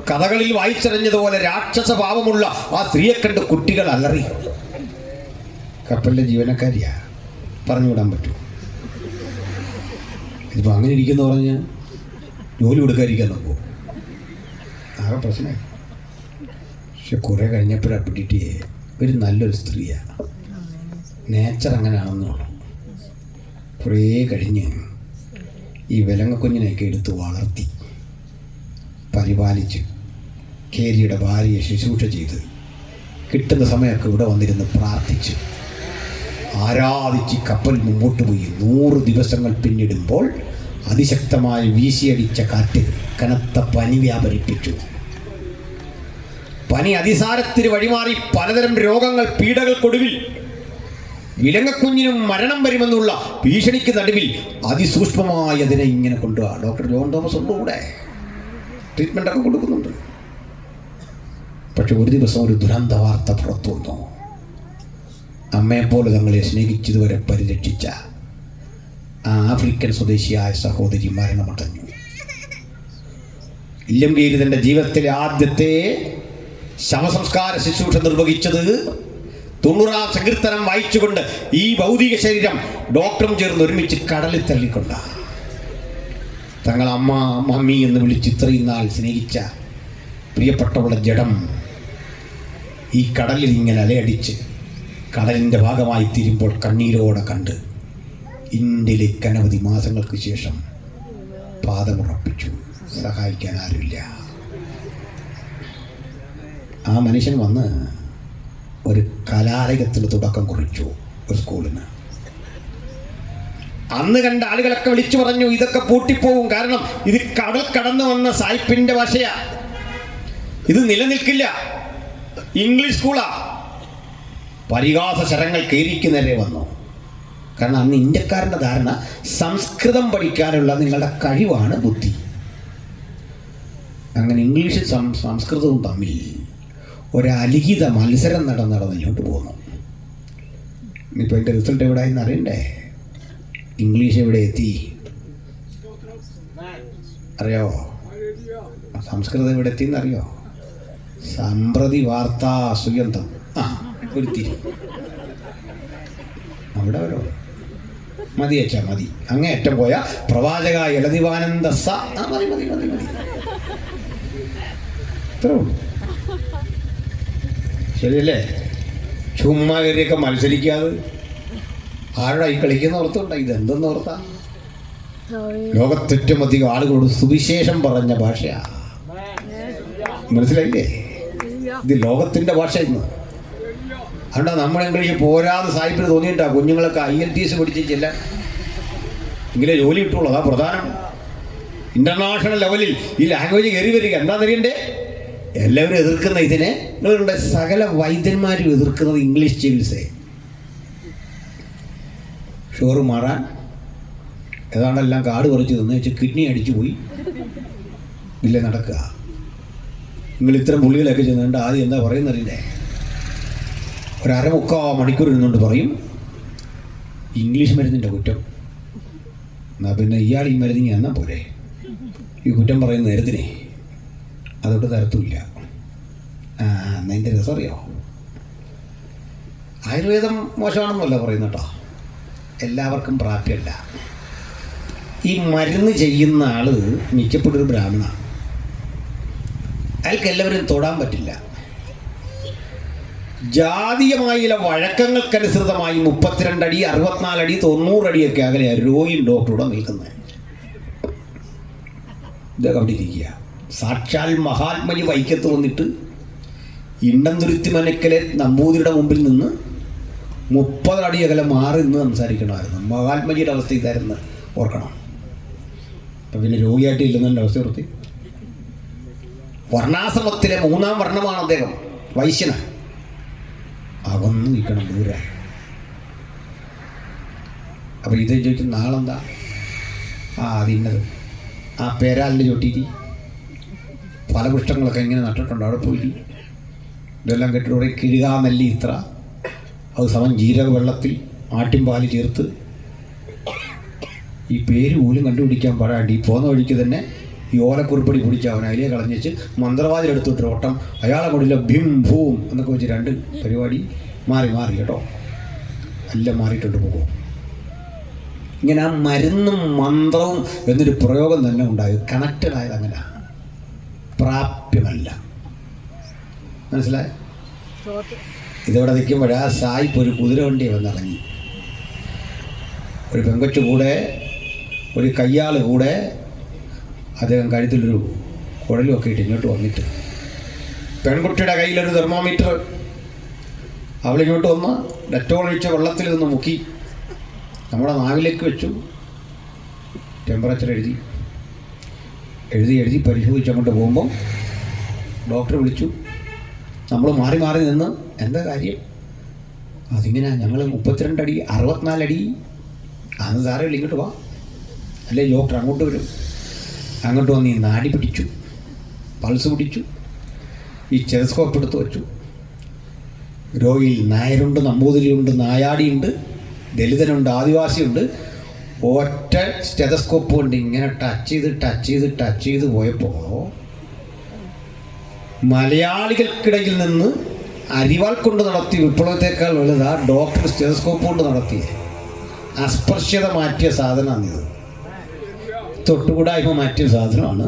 [SPEAKER 1] കഥകളിൽ വായിച്ചറിഞ്ഞതുപോലെ രാക്ഷസ ഭാവമുള്ള ആ സ്ത്രീയെ കണ്ട് കുട്ടികൾ അലറി. കപ്പലിലെ ജീവനക്കാരിയാ, പറഞ്ഞുവിടാൻ പറ്റൂ. ഇതിപ്പോൾ അങ്ങനെ ഇരിക്കുന്നു പറഞ്ഞ് ജോലി കൊടുക്കാതിരിക്കാൻ നോക്കൂ, ആകെ പ്രശ്നമായി. പക്ഷെ കുറേ കഴിഞ്ഞപ്പോഴാണ് പിടിയിട്ട് ഒരു നല്ലൊരു സ്ത്രീയാണ്, നേച്ചർ അങ്ങനെയാണെന്നുള്ളൂ. കുറേ കഴിഞ്ഞ് ഈ വിലങ്ങക്കുഞ്ഞിനെയൊക്കെ എടുത്ത് വളർത്തി പരിപാലിച്ച് കേരിയുടെ ഭാര്യയെ ശുശ്രൂഷ ചെയ്ത് കിട്ടുന്ന സമയമൊക്കെ ഇവിടെ വന്നിരുന്ന് പ്രാർത്ഥിച്ച് ആരാധിച്ച് കപ്പൽ മുമ്പോട്ട് പോയി. 100 ദിവസങ്ങൾ പിന്നിടുമ്പോൾ അതിശക്തമായി വീശിയടിച്ച കാറ്റ് കനത്ത പനി വ്യാപരിപ്പിച്ചു. പനി അതിസാരത്തിന് വഴിമാറി പലതരം രോഗങ്ങൾ, പീഡകൾക്കൊടുവിൽ വിലങ്ങക്കുഞ്ഞിനും മരണം വരുമെന്നുള്ള ഭീഷണിക്ക് നടുവിൽ അതിസൂക്ഷ്മമായി അതിനെ ഇങ്ങനെ കൊണ്ടുപോവാ. ഡോക്ടർ ജോൺ തോമസ് ഉണ്ട് കൂടെ, ട്രീറ്റ്മെൻ്റൊക്കെ കൊടുക്കുന്നുണ്ട്. പക്ഷെ ഒരു ദിവസം ഒരു ദുരന്ത വാർത്ത പുറത്തു വന്നു. അമ്മയെപ്പോലെ തങ്ങളെ സ്നേഹിച്ചതുവരെ പരിരക്ഷിച്ച ആ ആഫ്രിക്കൻ സ്വദേശിയായ സഹോദരി മരണമടഞ്ഞു. വില്യം കേരി തൻ്റെ ജീവിതത്തിലെ ആദ്യത്തെ ശവസംസ്കാര ശുശ്രൂഷ നിർവഹിച്ചത് 90-ാം സങ്കീർത്തനം വായിച്ചുകൊണ്ട് ഈ ഭൗതിക ശരീരം ഡോക്ടറും ചേർന്ന് ഒരുമിച്ച് കടലിൽ തള്ളിക്കൊണ്ട തങ്ങൾ അമ്മ മമ്മി എന്ന് വിളിച്ച് ഇത്രയും നാൾ സ്നേഹിച്ച പ്രിയപ്പെട്ടവളുടെ ജഡം ഈ കടലിൽ ഇങ്ങനെ അലയടിച്ച് കടലിൻ്റെ ഭാഗമായി തീരുമ്പോൾ കണ്ണീരോടെ കണ്ട് ഇന്ത്യയിലേക്ക് അനവധി മാസങ്ങൾക്ക് ശേഷം പാദമുറപ്പിച്ചു. സഹായിക്കാൻ ആരുമില്ല. ആ മനുഷ്യൻ വന്ന് ഒരു കലാലയത്തിന് തുടക്കം കുറിച്ചു, ഒരു സ്കൂളിന്. അന്ന് കണ്ട ആളുകളൊക്കെ വിളിച്ചു പറഞ്ഞു, ഇതൊക്കെ പൂട്ടിപ്പോവും, കാരണം ഇത് കടൽ കടന്നു വന്ന സായിപ്പിൻ്റെ ഭാഷയാ. ഇത് നിലനിൽക്കില്ല. ഇംഗ്ലീഷ് സ്കൂളാ. പരിഹാസ ശരങ്ങൾ കയറിക്കുന്നവരെ വന്നു. കാരണം അന്ന് ഇന്ത്യക്കാരൻ്റെ ധാരണ സംസ്കൃതം പഠിക്കാനുള്ള നിങ്ങളുടെ കഴിവാണ് ബുദ്ധി. അങ്ങനെ ഇംഗ്ലീഷും സംസ്കൃതവും തമ്മിൽ ഒരലിഖിത മത്സരം നടന്ന് ഇങ്ങോട്ട് പോകുന്നു. ഇനിയിപ്പോൾ എൻ്റെ റിസൾട്ട് എവിടെ ആയെന്ന് അറിയണ്ടേ? ഇംഗ്ലീഷ് എവിടെ എത്തി അറിയാവോ? സംസ്കൃതം എവിടെ എത്തിയെന്ന് അറിയോ? സമ്പ്രതി വാർത്താ സുഗന്ധം. ഒരു തിരി അവിടെ വരോ? മതി അച്ഛാ മതി. അങ്ങേയറ്റം പോയ പ്രവാചക യലദിവാനന്ദ മതി മതി മതി മതി. ഇത്രേ ഉള്ളൂ. ശരിയല്ലേ? ചുമ്മാ കയറിയൊക്കെ മത്സരിക്കാതെ ആരുടെ ഈ കളിക്കുന്ന ഓർത്തുണ്ടോ? ഇതെന്തെന്ന് ഓർത്താ? ലോകത്തേറ്റവും അധികം ആളുകളോട് സുവിശേഷം പറഞ്ഞ ഭാഷയാ. മനസ്സിലായില്ലേ? ഇത് ലോകത്തിൻ്റെ ഭാഷ ഇന്ന്. അതുകൊണ്ടാണ് നമ്മൾ ഇംഗ്ലീഷ് പോരാതെ സാഹിബിന് തോന്നിയിട്ടാ കുഞ്ഞുങ്ങളൊക്കെ IELTS പഠിച്ച് ചെല്ലാൻ. എങ്കിലേ ജോലി കിട്ടുള്ളൂ. അതാ പ്രധാനം. ഇൻ്റർനാഷണൽ ലെവലിൽ ഈ ലാംഗ്വേജ് കയറി വരിക. എന്താണെന്നറിയണ്ടേ? എല്ലാവരും എതിർക്കുന്ന ഇതിനെ നിങ്ങളുടെ സകല വൈദ്യന്മാരും എതിർക്കുന്നത് ഇംഗ്ലീഷ് ചികിത്സയെ. ഷുഗർ മാറാൻ ഏതാണ്ടെല്ലാം കാട് പറിച്ച് തന്നു വെച്ച് കിഡ്നി അടിച്ചു പോയി ഇല്ല നടക്കുക. നിങ്ങൾ ഇത്തരം പുള്ളികളൊക്കെ ചെന്നുകൊണ്ട് ആദ്യം എന്താ പറയുന്നറിയില്ലേ? ഒരു മണിക്കൂർ ഇരുന്നുകൊണ്ട് പറയും ഇംഗ്ലീഷ് മരുന്നിൻ്റെ കുറ്റം. എന്നാൽ പിന്നെ ഇയാൾ ഈ മരുന്നിന് എന്നാൽ പോരെ? ഈ കുറ്റം പറയുന്ന നേരത്തിനെ അതൊട്ട് തരത്തുമില്ല. എന്നാൽ എൻ്റെ രസം അറിയാമോ? ആയുർവേദം മോശമാണെന്നല്ല പറയുന്ന കേട്ടോ. എല്ലാവർക്കും പ്രാപ്യമല്ല. ഈ മരുന്ന് ചെയ്യുന്ന ആൾ മിക്കപ്പെട്ടൊരു ബ്രാഹ്മണ. അയാൾക്ക് എല്ലാവരും തൊടാൻ പറ്റില്ല. ജാതീയമായ ചില വഴക്കങ്ങൾക്കനുസൃതമായി 32 അടി 64 അടി 90 അടിയൊക്കെ അകലെയാണ് രോഗിയും ഡോക്ടറോടെ നിൽക്കുന്നത്. ഇതൊക്കെ അവിടെ ഇരിക്കുക. സാക്ഷാൽ മഹാത്മജി വൈക്കത്ത് വന്നിട്ട് ഇണ്ടംതുരുത്തി മനക്കലെ നമ്പൂതിരിയുടെ മുമ്പിൽ നിന്ന് 30 അടി അകലെ മാറി നിന്ന് സംസാരിക്കണമായിരുന്നു. മഹാത്മജിയുടെ അവസ്ഥ ഇതായിരുന്നു, ഓർക്കണം. അപ്പം പിന്നെ രോഗിയായിട്ട് ഇല്ലെന്നതിൻ്റെ അവസ്ഥ വൃത്തി. വർണ്ണാശ്രമത്തിലെ 3-ാം വർണ്ണമാണ് അദ്ദേഹം, വൈശ്യന. അകന്ന് നിൽക്കണം, ദൂരെ. അപ്പോൾ ഇത് ചോദിക്കും നാളെന്താ? അതിന്നത് ആ പേരാലിൻ്റെ ചൊട്ടിയിട്ട് ഫലപുഷ്ടങ്ങളൊക്കെ ഇങ്ങനെ നട്ടിട്ടുണ്ട്. അവിടെ പോയി ഇതെല്ലാം കെട്ടിവിടെ കിഴുകാ നെല്ലി ഇത്ര, അത് സമം ജീരക വെള്ളത്തിൽ ആട്ടിൻപാല് ചേർത്ത്. ഈ പേര് പോലും കണ്ടുപിടിക്കാൻ പറയാണ്ട് ഈ പോകുന്ന വഴിക്ക് തന്നെ ഈ ഓലക്കുറിപ്പടി പിടിച്ച് അവൻ അതിലേ കളഞ്ഞിച്ച് മന്ത്രവാദിലെടുത്തിട്ട് ഓട്ടം. അയാളെ കൊണ്ടില്ല ഭീം ഭൂം എന്നൊക്കെ വെച്ച് 2 പരിപാടി മാറി കേട്ടോ. എല്ലാം മാറിയിട്ടുണ്ട് പോകും. ഇങ്ങനെ ആ മരുന്നും മന്ത്രവും എന്നൊരു പ്രയോഗം തന്നെ ഉണ്ടായത്. കണക്റ്റഡ് ആയത് അങ്ങനെ, പ്രാപ്യമല്ല. മനസ്സിലായി? ഇതിവിടെ നിൽക്കുമ്പോൾ ആ സായിപ്പ് ഒരു കുതിരവണ്ടി വന്നിറങ്ങി. ഒരു പെങ്കൊച്ചു കൂടെ, ഒരു കയ്യാൾ കൂടെ, അദ്ദേഹം കഴുത്തിലൊരു കുഴലുമൊക്കെ ഇട്ട് ഇങ്ങോട്ട് വന്നിട്ട് പെൺകുട്ടിയുടെ കയ്യിലൊരു തെർമോമീറ്റർ. അവളിങ്ങോട്ട് വന്ന് ഡെറ്റോൾ ഒഴിച്ച വെള്ളത്തിൽ നിന്ന് മുക്കി നമ്മുടെ നാവിലേക്ക് വെച്ചു. ടെമ്പറേച്ചർ എഴുതി പരിശോധിച്ച് അങ്ങോട്ട് പോകുമ്പോൾ ഡോക്ടർ വിളിച്ചു. നമ്മൾ മാറി നിന്ന് എന്താ കാര്യം? അതിങ്ങനെ ഞങ്ങൾ 32 അടി 64 അടി അന്ന് സാരമില്ല, ഇങ്ങോട്ട് വാ. അല്ലേ ഡോക്ടർ അങ്ങോട്ട് വരും. അങ്ങോട്ട് വന്ന് ഈ നാടി പിടിച്ചു, പൾസ് പിടിച്ചു, ഈ സ്റ്റെതസ്കോപ്പ് എടുത്ത് വെച്ചു. രോഗിയിൽ നായരുണ്ട്, നമ്പൂതിരിയുണ്ട്, നായാടിയുണ്ട്, ദലിതനുണ്ട്, ആദിവാസിയുണ്ട്. ഒറ്റ സ്റ്റെതസ്കോപ്പ് കൊണ്ട് ഇങ്ങനെ ടച്ച് ചെയ്ത് പോയപ്പോൾ മലയാളികൾക്കിടയിൽ നിന്ന് അരിവാൾ കൊണ്ട് നടത്തിയ വിപ്ലവത്തെക്കാൾ വലുതാ ഡോക്ടർ സ്റ്റെതസ്കോപ്പ് കൊണ്ട് നടത്തിയ അസ്പർശ്യത മാറ്റിയ സാധനമാണിത്. തൊട്ടുകൂടായ്മ മാറ്റിയ സാധനമാണ്.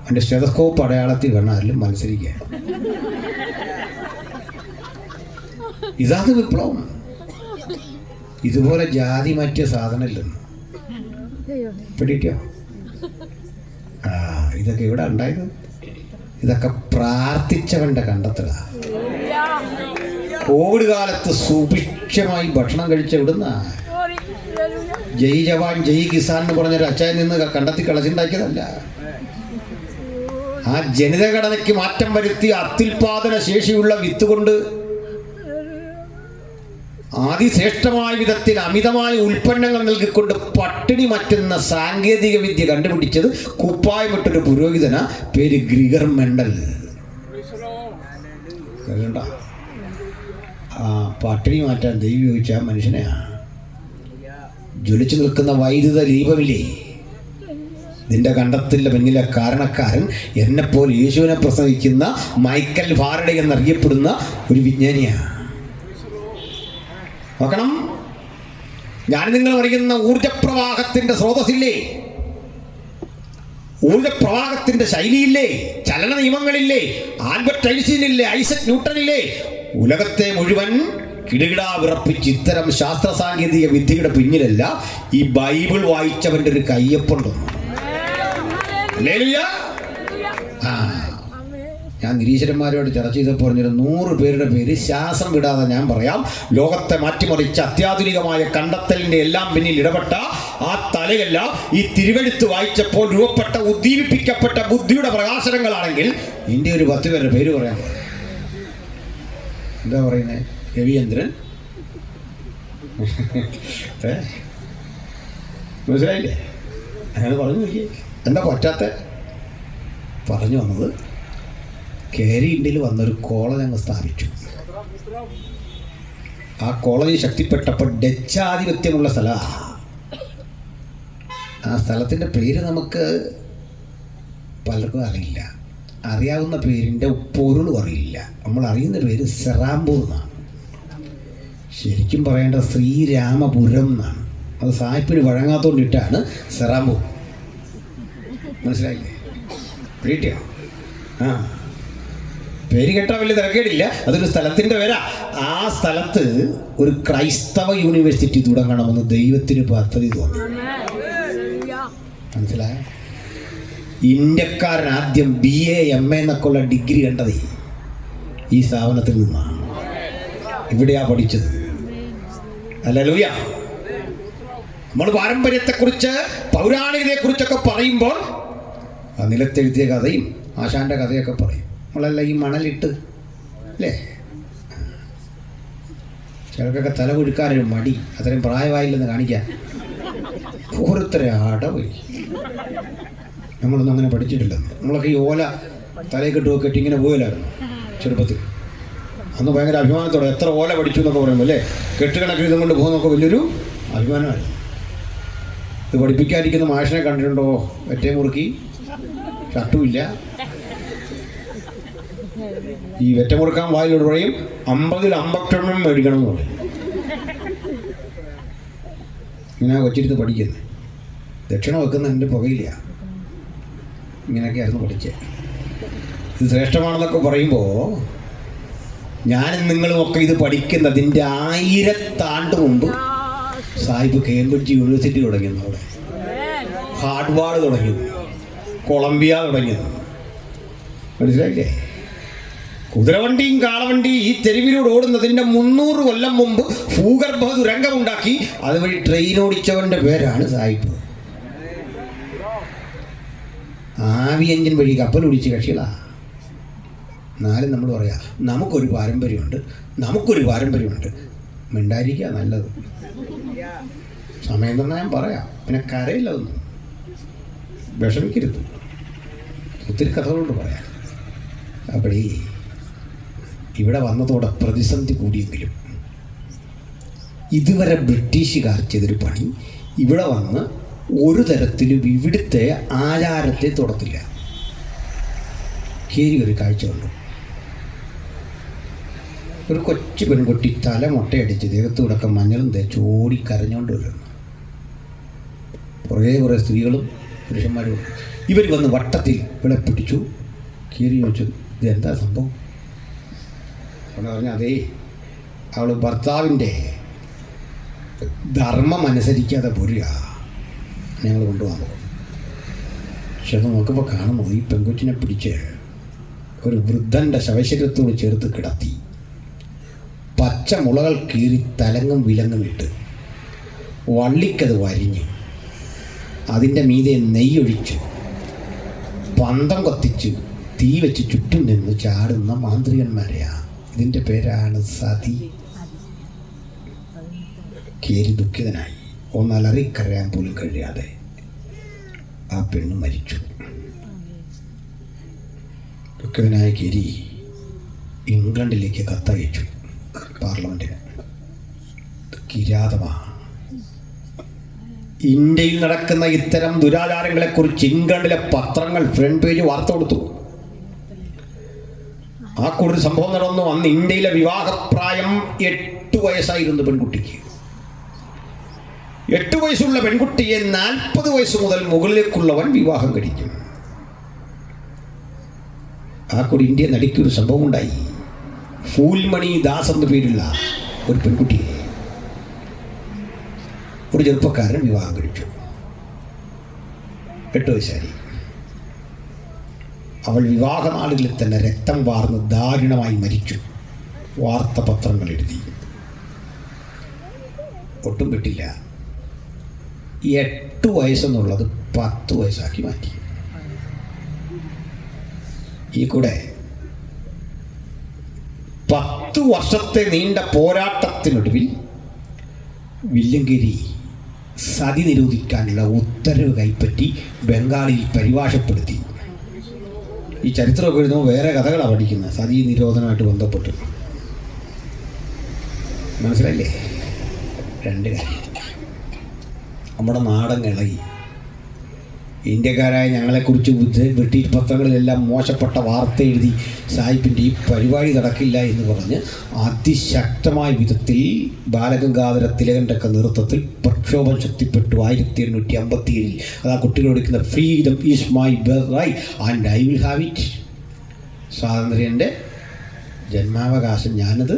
[SPEAKER 1] അതിൻ്റെ സ്റ്റെതസ്കോപ്പ് അടയാളത്തിൽ വേണം ആരിലും മത്സരിക്കുക. ഇതാണ് വിപ്ലവം. ഇതുപോലെ ജാതി മാറ്റിയ സാധനമില്ലെന്ന് പിടിക്കോ? ഇതൊക്കെ ഇവിടെ ഉണ്ടായത്. ഇതൊക്കെ പ്രാർത്ഥിച്ചവൻ്റെ കണ്ടെത്തലാണ്. കോവിഡ് കാലത്ത് സുഭിക്ഷമായി ഭക്ഷണം കഴിച്ച ഇവിടുന്ന ജയ് ജവാൻ ജയ് കിസാൻ എന്ന് പറഞ്ഞൊരു അച്ചായൻ നിന്ന് കണ്ടെത്തി കളച്ചുണ്ടാക്കിയതല്ല. ആ ജനിതഘടനയ്ക്ക് മാറ്റം വരുത്തി അത്യുൽപാദന ശേഷിയുള്ള വിത്ത് കൊണ്ട് അതിശ്രേഷ്ഠമായ വിധത്തിൽ അമിതമായ ഉൽപ്പന്നങ്ങൾ നൽകിക്കൊണ്ട് പട്ടിണി മാറ്റുന്ന സാങ്കേതിക വിദ്യ കണ്ടുപിടിച്ചത് കുപ്പായമിട്ടൊരു പുരോഹിതന, പേര് ഗ്രിഗർ മെൻഡൽ. കേൾക്കണ്ട, ആ പട്ടിണി മാറ്റാൻ ദൈവം ചോദിച്ച മനുഷ്യനെയാണ്. ജ്വലിച്ചു നിൽക്കുന്ന വൈദ്യുത ദീപമില്ലേ, നിന്റെ കണ്ടെത്തലിന്റെ പിന്നിലെ കാരണക്കാരൻ എന്നെപ്പോലെ യേശുവിനെ പ്രസംഗിക്കുന്ന മൈക്കൽ ഫാരഡേ എന്നറിയപ്പെടുന്ന ഒരു വിജ്ഞാനിയാണ്. നോക്കണം, ഞാൻ നിങ്ങൾ പറയുന്ന ഊർജപ്രവാഹത്തിന്റെ സ്രോതസ്സില്ലേ, ഊർജപ്രവാഹത്തിന്റെ ശൈലിയില്ലേ, ചലന നിയമങ്ങളില്ലേ, ആൽബർട്ട് ഐൻസ്റ്റീനില്ലേ, ഐസക് ന്യൂട്ടനില്ലേ, ഉലകത്തെ മുഴുവൻ കിടുകിടാ വിറപ്പിച്ച് ഇത്തരം ശാസ്ത്ര സാങ്കേതിക വിദ്യയുടെ പിന്നിലല്ല ഈ ബൈബിൾ വായിച്ചവന്റെ ഒരു കയ്യൊപ്പുണ്ടെന്ന്. ഞാൻ നിരീശ്വരന്മാരോട് ചർച്ച ചെയ്തപ്പോൾ പറഞ്ഞൊരു 100 പേരുടെ പേര് ശ്വാസം വിടാതെ ഞാൻ പറയാം. ലോകത്തെ മാറ്റിമറിച്ച അത്യാധുനികമായ കണ്ടെത്തലിന്റെ എല്ലാം പിന്നിൽ ഇടപെട്ട ആ തലയല്ല ഈ തിരുവെഴുത്ത് വായിച്ചപ്പോൾ രൂപപ്പെട്ട ഉദ്ദീപിപ്പിക്കപ്പെട്ട ബുദ്ധിയുടെ പ്രകാശനങ്ങളാണെങ്കിൽ ഇന്ത്യ ഒരു 10 പേരുടെ പേര് പറയാൻ പറയും. എന്താ പറയുന്നത്? രവിചന്ദ്രൻ, മനസ്സിലായില്ലേ? അങ്ങനെ പറഞ്ഞു നോക്കിയേ. എന്താ പറ്റാത്ത പറഞ്ഞു വന്നത്, കേരി ഇന്ത്യയിൽ വന്നൊരു കോളേജ് അങ്ങ് സ്ഥാപിച്ചു. ആ കോളേജ് ശക്തിപ്പെട്ടപ്പോൾ ഡച്ചാധിപത്യമുള്ള സ്ഥലമാണ്. ആ സ്ഥലത്തിൻ്റെ പേര് നമുക്ക് പലർക്കും അറിയില്ല. അറിയാവുന്ന പേരിൻ്റെ പൊരുളും അറിയില്ല. നമ്മൾ അറിയുന്ന പേര് സെറാംപൂർ എന്നാണ്. ശരിക്കും പറയേണ്ടത് ശ്രീരാമപുരം എന്നാണ്. അത് സായിപ്പിന് വഴങ്ങാത്തോണ്ടിട്ടാണ് സെറാംപൂർ. മനസ്സിലായില്ലേ? കിട്ടിയോ? ആ പേര് കേട്ടാൽ വലിയ തിരക്കേടില്ല. അതൊരു സ്ഥലത്തിൻ്റെ പേരാ. ആ സ്ഥലത്ത് ഒരു ക്രൈസ്തവ യൂണിവേഴ്സിറ്റി തുടങ്ങണമെന്ന് ദൈവത്തിന് പദ്ധതി തോന്നി. മനസ്സിലായോ? ഇന്ത്യക്കാരൻ ആദ്യം BA MA എന്നൊക്കെയുള്ള ഡിഗ്രി കണ്ടത് ഈ സ്ഥാപനത്തിൽ നിന്നാണ്. ഇവിടെയാ പഠിച്ചത്. ഹല്ലേലൂയ. നമ്മൾ പാരമ്പര്യത്തെക്കുറിച്ച് പൗരാണികതയെക്കുറിച്ചൊക്കെ പറയുമ്പോൾ ആ നിലത്തെഴുതിയ കഥയും ആശാന്റെ കഥയൊക്കെ പറയും. നമ്മളെല്ലാം ഈ മണലിട്ട് അല്ലേ, ചിലർക്കൊക്കെ തല കുഴുക്കാനൊരു മടി, അത്രയും പ്രായമായില്ലെന്ന് കാണിക്കാൻ ഓരോരുത്തരെ അടവ്. നമ്മളൊന്നും അങ്ങനെ പഠിച്ചിട്ടില്ലെന്ന്. നമ്മളൊക്കെ ഈ ഓല തലയിൽ കെട്ടുമൊക്കെ ഇട്ട് ഇങ്ങനെ പോയല്ലായിരുന്നു ചെറുപ്പത്തിൽ. അന്ന് ഭയങ്കര അഭിമാനത്തോടെ എത്ര ഓല പഠിച്ചു എന്നൊക്കെ പറയുമ്പോൾ അല്ലേ, കെട്ടുകണക്കിന് ഇതും കൊണ്ട് പോകുന്നതൊക്കെ വലിയൊരു അഭിമാനമായിരുന്നു. ഇത് പഠിപ്പിക്കാതിരിക്കുന്ന മാഷിനെ കണ്ടിട്ടുണ്ടോ? ഒറ്റേ മുറുക്കി ഷർട്ടുമില്ല. ഈ വെറ്റ മുറുക്കാൻ വായിലോട് പറയും 50-ൽ 50 മേടിക്കണം എന്ന് പറയും. ഇങ്ങനെ കൊച്ചിരുന്ന് പഠിക്കുന്നത്. ദക്ഷിണ വെക്കുന്ന എൻ്റെ പുകയില്ല. ഇങ്ങനെയൊക്കെയായിരുന്നു പഠിച്ചത്. ഇത് ശ്രേഷ്ഠമാണെന്നൊക്കെ പറയുമ്പോൾ ഞാനും നിങ്ങളുമൊക്കെ ഇത് പഠിക്കുന്നതിൻ്റെ 1000 ആണ്ട് മുമ്പ് സാഹിബ് കേംബ്രിഡ്ജ് യൂണിവേഴ്സിറ്റി തുടങ്ങിയെന്ന്, അവിടെ ഹാർഡ്വാർഡ് തുടങ്ങിയത്, കൊളംബിയ തുടങ്ങിയത്. മനസ്സിലായില്ലേ? കുതിരവണ്ടിയും കാളവണ്ടിയും ഈ തെരുവിലൂടെ ഓടുന്നതിൻ്റെ 300 കൊല്ലം മുമ്പ് ഭൂഗർഭ തുരങ്കമുണ്ടാക്കി അതുവഴി ട്രെയിൻ ഓടിച്ചവൻ്റെ പേരാണ് സാഹിബ്. ആവി എഞ്ചിൻ വഴി കപ്പൽ ഓടിച്ച കക്ഷികളാണ്. എന്നാലും നമ്മൾ പറയാം നമുക്കൊരു പാരമ്പര്യമുണ്ട്. മിണ്ടായിരിക്കുക നല്ലത്. സമയം തന്നെ ഞാൻ പറയാം. പിന്നെ കരയില്ല, ഒന്നും വിഷമിക്കരുത്. ഒത്തിരി കഥകളുണ്ട് പറയാൻ. അപ്പോൾ ഇവിടെ വന്നതോടെ പ്രതിസന്ധി കൂടിയെങ്കിലും ഇതുവരെ ബ്രിട്ടീഷുകാർ ചെയ്തൊരു പണി, ഇവിടെ വന്ന് ഒരു തരത്തിലും ഇവിടുത്തെ ആചാരത്തെ തൊടത്തില്ല. കേരി ഒരു കാഴ്ച കണ്ടു. ഒരു കൊച്ചു പെൺകുട്ടി തല മുട്ടയടിച്ച് ദേഹത്തൂടൊക്കെ മഞ്ഞളും തേച്ച് ഓടി കരഞ്ഞുകൊണ്ട് വരുന്നു. കുറേ സ്ത്രീകളും പുരുഷന്മാരും. ഇവർ വന്ന് വട്ടത്തിൽ ഇവിടെ പിടിച്ചു. കേരി ചോദിച്ചു, ഇതെന്താ സംഭവം? അവൾ പറഞ്ഞു, അതേ, അവൾ ഭർത്താവിൻ്റെ ധർമ്മം അനുസരിക്കാതെ പോരുക, ഞങ്ങൾ കൊണ്ടുപോകാൻ. പക്ഷെ അത് നോക്കുമ്പോൾ കാണുമ്പോൾ ഈ പെൺകുറ്റിനെ പിടിച്ച് ഒരു വൃദ്ധൻ്റെ ശവശരീരത്തോട് ചേർത്ത് കിടത്തി പച്ച മുളകൾ കീറി തലങ്ങും വിലങ്ങും ഇട്ട് വള്ളിക്കത് വരിഞ്ഞ് അതിൻ്റെ മീതെ നെയ്യൊഴിച്ച് പന്തം കത്തിച്ച് തീ വെച്ച് ചുറ്റും നിന്ന് ചാടുന്ന മാന്ത്രികന്മാരെയാ. ഇതിൻ്റെ പേരാണ് സതി. കേരി ദുഃഖിതനായി, ഒന്നലറിക്കരയാൻ പോലും കഴിയാതെ ആ പെണ്ണ് മരിച്ചു. ദുഃഖിതനായ കേരി ഇംഗ്ലണ്ടിലേക്ക് കത്തയച്ചു, പാർലമെന്റിന്. കിരാതമാണ്. ഇന്ത്യയിൽ നടക്കുന്ന ഇത്തരം ദുരാചാരങ്ങളെക്കുറിച്ച് ഇംഗ്ലണ്ടിലെ പത്രങ്ങൾ ഫ്രണ്ട് പേജ് വാർത്ത കൊടുത്തു. ആ കൂടുതൽ സംഭവം നടന്നു. അന്ന് ഇന്ത്യയിലെ വിവാഹപ്രായം 8 വയസ്സായിരുന്നു പെൺകുട്ടിക്ക്. 8 വയസ്സുള്ള പെൺകുട്ടിയെ 40 വയസ്സ് മുതൽ മുകളിലേക്കുള്ളവൻ വിവാഹം കഴിക്കും. ആ കൂടി ഇന്ത്യ നടിക്കൊരു സംഭവം ഉണ്ടായി. ഫൂൽമണി ദാസ് എന്ന പേരുള്ള ഒരു പെൺകുട്ടിയെ ഒരു ചെറുപ്പക്കാരൻ വിവാഹം കഴിച്ചു. 8 വയസ്സായി. അവൾ വിവാഹനാളിൽ തന്നെ രക്തം വാർന്ന് ദാരുണമായി മരിച്ചു. വാർത്താപത്രങ്ങൾ എഴുതി. ഒട്ടും പെട്ടില്ല. 8 വയസ്സെന്നുള്ളത് 10 വയസ്സാക്കി മാറ്റി. ഈ കൂടെ 10 വർഷത്തെ നീണ്ട പോരാട്ടത്തിനൊടുവിൽ വില്ലങ്കേരി സതി നിരോധിക്കാനുള്ള ഉത്തരവ് കൈപ്പറ്റി ബംഗാളിൽ പരിഭാഷപ്പെടുത്തി. ഈ ചരിത്രമൊക്കെ എഴുതുമ്പോൾ വേറെ കഥകളാണ് പഠിക്കുന്നത് സതി നിരോധനമായിട്ട് ബന്ധപ്പെട്ട്. മനസ്സിലായില്ലേ? 2 കാര്യം. നമ്മുടെ നാടൻ ഇളകി. ഇന്ത്യക്കാരായ ഞങ്ങളെക്കുറിച്ച് ബ്രിട്ടീഷ് പത്രങ്ങളിലെല്ലാം മോശപ്പെട്ട വാർത്ത എഴുതി സാഹിബിൻ്റെ ഈ പരിപാടി നടക്കില്ല എന്ന് പറഞ്ഞ് അതിശക്തമായ വിധത്തിൽ ബാലഗംഗാധര തിലകൻ്റെ ഒക്കെ നേതൃത്വത്തിൽ പ്രക്ഷോഭം ശക്തിപ്പെട്ടു. 1857 അത് ആ കുട്ടികൾ എടുക്കുന്ന freedom is my right and I will have it. സ്വാതന്ത്ര്യൻ്റെ ജന്മാവകാശം, ഞാനത്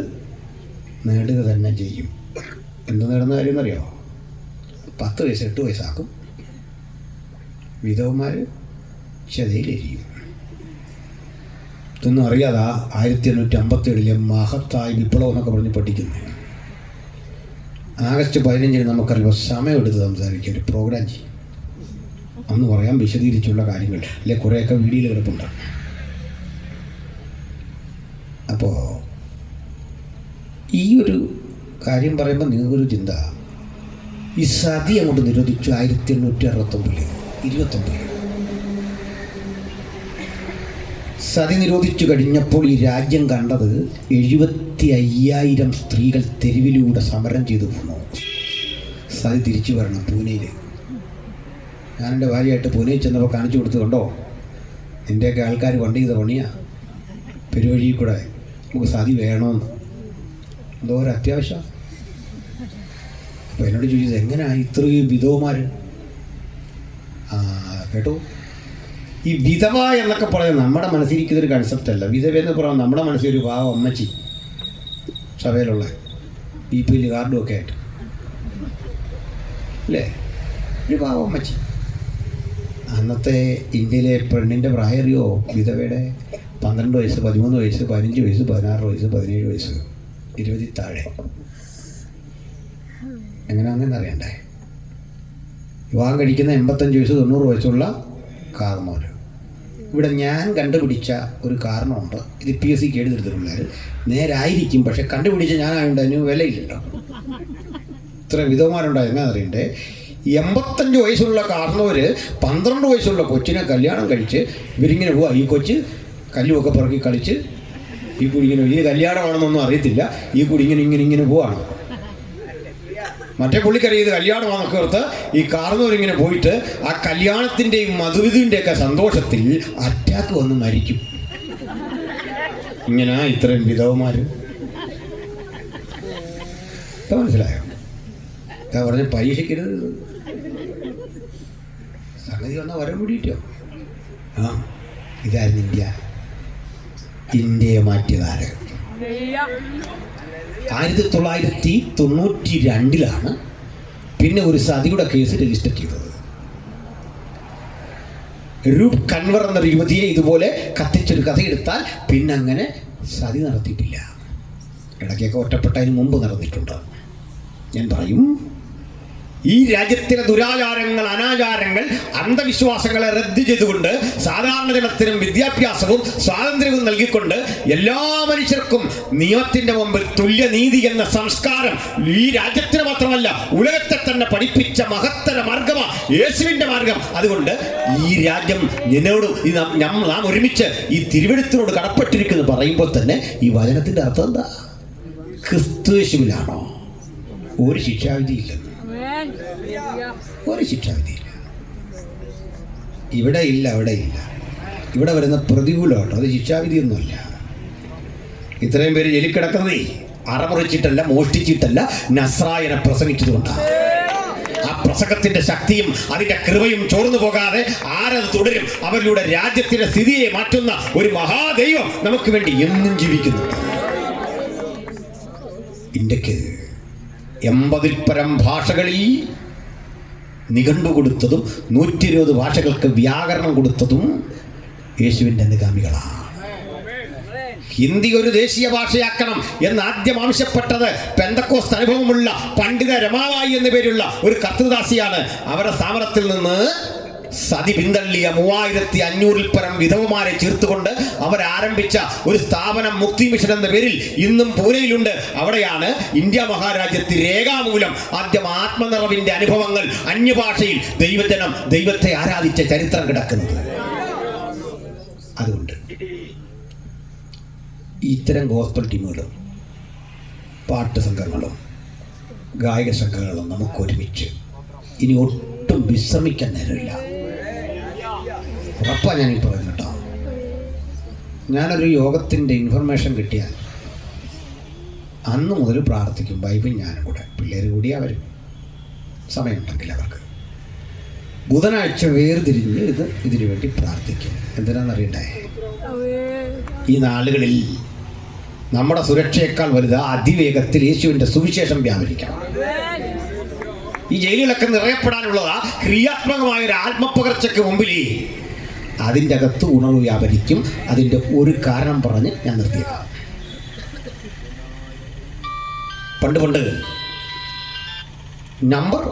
[SPEAKER 1] നേടുക തന്നെ ചെയ്യും. എന്ത് നേടുന്ന കാര്യം എന്നറിയോ? 10 വയസ്സ് 8 വയസ്സാക്കും. വിധവന്മാർ ചതയിലെരിയും. ഇതൊന്നും അറിയാതെ 1857 മഹത്തായ വിപ്ലവം എന്നൊക്കെ പറഞ്ഞ് പഠിക്കുന്നത്. ആഗസ്റ്റ് 15 നമുക്കറിയാം. സമയമെടുത്ത് സംസാരിക്കുക, ഒരു പ്രോഗ്രാം ചെയ്യും. അന്ന് പറയാൻ വിശദീകരിച്ചുള്ള കാര്യങ്ങൾ അല്ലെ കുറേയൊക്കെ വീഡിയോയിൽ കിടപ്പുണ്ട്. അപ്പോൾ ഈ ഒരു കാര്യം പറയുമ്പോൾ നിങ്ങൾക്കൊരു ചിന്ത, ഈ സതി അങ്ങോട്ട് നിരോധിച്ചു 1869 സതി നിരോധിച്ചു കഴിഞ്ഞപ്പോൾ ഈ രാജ്യം കണ്ടത് 75,000 സ്ത്രീകൾ തെരുവിലൂടെ സമരം ചെയ്തു പോന്നു. സതി തിരിച്ചു വരണം പൂനെയിൽ. ഞാനെൻ്റെ ഭാര്യയായിട്ട് പൂനെയിൽ ചെന്നപ്പോൾ കാണിച്ചു കൊടുത്തു, കണ്ടോ നിൻ്റെയൊക്കെ ആൾക്കാർ പണ്ട് ചെയ്ത പണിയാ, പെരുവഴി കൂടെ നമുക്ക് സതി വേണമെന്ന്. എന്തോ ഒരു അത്യാവശ്യം. അപ്പോൾ എന്നോട് ചോദിച്ചത് എങ്ങനെയാണ് ഇത്രയും വിധവമാർ? കേട്ടോ, ഈ വിധവ എന്നൊക്കെ പറയുന്നത് നമ്മുടെ മനസ്സിരിക്കുന്നൊരു കൺസെപ്റ്റ് അല്ല. വിധവ എന്ന് പറയുന്നത് നമ്മുടെ മനസ്സിലൊരു പാവം അമ്മച്ചി, സഭയിലുള്ള BP കാർഡും ഒക്കെ ആയിട്ട് അല്ലേ, ഒരു പാവം അമ്മച്ചി. അന്നത്തെ ഇന്ത്യയിലെ പെണ്ണിൻ്റെ പ്രായം അറിയോ? വിധവയുടെ 12 വയസ്സ്, 13 വയസ്സ്, 15 വയസ്സ്, 16 വയസ്സ്, 17 വയസ്സ്, 20 താഴെ. എങ്ങനെയാണെന്ന് അറിയണ്ടേ? വിവാഹം കഴിക്കുന്ന 85 വയസ്സ് 90 വയസ്സുള്ള കാരണവർ. ഇവിടെ ഞാൻ കണ്ടുപിടിച്ച ഒരു കാരണമുണ്ട്. ഇത് PSCക്ക് എഴുതിയെടുത്ത പിള്ളേർ നേരായിരിക്കും, പക്ഷെ കണ്ടുപിടിച്ച ഞാനായതുകൊണ്ട് അതിന് വിലയില്ലല്ലോ. ഇത്ര വിധവന്മാരുണ്ടായി. എങ്ങനെ അറിയണ്ടേ? 85 വയസ്സുള്ള കാരണവർ 12 വയസ്സുള്ള കൊച്ചിനെ കല്യാണം കഴിച്ച് ഇവരിങ്ങനെ പോവാ. ഈ കൊച്ച് കല്ലുമൊക്കെ പിറക്കി കളിച്ച് ഈ കൂടി ഇങ്ങനെ, ഈ കല്യാണമാണെന്നൊന്നും അറിയത്തില്ല, ഈ കൂടി ഇങ്ങനെ പോവാണ്. മറ്റേ പുള്ളിക്കറി ഇത് കല്യാണമാണെന്നൊക്കെ ഓർത്ത് ഈ കാർന്നവരിങ്ങനെ പോയിട്ട് ആ കല്യാണത്തിൻ്റെയും മധുവിധിൻ്റെയൊക്കെ സന്തോഷത്തിൽ അറ്റാക്ക് വന്ന് മരിക്കും. ഇങ്ങനെ ഇത്രയും വിധവന്മാർ. മനസ്സിലായോ? പറഞ്ഞ പരീക്ഷയ്ക്കരുത്. സംഗതി വന്നാൽ വരം കൂടിയിട്ടോ. ഇതായിരുന്നു ഇന്ത്യയെ മാറ്റിയതാര്? 1992 പിന്നെ ഒരു സതിയുടെ കേസ് രജിസ്റ്റർ ചെയ്തത്. രൂപ് കൻവർ എന്നൊരു യുവതിയെ ഇതുപോലെ കത്തിച്ചൊരു കഥയെടുത്താൽ പിന്നെ അങ്ങനെ സതി നടത്തിയിട്ടില്ല. ഇടയ്ക്കൊക്കെ ഒറ്റപ്പെട്ടതിന് മുമ്പ് നടന്നിട്ടുണ്ട്. ഞാൻ പറയും, ഈ രാജ്യത്തിലെ ദുരാചാരങ്ങൾ, അനാചാരങ്ങൾ, അന്ധവിശ്വാസങ്ങളെ റദ്ദ് ചെയ്തുകൊണ്ട് സാധാരണ ജനത്തിനും വിദ്യാഭ്യാസവും സ്വാതന്ത്ര്യവും നൽകിക്കൊണ്ട് എല്ലാ മനുഷ്യർക്കും നിയമത്തിന്റെ മുമ്പിൽ തുല്യനീതി എന്ന സംസ്കാരം ഈ രാജ്യത്തിന് മാത്രമല്ല ഉലകത്തെ തന്നെ പഠിപ്പിച്ച മഹത്തര മാർഗമാണ് യേശുവിന്റെ മാർഗം. അതുകൊണ്ട് ഈ രാജ്യം എന്നോട് നാം ഒരുമിച്ച് ഈ തിരുവെഴുത്തിനോട് കടപ്പെട്ടിരിക്കുന്നു പറയുമ്പോൾ തന്നെ ഈ വചനത്തിന്റെ അർത്ഥം എന്താ? ക്രിസ്തുയേശുവിലാണോ? ഒരു ശിക്ഷാവിധിയില്ലെന്ന്, ഒരു ശിക്ഷാവിധിയില്ല. ഇവിടെ ഇല്ല, അവിടെ ഇല്ല. ഇവിടെ വരുന്ന പ്രതികൂലമാട്ടോ, അത് ശിക്ഷാവിധിയൊന്നുമല്ല. ഇത്രയും പേര് ജയിലിൽ കിടക്കുന്നതേ അറമുറിച്ചിട്ടല്ല, മോഷ്ടിച്ചിട്ടല്ല, നസ്രായനെ പ്രസംഗിച്ചതുകൊണ്ടാണ്. ആ പ്രസംഗത്തിന്റെ ശക്തിയും അതിന്റെ കൃപയും ചോർന്നു പോകാതെ ആരത് തുടരും. അവരിലൂടെ രാജ്യത്തിന്റെ സ്ഥിതിയെ മാറ്റുന്ന ഒരു മഹാദൈവം നമുക്ക് വേണ്ടി എന്നും ജീവിക്കുന്നുണ്ട്. ഇന്ത്യക്ക് 80-ൽ പരം ഭാഷകളിൽ നിഘണ്ടു കൊടുത്തതും 120 ഭാഷകൾക്ക് വ്യാകരണം കൊടുത്തതും യേശുവിൻ്റെ അനുഗാമികളാണ്. ഹിന്ദി ഒരു ദേശീയ ഭാഷയാക്കണം എന്ന് ആദ്യം ആവശ്യപ്പെട്ടത് പെന്തക്കോസ്ത് അനുഭവമുള്ള പണ്ഡിത രമാവായി എന്ന പേരുള്ള ഒരു കർത്തൃദാസിയാണ്. അവരുടെ സ്ഥാപനത്തിൽ നിന്ന് സതി പിന്തള്ളിയ 3500-ൽ പരം വിധവമാരെ ചേർത്തുകൊണ്ട് അവരാരംഭിച്ച ഒരു സ്ഥാപനം മുക്തി മിഷൻ എന്ന പേരിൽ ഇന്നും പൂനെയിലുണ്ട്. അവിടെയാണ് ഇന്ത്യ മഹാരാജ്യത്തിൽ രേഖാമൂലം ആദ്യം ആത്മനിറവിന്റെ അനുഭവങ്ങൾ അന്യഭാഷയിൽ ദൈവജനം ദൈവത്തെ ആരാധിച്ച ചരിത്രം കിടക്കുന്നത്. അതുകൊണ്ട് ഇത്തരം ഗോസ്പൽ ടീമുകളും പാട്ട് സംഘങ്ങളും ഗായക സംഘങ്ങളും നമുക്ക് ഒരുമിച്ച് ഇനി ഒട്ടും വിശ്രമിക്കാൻ നേരമില്ല. ഉറപ്പാണ് ഞാനീ പറയുന്നത് കേട്ടോ. ഞാനൊരു യോഗത്തിൻ്റെ ഇൻഫർമേഷൻ കിട്ടിയാൽ അന്ന് മുതൽ പ്രാർത്ഥിക്കും. ബൈബിൾ ഞാനും കൂടെ, പിള്ളേർ കൂടി അവരും സമയമുണ്ടെങ്കിൽ അവർക്ക് ബുധനാഴ്ച വേർതിരിഞ്ഞ് ഇതിനു വേണ്ടി പ്രാർത്ഥിക്കും. എന്തിനാണെന്നറിയണ്ടേ? ഈ നാളുകളിൽ നമ്മുടെ സുരക്ഷയേക്കാൾ വലുത് അതിവേഗത്തിൽ യേശുവിൻ്റെ സുവിശേഷം വ്യാപരിക്കണം. ഈ ജയിലുകളൊക്കെ നിറയപ്പെടാനുള്ളതാ ക്രിയാത്മകമായ ഒരു ആത്മപകർച്ചയ്ക്ക് മുമ്പിൽ അതിൻ്റെ അകത്ത് ഉണർവ് വ്യാപരിക്കും. അതിൻ്റെ ഒരു കാരണം പറഞ്ഞ് ഞാൻ നിർത്തിയേക്കാം. പണ്ട് നമ്പർ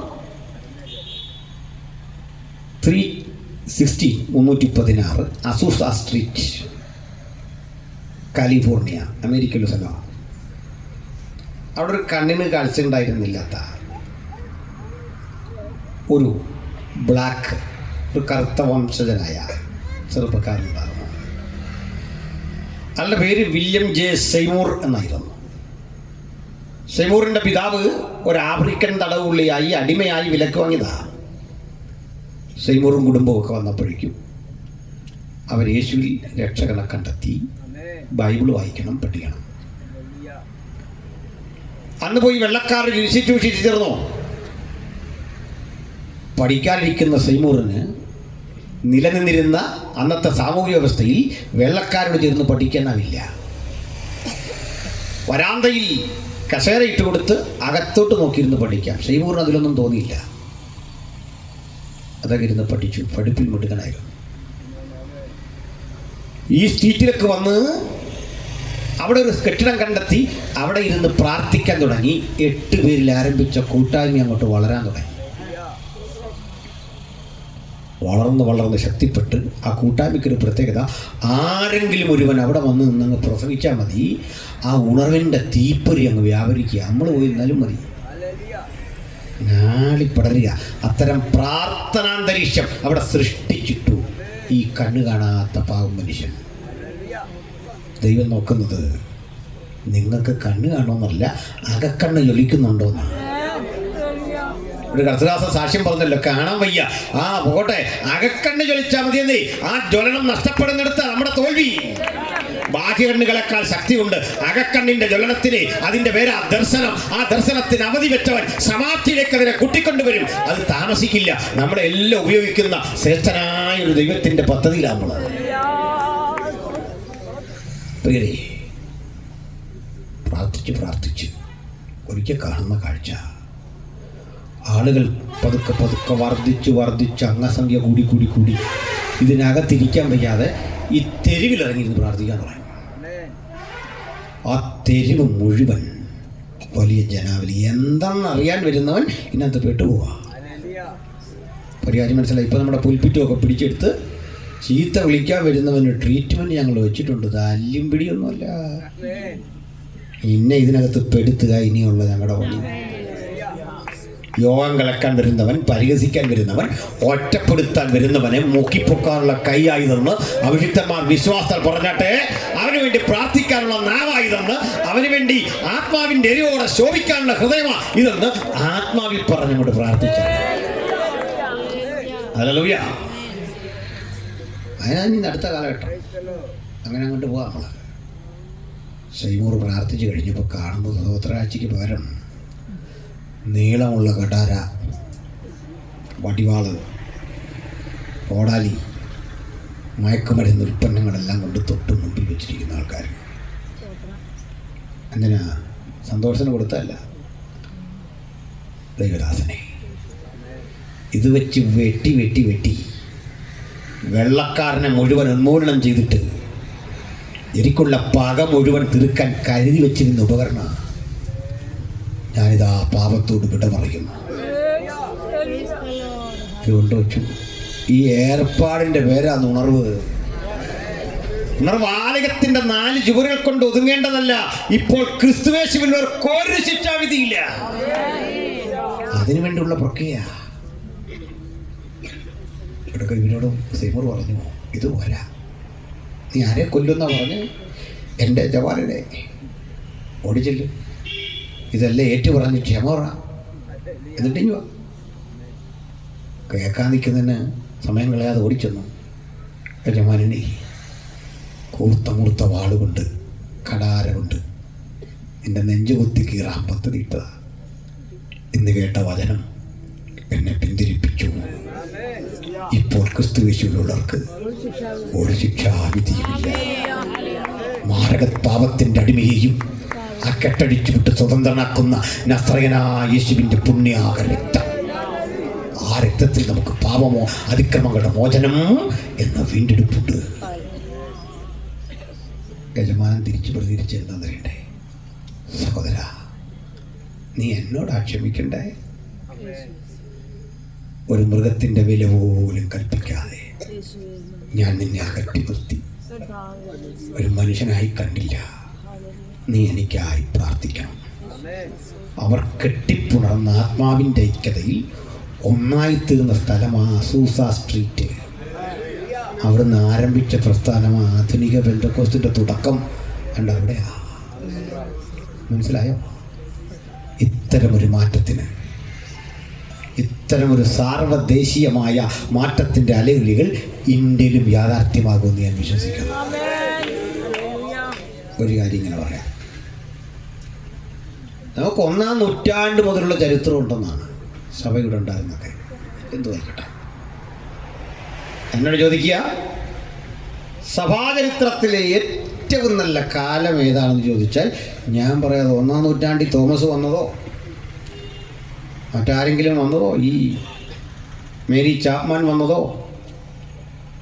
[SPEAKER 1] 316 അസൂസ സ്ട്രീറ്റ്, കാലിഫോർണിയ, അമേരിക്കയിലെ സ്ഥലമാണ്. അവിടെ ഒരു കണ്ണിന് കാഴ്ച ഉണ്ടായിരുന്നില്ലാത്ത ഒരു ബ്ലാക്ക്, ഒരു കറുത്ത വംശജനായ ചെറുപ്പക്കാരനുണ്ടായിരുന്നു. അയാളുടെ പേര് വില്യം ജെ സെയ്മൂർ എന്നായിരുന്നു. സെയ്മൂറിൻ്റെ പിതാവ് ഒരു ആഫ്രിക്കൻ തടവുള്ളിയായി അടിമയായി വിലക്ക് വാങ്ങിയതാണ്. സെയ്മൂറും കുടുംബവും ഒക്കെ വന്നപ്പോഴേക്കും അവർ യേശുവിൽ രക്ഷകനെ കണ്ടെത്തി. ബൈബിൾ വായിക്കണം, പഠിക്കണം. അന്ന് പോയി വെള്ളക്കാർ ഇൻസ്റ്റിറ്റ്യൂഷനിൽ ചേർന്നു. പഠിക്കാനിരിക്കുന്ന സെയ്മൂറിന് നിലനിന്നിരുന്ന അന്നത്തെ സാമൂഹിക വ്യവസ്ഥയിൽ വെള്ളക്കാരോട് ചേർന്ന് പഠിക്കാനാവില്ല. വരാന്തയിൽ കസേര ഇട്ട് കൊടുത്ത് അകത്തോട്ട് നോക്കിയിരുന്ന് പഠിക്കാം. സെയ്മൂറിന് അതിലൊന്നും തോന്നിയില്ല. അതൊക്കെ ഇരുന്ന് പഠിച്ചു. പഠിപ്പിൽ മിടുക്കനായിരുന്നു. ഈ സ്ട്രീറ്റിലൊക്കെ വന്ന് അവിടെ ഒരു കെട്ടിടം കണ്ടെത്തി അവിടെ ഇരുന്ന് പ്രാർത്ഥിക്കാൻ തുടങ്ങി. 8 പേരിൽ ആരംഭിച്ച കൂട്ടായ്മ അങ്ങോട്ട് വളരാൻ തുടങ്ങി. വളർന്ന് ശക്തിപ്പെട്ട് ആ കൂട്ടായ്മയ്ക്കൊരു പ്രത്യേകത, ആരെങ്കിലും ഒരുവൻ അവിടെ വന്ന് നിന്നങ്ങ് പ്രസംഗിച്ചാൽ മതി, ആ ഉണർവിൻ്റെ തീപ്പൊരി അങ്ങ് വ്യാപരിക്കുക. നമ്മൾ പോയി എന്നാലും മതി, നാളിപ്പടരുക. അത്തരം പ്രാർത്ഥനാന്തരീക്ഷം അവിടെ സൃഷ്ടിച്ചിട്ടു ഈ കണ്ണ് കാണാത്ത പാവം മനുഷ്യൻ. ദൈവം നോക്കുന്നത് നിങ്ങൾക്ക് കണ്ണ് കാണുമെന്നല്ല, അകക്കണ്ണ് ജ്വലിക്കുന്നുണ്ടോന്നാണ്. ഒരു കർത്തദാസ സാക്ഷ്യം പറഞ്ഞല്ലോ, കാണാൻ വയ്യ, പോകട്ടെ, അകക്കണ്ണ് ജ്വലിച്ചാൽ മതിയെന്നേ. ആ ജ്വലനം നഷ്ടപ്പെടുന്നിടത്ത് നമ്മുടെ തോൽവി. ബാഹ്യകണ്ണുകളെക്കാൾ ശക്തിയുണ്ട് അകക്കണ്ണിന്റെ ജ്വലനത്തിന്. അതിന്റെ പേരാ ദർശനം. ആ ദർശനത്തിന് അവധി വെച്ചവൻ സമാധിയിലേക്ക് അതിനെ കൂട്ടിക്കൊണ്ടുവരും. അത് താമസിക്കില്ല. നമ്മളെല്ലാം ഉപയോഗിക്കുന്ന ശ്രേഷ്ഠനായ ഒരു ദൈവത്തിന്റെ പദ്ധതിയിലാണ് നമ്മൾ. പ്രിയരേ, പ്രാർത്ഥിച്ച് ഒരിക്കൽ കാണുന്ന കാഴ്ച, ആളുകൾ പതുക്കെ വർദ്ധിച്ച് അംഗസംഖ്യ കൂടി ഇതിനകത്തിരിക്കാൻ വയ്യാതെ ഈ തെരുവിലിറങ്ങിയിരുന്ന് പ്രാർത്ഥിക്കാൻ തുടങ്ങി. ആ തെരുവ് മുഴുവൻ വലിയ ജനാവലി. എന്താണെന്നറിയാൻ വരുന്നവൻ ഇതിനകത്ത് പെട്ടുപോവാ. ഒരു കാര്യം മനസ്സിലായി. ഇപ്പോൾ നമ്മുടെ പുൽപ്പിറ്റുമൊക്കെ പിടിച്ചെടുത്ത് ചീത്ത വിളിക്കാൻ വരുന്നവന് ട്രീറ്റ്മെൻറ്റ് ഞങ്ങൾ വെച്ചിട്ടുണ്ട്. തല്ലും പിടിയൊന്നുമല്ല. ഇന്നെ ഇതിനകത്ത് പെടുത്തുക ഇനിയുള്ള ഞങ്ങളുടെ പണി. യോഗം കലക്കാൻ വരുന്നവൻ, പരിഹസിക്കാൻ വരുന്നവൻ, ഒറ്റപ്പെടുത്താൻ വരുന്നവനെ മുക്കിപ്പൊക്കാനുള്ള കൈയായതെന്ന് അഭിഷിക്തന്മാർ വിശ്വാസത്താൽ പറഞ്ഞാട്ടെ. അവന് വേണ്ടി പ്രാർത്ഥിക്കാനുള്ള നാവായതെന്ന്, അവന് വേണ്ടി ആത്മാവിൻ്റെ എരിവോടെ ശോഭിക്കാനുള്ള ഹൃദയമാ ഇതെന്ന് ആത്മാവിൽ പറഞ്ഞുകൊണ്ട് പ്രാർത്ഥിച്ച. ഹല്ലേലൂയ. അതിനാണ് ഇന്ന് അടുത്ത കാലഘട്ടം. അങ്ങനെ അങ്ങോട്ട് പോവാം നമ്മൾ. സൈമൂർ പ്രാർത്ഥിച്ചു കഴിഞ്ഞപ്പോൾ കാണുമ്പോൾ സഹോദരാഴ്ചയ്ക്ക് പകരം നീളമുള്ള കടാര, വടിവാള്, കോടാലി, മയക്കുമരുന്ന് ഉൽപ്പന്നങ്ങളെല്ലാം കൊണ്ട് തൊട്ട് മുമ്പിൽ വെച്ചിരിക്കുന്ന ആൾക്കാർ. എന്തിനാ? സന്തോഷത്തിന് കൊടുത്തല്ല, ദൈവദാസനെ ഇത് വെച്ച് വെട്ടി വെട്ടി വെട്ടി വെള്ളക്കാരനെ മുഴുവൻ ഉന്മൂലനം ചെയ്തിട്ട് എനിക്കുള്ള പക മുഴുവൻ തീർക്കാൻ കരുതി വെച്ചിരുന്ന ഉപകരണം ഞാനിതാ പാപത്തോട് വിട പറയുന്നു. അതുകൊണ്ട് വെച്ചു. ഈ ഏർപ്പാടിൻ്റെ പേരാണ് ഉണർവ്. ഉണർവ് ആലയത്തിൻ്റെ 4 ചുവരുകൾ കൊണ്ട് ഒതുങ്ങേണ്ടതല്ല. ഇപ്പോൾ ക്രിസ്തുവേശുവിനവർക്ക് ഒരു ശിക്ഷാവിധിയില്ല. അതിനു വേണ്ടിയുള്ള പ്രക്രിയ. ഇവിടൊക്കെ ഇവരോട് സൈമൂർ പറഞ്ഞു, ഇത് പോരാ, നീ ആരെ കൊല്ലുന്ന പറഞ്ഞ് എൻ്റെ ജവാനെ ഓടിച്ചെല്ലും, ഇതെല്ലാം ഏറ്റു പറഞ്ഞ് ക്ഷമ പറ, എന്നിട്ട് ഇനി വാ. കേൾക്കാൻ നിൽക്കുന്നതിന് സമയം കളയാതെ ഓടിച്ചെന്നു. യജമാനനെ കൂർത്ത വാളുകൊണ്ട്, കടാര കൊണ്ട് എൻ്റെ നെഞ്ചുകുത്തി കീറാൻ പദ്ധതിയിട്ടതാ. ഇന്ന് കേട്ട വചനം എന്നെ പിന്തിരിപ്പിച്ചു. ഇപ്പോൾ ക്രിസ്തുവേശുവിലുള്ളവർക്ക് ഒരു ശിക്ഷാവിധിയുമില്ല. മാരക പാപത്തിൻ്റെ അടിമയെയും ആ കെട്ടടിച്ചു വിട്ട് സ്വതന്ത്രനാക്കുന്ന നസ്രയനായ യേശുവിൻ്റെ പുണ്യാക രക്തം, ആ രക്തത്തിൽ നമുക്ക് പാപമോ അതിക്രമങ്ങളുടെ മോചനം എന്ന വീണ്ടെടുപ്പുണ്ട്. യജമാനൻ തിരിച്ചു പ്രതികരിച്ച് എന്താ അറിയണ്ടേ? സഹോദര, നീ എന്നോടാ ക്ഷമിക്കണ്ടേ? ഒരു മൃഗത്തിൻ്റെ വില പോലും കൽപ്പിക്കാതെ ഞാൻ നിന്നെ അകറ്റി നിർത്തി. ഒരു മനുഷ്യനായി കണ്ടില്ല, നീ എനിക്കായി പ്രാർത്ഥിക്കണം. അവർ കെട്ടിപ്പുണർന്ന ആത്മാവിൻ്റെ ഐക്യതയിൽ ഒന്നായി തീർന്ന സ്ഥലമാണ് അസൂസ സ്ട്രീറ്റ്. അവിടുന്ന് ആരംഭിച്ച പ്രസ്ഥാനം ആധുനിക പെന്തക്കോസ്തിൻ്റെ തുടക്കം കണ്ട അവിടെയാ. മനസ്സിലായോ? ഇത്തരമൊരു മാറ്റത്തിന്, ഇത്തരമൊരു സാർവദേശീയമായ മാറ്റത്തിൻ്റെ അലയൊലികൾ ഇന്ത്യയിലും യാഥാർത്ഥ്യമാകുമെന്ന് ഞാൻ വിശ്വസിക്കുന്നു. ഒരു കാര്യം ഇങ്ങനെ പറയാം, നമുക്ക് 1-ാം നൂറ്റാണ്ട് മുതലുള്ള ചരിത്രം ഉണ്ടെന്നാണ് സഭയുടെ ഉണ്ടാകുന്നതൊക്കെ. എന്തുവായിക്കട്ടെ, എന്നോട് ചോദിക്കുക, സഭാചരിത്രത്തിലെ ഏറ്റവും നല്ല കാലം ഏതാണെന്ന് ചോദിച്ചാൽ ഞാൻ പറയാതെ 1-ാം നൂറ്റാണ്ടിൽ തോമസ് വന്നതോ മറ്റാരെങ്കിലും വന്നതോ, ഈ മേരി ചാപ്മാൻ വന്നതോ,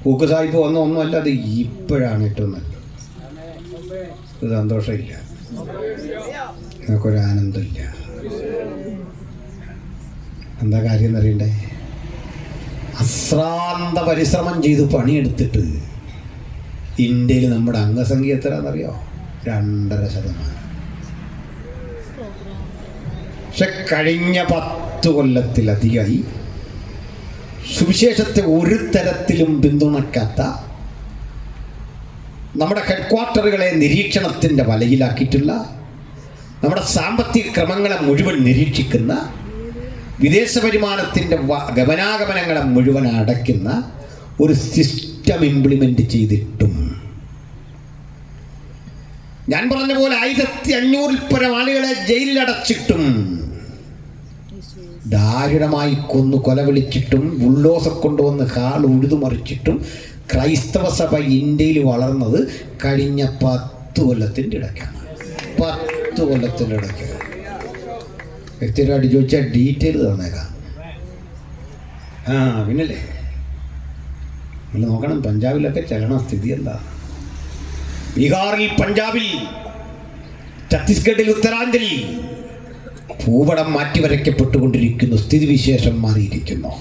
[SPEAKER 1] ഹൂക്ക് സാഹിബ് വന്നോ ഒന്നുമല്ല. അത് ഇപ്പോഴാണ് ഏറ്റവും നല്ലത്. ഒരു സന്തോഷമില്ല, നിങ്ങൾക്കൊരാനന്ദമില്ല. എന്താ കാര്യം എന്നറിയണ്ടേ? അശ്രാന്ത പരിശ്രമം ചെയ്ത് പണിയെടുത്തിട്ട് ഇന്ത്യയിൽ നമ്മുടെ അംഗസംഖ്യ എത്രയാണെന്നറിയോ? 2.5%. പക്ഷെ കഴിഞ്ഞ 10 കൊല്ലത്തിലധികമായി സുവിശേഷത്തെ ഒരു തരത്തിലും പിന്തുണയ്ക്കാത്ത, നമ്മുടെ ഹെഡ്ക്വാർട്ടറുകളെ നിരീക്ഷണത്തിൻ്റെ വലയിലാക്കിയിട്ടുള്ള, നമ്മുടെ സാമ്പത്തിക ക്രമങ്ങളെ മുഴുവൻ നിരീക്ഷിക്കുന്ന, വിദേശ വരുമാനത്തിൻ്റെ ഗമനാഗമനങ്ങളെ മുഴുവൻ അടയ്ക്കുന്ന ഒരു സിസ്റ്റം ഇംപ്ലിമെൻ്റ് ചെയ്തിട്ടും, ഞാൻ പറഞ്ഞ പോലെ 1500-ൽ പരം ആളുകളെ ജയിലിലടച്ചിട്ടും, ദാരുണമായി കൊന്നു കൊലവിളിച്ചിട്ടും, ബുൾഡോസർ കൊണ്ടുവന്ന് ഹാൾ ഉഴുതുമറിച്ചിട്ടും ക്രൈസ്തവ സഭ ഇന്ത്യയിൽ വളർന്നത് കഴിഞ്ഞ 10 കൊല്ലത്തിൻ്റെ ഇടയ്ക്കാണ്. 10 കൊല്ലത്തിൻ്റെ ഇടയ്ക്ക്. വ്യക്തിപരമായിട്ട് ചോദിച്ചാൽ ഡീറ്റെയിൽ തന്നേക്കാം. പിന്നല്ലേ നമ്മൾ നോക്കണം, പഞ്ചാബിലൊക്കെ ചലന സ്ഥിതി എന്താ? ബീഹാറിൽ, പഞ്ചാബിൽ, ഛത്തീസ്ഗഡിൽ, ഉത്തരാഞ്ചലിൽ ഭൂപടം മാറ്റിവരയ്ക്കപ്പെട്ടുകൊണ്ടിരിക്കുന്നു. സ്ഥിതിവിശേഷം മാറിയിരിക്കുന്നു.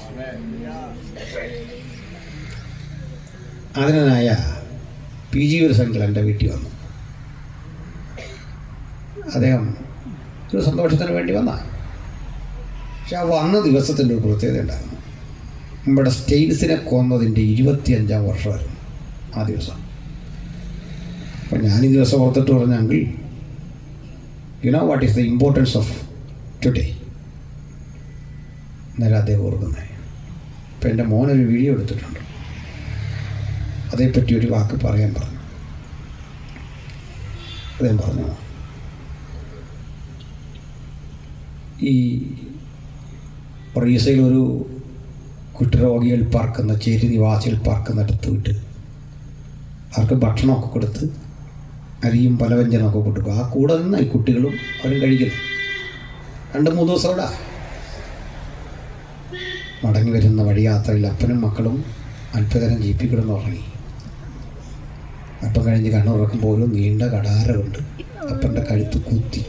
[SPEAKER 1] ആദരനായ പി ജി ഒരു സംഘം എൻ്റെ വീട്ടിൽ വന്നു. അദ്ദേഹം ഒരു സന്തോഷത്തിന് വേണ്ടി വന്ന, പക്ഷെ ആ വന്ന ദിവസത്തിൻ്റെ ഒരു പ്രത്യേകത ഉണ്ടായിരുന്നു. നമ്മുടെ സ്റ്റെയിൻസിനെ കൊന്നതിൻ്റെ 25-ാം വർഷമായിരുന്നു ആ ദിവസം. അപ്പം ഞാൻ ഈ ദിവസം ഓർത്തിട്ട് പറഞ്ഞെങ്കിൽ you know what is the importance of today. എന്നാലും അദ്ദേഹം ഓർക്കുന്നത്. ഇപ്പം എൻ്റെ മോനൊരു വീഡിയോ എടുത്തിട്ടുണ്ട്, അതേപ്പറ്റി ഒരു വാക്ക് പറയാൻ പറഞ്ഞു. അദ്ദേഹം പറഞ്ഞു, ഈ ഒറീസയിൽ ഒരു കുഷ്ഠരോഗികൾ പാർക്കുന്ന, ചേരി നിവാസികൾ പാർക്കുന്നിടത്ത് വിട്ട് അവർക്ക് ഭക്ഷണമൊക്കെ കൊടുത്ത് അരിയും പലവ്യഞ്ജനമൊക്കെ കൊടുക്കും. ആ കൂടെ നിന്ന് ഈ കുട്ടികളും അവരും കഴിക്കുന്നു. 2-3 ദിവസം ഇവിടെ മടങ്ങി വരുന്ന വഴിയാത്രയിൽ അപ്പനും മക്കളും അല്പതരം ജീപ്പിൽ കിടന്ന് ഉറങ്ങി. അപ്പം കഴിഞ്ഞ് കണ്ണുറക്കുമ്പോൾ ഒരു നീണ്ട കടാര കൊണ്ട് അപ്പൻ്റെ കഴുത്ത് കുത്തി.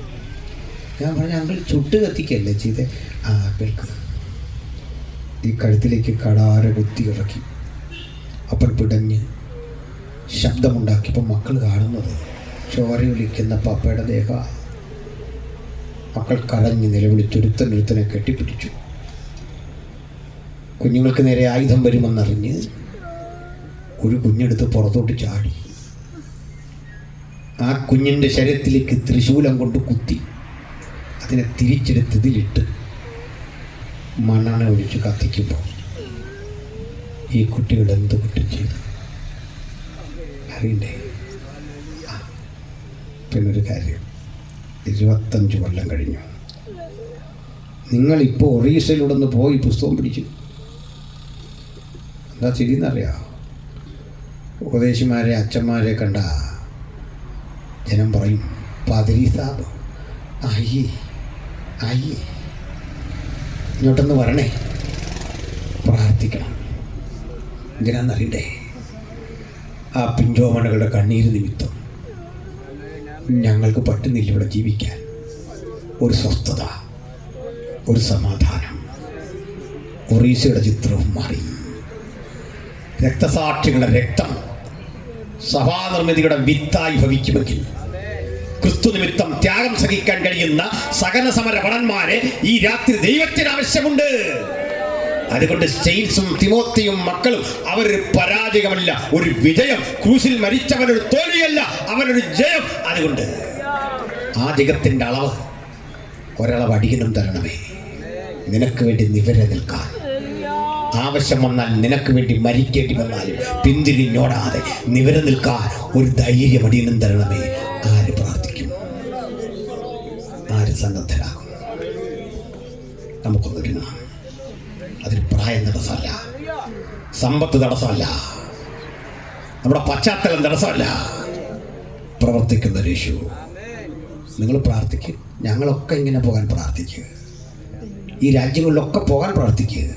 [SPEAKER 1] ഞാൻ പറഞ്ഞു, അങ്കിൾ ചുട്ട് കത്തിക്കല്ലേ ചെയ്തേ? ആ കേൾക്ക്. ഈ കഴുത്തിലേക്ക് കടാര കുത്തി ഇറക്കി. അപ്പൻ പിടഞ്ഞ് ശബ്ദമുണ്ടാക്കിയപ്പോൾ മക്കൾ കാണുന്നത് ചോരയൊലിക്കുന്ന പപ്പയുടെ ദേഹ. മക്കൾ കരഞ്ഞ് നിലവിളിച്ചൊരുത്തനൊരുത്തനെ കെട്ടിപ്പിടിച്ചു. കുഞ്ഞുങ്ങൾക്ക് നേരെ ആയുധം വരുമെന്നറിഞ്ഞ് ഒരു കുഞ്ഞെടുത്ത് പുറത്തോട്ട് ചാടി. ആ കുഞ്ഞിൻ്റെ ശരീരത്തിലേക്ക് ത്രിശൂലം കൊണ്ട് കുത്തി അതിനെ തിരിച്ചെടുത്തതിലിട്ട് മണ്ണെണ്ണ ഒഴിച്ച് കത്തിക്കുമ്പോൾ ഈ കുട്ടികൾ എന്ത് കുറ്റം ചെയ്തു അറിയണ്ടേ? പിന്നൊരു കാര്യം, 25 കൊല്ലം കഴിഞ്ഞു. നിങ്ങളിപ്പോൾ ഒറീസയിലൂടെ ഒന്ന് പോയി പുസ്തകം പിടിച്ചു. എന്താ ചെയ്യുന്നറിയാം? ഉപദേശിമാരെ അച്ഛന്മാരെ കണ്ട ജനം പറയും, പാതിരി സാബ് ആയി ആയി, ഇങ്ങോട്ടൊന്ന് വരണേ, പ്രാർത്ഥിക്കണം. എന്തിനാന്നറിയണ്ടേ? ആ പിഞ്ചോമണകളുടെ കണ്ണീര് നിമിത്തം ഞങ്ങൾക്ക് പറ്റുന്നില്ല ഇവിടെ ജീവിക്കാൻ. ഒരു സ്വസ്ഥത, ഒരു സമാധാനം. ഒറീസയുടെ ചിത്രവും മാറി. രക്തസാക്ഷികളുടെ രക്തം സഭാനിർമ്മിതിയുടെ വിത്തായി ഭവിക്കുമെങ്കിൽ ക്രിസ്തു നിമിത്തം ത്യാഗം സഹിക്കാൻ കഴിയുന്ന സകല സമര ഭടന്മാരെ ഈ രാത്രി ദൈവത്തിന് ആവശ്യമുണ്ട്. അതുകൊണ്ട് സ്റ്റെയിൻസും തിമോത്തിയും മക്കളും അവരൊരു പരാജയമല്ല, ഒരു വിജയം. ക്രൂശിൽ മരിച്ചവനൊരു തോൽവിയല്ല, അവനൊരു ജയം. അതുകൊണ്ട് ആ ജഗത്തിൻ്റെ അളവ് ഒരളവ് അടിയനും തരണമേ. നിനക്ക് വേണ്ടി നിവരെ നിൽക്കാൻ ആവശ്യം വന്നാൽ, നിനക്ക് വേണ്ടി മരിക്കേണ്ടി വന്നാലും പിന്തിരിഞ്ഞോടാതെ നിവരെ നിൽക്കാൻ ഒരു ധൈര്യം അടിയനും തരണമേ. ആര് പ്രാർത്ഥിക്കും? ആര് സന്നദ്ധരാകും? നമുക്കൊന്നൊരുങ്ങാം. അതിന് പ്രായം തടസ്സമല്ല, സമ്പത്ത് തടസ്സമല്ല, നമ്മുടെ പശ്ചാത്തലം തടസ്സമല്ല. പ്രവർത്തിക്കുന്ന യേശു. നിങ്ങൾ പ്രാർത്ഥിക്കുക. ഞങ്ങളൊക്കെ ഇങ്ങനെ പോകാൻ പ്രാർത്ഥിക്കുക. ഈ രാജ്യങ്ങളിലൊക്കെ പോകാൻ പ്രാർത്ഥിക്കുക.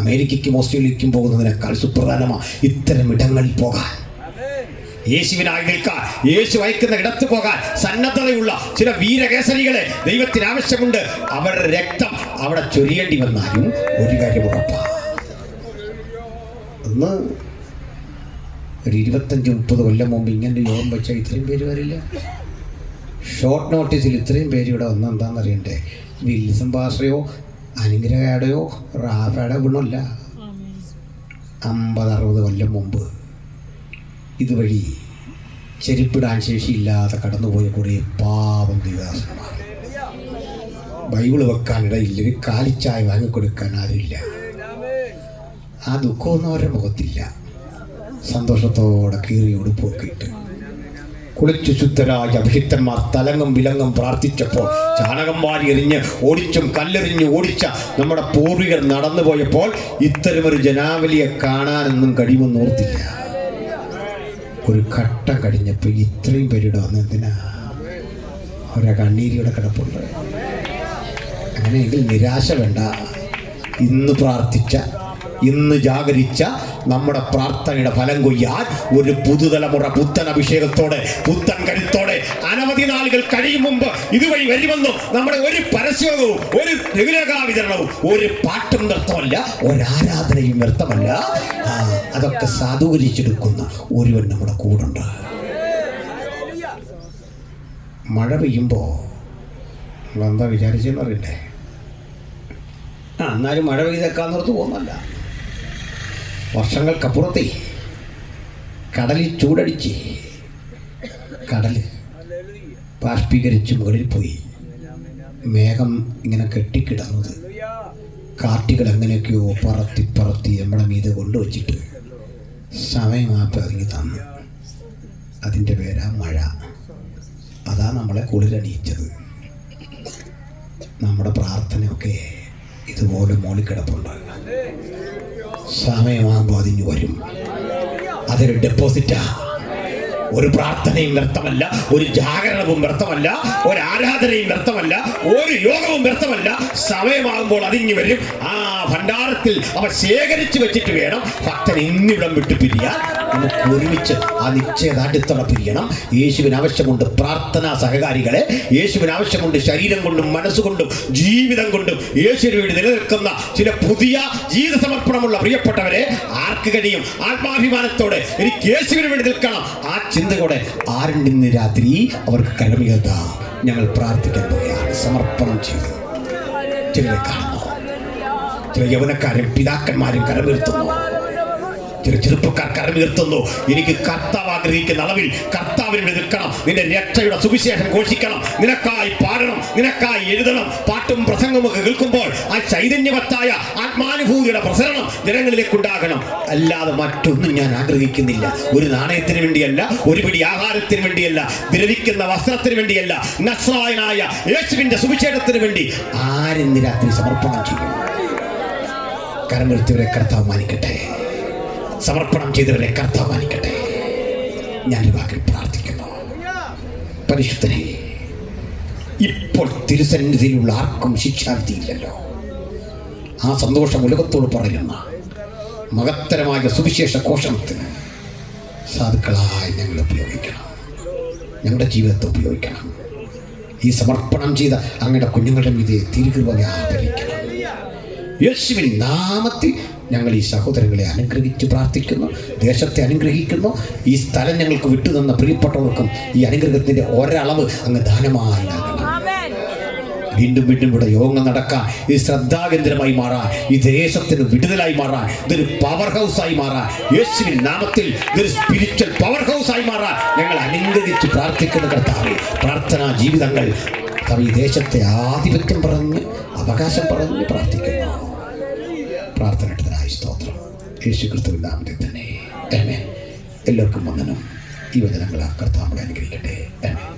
[SPEAKER 1] അമേരിക്കയ്ക്കും ഓസ്ട്രേലിയയ്ക്കും പോകുന്നതിനേക്കാൾ സുപ്രധാനമാണ് ഇത്തരം ഇടങ്ങളിൽ പോകാൻ, യേശുവിനായി നിൽക്കാൻ, യേശു അയക്കുന്ന ഇടത്ത് പോകാൻ സന്നദ്ധതയുള്ള ചില വീരകേസരികളെ ദൈവത്തിന് ആവശ്യമുണ്ട്. അവരുടെ രക്തം അവിടെ ചൊരിയേണ്ടി വന്നാലും ഒരു കാര്യം ഉറപ്പാണ്, ഒന്ന് ഒരു 25-30 കൊല്ലം മുമ്പ് ഇങ്ങനെ യോഗം വെച്ചാൽ ഇത്രയും പേര് വരില്ല. ഷോർട്ട് നോട്ടീസിൽ ഇത്രയും പേര് ഇവിടെ വന്ന എന്താണെന്നറിയണ്ടേ? വിൽസം പാസ്റ്ററയോ അനുഗ്രഹയുടെയോ റാഫയുടെ ഗുണമല്ല. 50-60 കൊല്ലം മുമ്പ് ഇതുവഴി ചെരുപ്പിടാൻ ശേഷിയില്ലാതെ കടന്നുപോയ കുറേ പാവം ദൈവദാസന്മാർ. ബൈബിള് വെക്കാനിടയില്ല, ഒരു കാലിച്ചായ വാങ്ങിക്കൊടുക്കാൻ ആരുമില്ല. ആ ദുഃഖമൊന്നും അവരുടെ മുഖത്തില്ല. സന്തോഷത്തോടെ കീറിയ ഉടുപ്പൊക്കെ ഇട്ട് കുളിച്ചു ശുദ്ധരായ അഭിഷിക്തന്മാർ തലങ്ങും വിലങ്ങും പ്രാർത്ഥിച്ചപ്പോൾ, ചാണകം വാരി എറിഞ്ഞ് ഓടിച്ചും കല്ലെറിഞ്ഞ് ഓടിച്ച നമ്മുടെ പൂർവികർ നടന്നുപോയപ്പോൾ ഇത്തരമൊരു ജനാവലിയെ കാണാനൊന്നും കഴിയുമെന്ന് ഓർത്തില്ല. ഒരു ഘട്ടം കഴിഞ്ഞപ്പോൾ ഇത്രയും പേരുടെ വന്ന് എന്തിനാ? അവരെ കണ്ണീരിയുടെ കിടപ്പുണ്ട്. അങ്ങനെയെങ്കിൽ നിരാശ വേണ്ട. ഇന്ന് പ്രാർത്ഥിച്ച, ഇന്ന് ജാഗരിച്ച നമ്മുടെ പ്രാർത്ഥനയുടെ ഫലം കൊയ്യാൻ ഒരു പുതുതലമുറ പുത്തൻ അഭിഷേകത്തോടെ പുത്തൻ കരുത്തോടെ അനവധി നാളുകൾ കഴിയും മുമ്പ് ഇതുവഴി വരുമെന്നും നമ്മുടെ ഒരു പരസ്യവും ഒരു ലഘുലേഖാ വിതരണവും ഒരു പാട്ടും വ്യർത്ഥമല്ല, ഒരാരാധനയും വ്യർത്ഥമല്ല. അതൊക്കെ സാധൂകരിച്ചെടുക്കുന്ന ഒരുവൻ നമ്മുടെ കൂടുണ്ട്. മഴ പെയ്യുമ്പോൾ നമ്മളെന്താ വിചാരിച്ചെന്ന് അറിയണ്ടേ? എന്നാലും മഴ പെയ്തേക്കാന്നോർത്ത് പോകുന്നല്ല. വർഷങ്ങൾക്കപ്പുറത്തേ കടലിൽ ചൂടടിച്ച് കടൽ ബാഷ്പീകരിച്ച് മുകളിൽ പോയി. മേഘം ഇങ്ങനെ കെട്ടിക്കിടന്നത് കാറ്റുകൾ എങ്ങനെയൊക്കെയോ പറത്തി നമ്മുടെ മീതെ കൊണ്ടുവച്ചിട്ട് സമയമാപ്പം ഇറങ്ങി തന്നു. അതിൻ്റെ പേരാ മഴ. അതാ നമ്മളെ കുളിരണിയിച്ചത്. നമ്മുടെ പ്രാർത്ഥനയൊക്കെ ഇതുപോലെ മോളിക്കിടപ്പുണ്ട്. സമയമാകുമ്പോൾ അതിന് വരും. അതൊരു ഡെപ്പോസിറ്റാ. ഒരു പ്രാർത്ഥനയും വ്യർത്ഥമല്ല, ഒരു ജാഗരണവും വ്യർത്ഥമല്ല, ഒരു ആരാധനയും വ്യർത്ഥമല്ല, ഒരു യോഗവും വ്യർത്ഥമല്ല. സമയമാകുമ്പോൾ അതിങ്ങി വരും. ആ ഭണ്ഡാരത്തിൽ അവ ശേഖരിച്ചു വെച്ചിട്ട് വേണം ഭക്തൻ ഇന്നിവിടം വിട്ടു പിരിയാൻ. നമുക്ക് ഒരുമിച്ച് ആ നിശ്ചയദാർഢ്യത്തോടെ പിരിയണം. യേശുവിന് ആവശ്യമുണ്ട് പ്രാർത്ഥനാ സഹകാരികളെ. യേശുവിന് ആവശ്യമുണ്ട് ശരീരം കൊണ്ടും മനസ്സുകൊണ്ടും ജീവിതം കൊണ്ടും യേശുവിന് വേണ്ടി നിലനിൽക്കുന്ന ചില പുതിയ ജീവിത സമർപ്പണമുള്ള പ്രിയപ്പെട്ടവരെ. ആർക്ക് കഴിയും ആത്മാഭിമാനത്തോടെ എനിക്ക് യേശുവിന് വേണ്ടി നിൽക്കണം? ആ ചിന്തയോടെ ആരുണ്ട് ഇന്ന് രാത്രി അവർക്ക് കരമുയർത്താം. ഞങ്ങൾ പ്രാർത്ഥിക്കാൻ പോവുകയാണ്. സമർപ്പണം ചെയ്ത് ചിലരെ കാണുന്നു. ചില യൗവനക്കാരും പിതാക്കന്മാരും കരമുയർത്തുന്നു. ചില ചെറുപ്പക്കാർ കരമുയർത്തുന്നു. എനിക്ക് കർത്താവ് ആഗ്രഹിക്കുന്ന അളവിൽ കർത്താവിന് നിൽക്കണം. നിന്റെ രക്ഷയുടെ സുവിശേഷം ഘോഷിക്കണം. നിനക്കായി പാടണം, നിനക്കായി എഴുതണം. പാട്ടും പ്രസംഗമൊക്കെ കേൾക്കുമ്പോൾ ആ ചൈതന്യവത്തായ ആത്മാനുഭൂതിയുടെ പ്രസരണം ജനങ്ങളിലേക്ക് ഉണ്ടാകണം. അല്ലാതെ മറ്റൊന്നും ഞാൻ ആഗ്രഹിക്കുന്നില്ല. ഒരു നാണയത്തിന് വേണ്ടിയല്ല, ഒരു പിടി ആഹാരത്തിന് വേണ്ടിയല്ല, ദ്രവിക്കുന്ന വസ്ത്രത്തിന് വേണ്ടിയല്ല, നസ്രായനായ യേശുവിന്റെ സുവിശേഷത്തിന് വേണ്ടി ആരെന്ന് രാത്രി സമർപ്പണം ചെയ്യും? കരമുയർത്തിയവരെ കർത്താവ് മാനിക്കട്ടെ. സമർപ്പണം ചെയ്തവരെ കർത്താവ് മാനിക്കട്ടെ. ഞാൻ വാക്കിൽ പ്രാർത്ഥിക്കുന്നു. പരിശുദ്ധനെ, ഇപ്പോൾ തിരുസന്നിധിയിലുള്ള ആർക്കും ശിക്ഷാവിധിയില്ലല്ലോ. ആ സന്തോഷം ഉലകത്തോട് പറയുന്ന മഹത്തരമായ സുവിശേഷ ഘോഷണത്തിന് സാധുക്കളായി ഞങ്ങൾ ഉപയോഗിക്കണം. ഞങ്ങളുടെ ജീവിതത്തെ ഉപയോഗിക്കണം. ഈ സമർപ്പണം ചെയ്ത അങ്ങയുടെ കുഞ്ഞുങ്ങളുടെ മീതെ തിരുകൃപയെ ആദരിക്കണം. യേശുവിൻ നാമത്തിൽ ഞങ്ങൾ ഈ സഹോദരങ്ങളെ അനുഗ്രഹിച്ച് പ്രാർത്ഥിക്കുന്നു. ദേശത്തെ അനുഗ്രഹിക്കുന്നു. ഈ സ്ഥലം ഞങ്ങൾക്ക് വിട്ടുതന്ന പ്രിയപ്പെട്ടവർക്കും ഈ അനുഗ്രഹത്തിൻ്റെ ഒരളവ് അങ്ങ് ദാനമായി നൽകണം. വീണ്ടും വീണ്ടും ഇവിടെ യോഗങ്ങൾ നടക്കാൻ, ഈ ശ്രദ്ധാകേന്ദ്രമായി മാറാൻ, ഈ ദേശത്തിന് വിടുതലായി മാറാൻ, ഇതൊരു പവർ ഹൗസായി മാറാൻ, യേശുവിൻ നാമത്തിൽ ഇതൊരു സ്പിരിച്വൽ പവർ ഹൗസായി മാറാൻ ഞങ്ങൾ അനുഗ്രഹിച്ച് പ്രാർത്ഥിക്കുന്ന കർത്താവേ. പ്രാർത്ഥനാ ജീവിതങ്ങൾ ഈ ദേശത്തെ ആധിപത്യം പറഞ്ഞ് അവകാശം പറഞ്ഞ് പ്രാർത്ഥിക്കുന്നു. പ്രാർത്ഥനയുടെ സ്തോത്രം യേശു ക്രിസ്തുവിൻ നാമത്തിൽ തന്നെ. ആമേൻ. എല്ലാവർക്കും വന്ദനം. ഈ വചനങ്ങൾ കർത്താവ് അനുഗ്രഹിക്കട്ടെ. ആമേൻ.